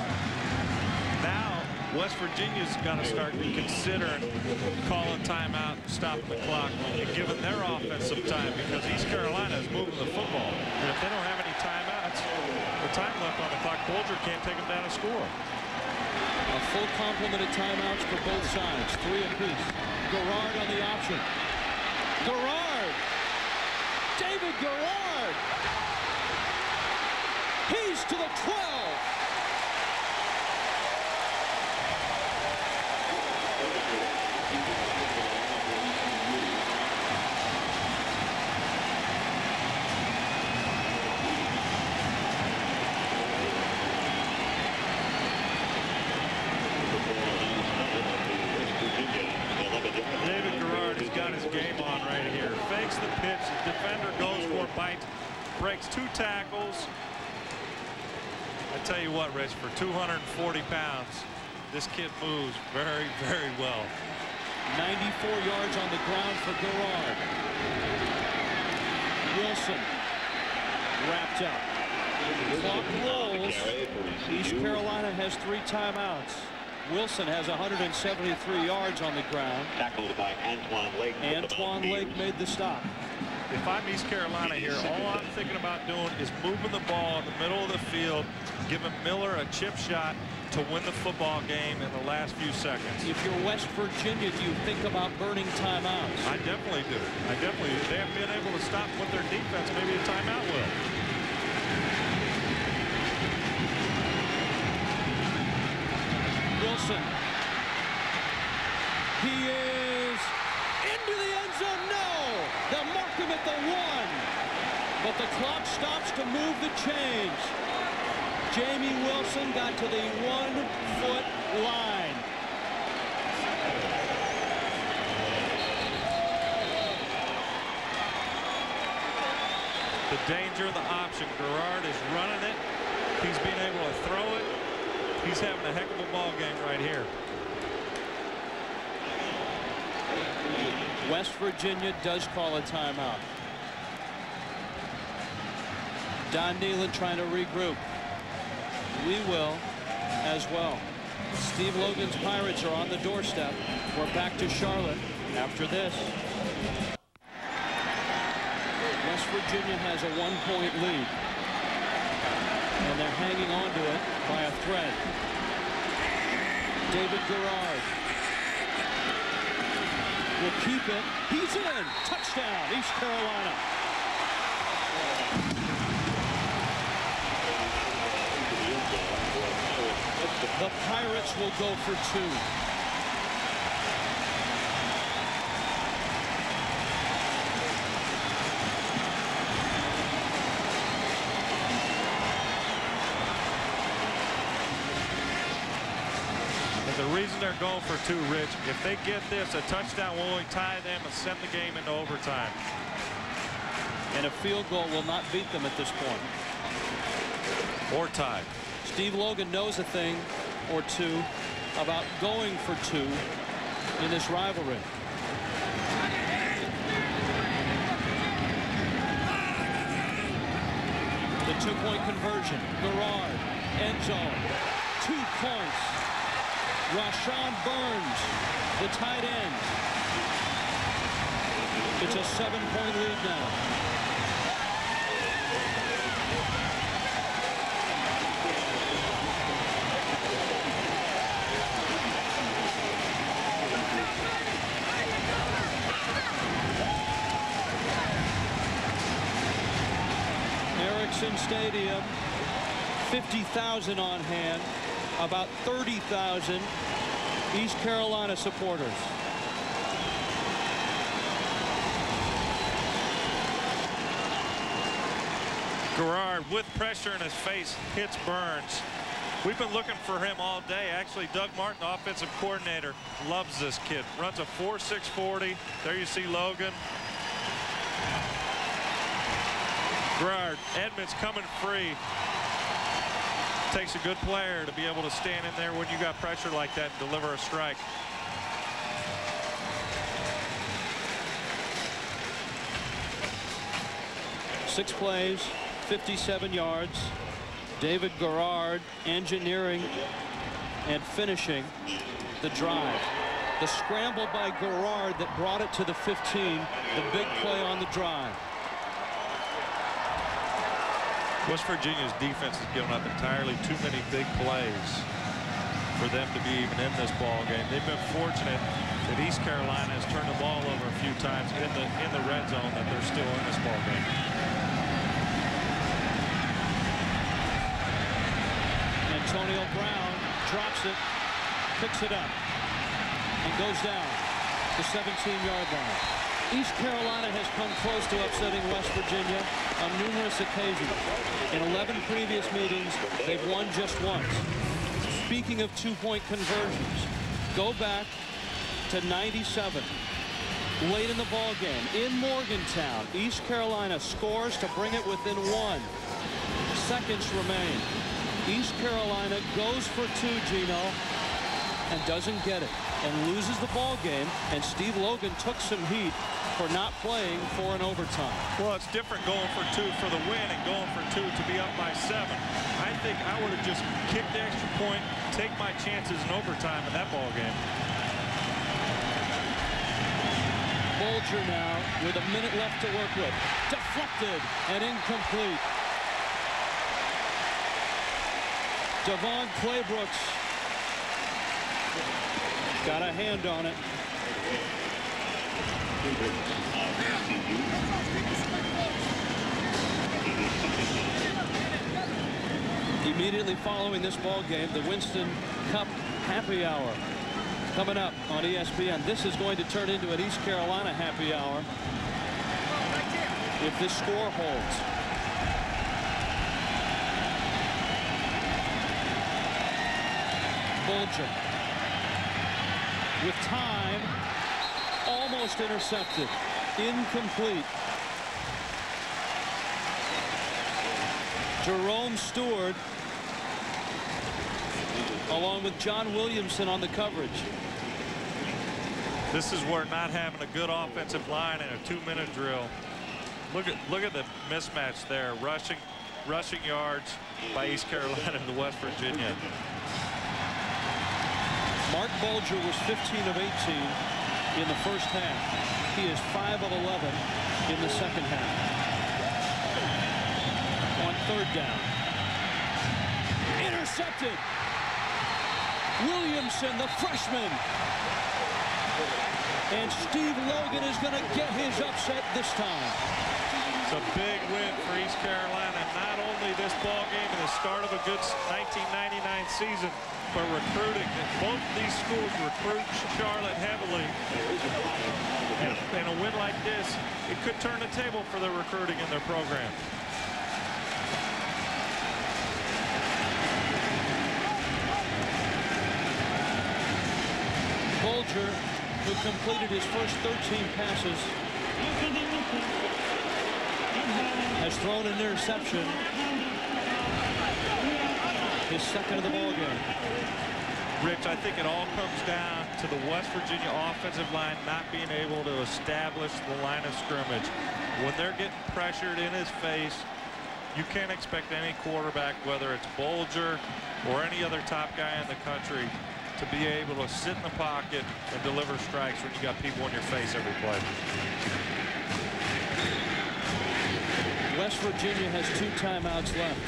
Now West Virginia's got to start considering calling timeout and stopping the clock when you're giving their offense some time, because East Carolina is moving the football. And if they don't have any timeouts or time left on the clock, Bulger can't take them down and score. A full complement of timeouts for both sides, 3 apiece. Garrard on the option. Garrard! David Garrard! He's to the 12! David Garrard has got his game on right here. Fakes the pitch. The defender goes for it, bites, breaks 2 tackles. I tell you what, Rich, for 240 pounds, this kid moves very, very well. 94 yards on the ground for Garrard. Wilson wrapped up. Clock rolls. East Carolina has 3 timeouts. Wilson has 173 yards on the ground. Tackled by Antoine Lake. Antoine Lake made the stop. If I'm East Carolina here, all I'm thinking about doing is moving the ball in the middle of the field, giving Miller a chip shot to win the football game in the last few seconds. If you're West Virginia, do you think about burning timeouts? I definitely do. I definitely do. They haven't been able to stop with their defense. Maybe a timeout will. Wilson. He is into the end zone. No! They'll mark him at the 1. But the clock stops to move the chains. Jamie Wilson got to the 1-foot line. The danger of the option. Garrard is running it. He's being able to throw it. He's having a heck of a ball game right here. West Virginia does call a timeout. Don Nehlen trying to regroup. We will as well. Steve Logan's Pirates are on the doorstep. We're back to Charlotte after this. West Virginia has a 1-point lead. And they're hanging on to it by a thread. David Garrard will keep it. He's in. Touchdown, East Carolina. The Pirates will go for 2. And the reason they're going for 2, Rich, if they get this, a touchdown will only tie them and send the game into overtime. And a field goal will not beat them at this point. Or tie. Steve Logan knows a thing or 2 about going for 2 in this rivalry. The 2-point conversion. Garrard, end zone. 2 points. Rashawn Burns, the tight end. It's a 7-point lead now. Erickson Stadium, 50,000 on hand, about 30,000 East Carolina supporters. Garrard, with pressure in his face, hits Burns. We've been looking for him all day. Actually, Doug Martin, offensive coordinator, loves this kid. Runs a 4.6 40. There you see Logan. Garrard, Edmonds coming free. Takes a good player to be able to stand in there when you got pressure like that and deliver a strike. Six plays, 57 yards. David Garrard engineering and finishing the drive. The scramble by Garrard that brought it to the 15. The big play on the drive. West Virginia's defense has given up entirely too many big plays for them to be even in this ball game. They've been fortunate that East Carolina has turned the ball over a few times in the red zone, that they're still in this ball game. Antonio Brown drops it, picks it up, and goes down the 17-yard line. East Carolina has come close to upsetting West Virginia on numerous occasions. In 11 previous meetings, they've won just once. Speaking of 2-point conversions, go back to 97. Late in the ball game, in Morgantown, East Carolina scores to bring it within 1. Seconds remain. East Carolina goes for 2, Gino. and doesn't get it and loses the ball game. And Steve Logan took some heat for not playing for an overtime. Well, it's different going for 2 for the win and going for 2 to be up by 7. I think I would have just kicked the extra point, take my chances in overtime in that ball game. Bulger now with a minute left to work with. Deflected and incomplete. Devon Claybrooks got a hand on it. Immediately following this ball game, the Winston Cup Happy Hour coming up on ESPN. This is going to turn into an East Carolina happy hour if this score holds. Bulger with time, almost intercepted, incomplete. Jerome Stewart along with John Williamson on the coverage. This is where not having a good offensive line in a 2-minute drill. Look at the mismatch there. Rushing yards by East Carolina to West Virginia. Mark Bulger was 15 of 18 in the first half. He is 5 of 11 in the second half. On third down. Intercepted. Williamson, the freshman. And Steve Logan is going to get his upset this time. It's a big win for East Carolina. Not only this ball game and the start of a good 1999 season, but recruiting. Both of these schools recruit Charlotte heavily. And a win like this, it could turn the table for their recruiting in their program. Bulger, who completed his first 13 passes, has thrown an interception. His second of the ball game. Rich, I think it all comes down to the West Virginia offensive line not being able to establish the line of scrimmage. When they're getting pressured in his face, you can't expect any quarterback, whether it's Bulger or any other top guy in the country, to be able to sit in the pocket and deliver strikes when you got people in your face every play. West Virginia has 2 timeouts left.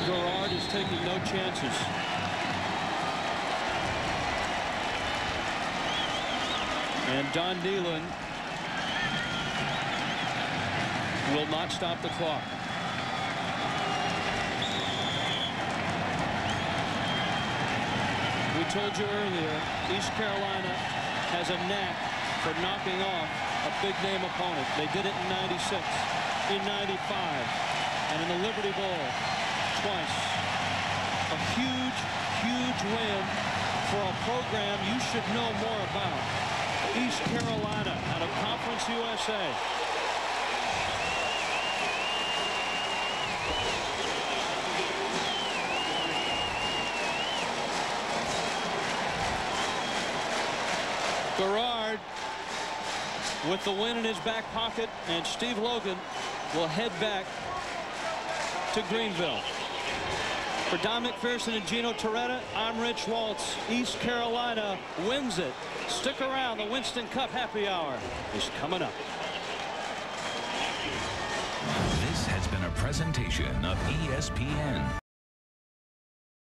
Gerard is taking no chances. And Don Nealon will not stop the clock. We told you earlier, East Carolina has a knack for knocking off a big-name opponent. They did it in '96, in '95, and in the Liberty Bowl twice. A huge, huge win for a program you should know more about. East Carolina out of Conference USA. Gerard with the win in his back pocket, and Steve Logan will head back to Greenville. For Don McPherson and Gino Torretta, I'm Rich Waltz. East Carolina wins it. Stick around. The Winston Cup Happy Hour is coming up. This has been a presentation of ESPN.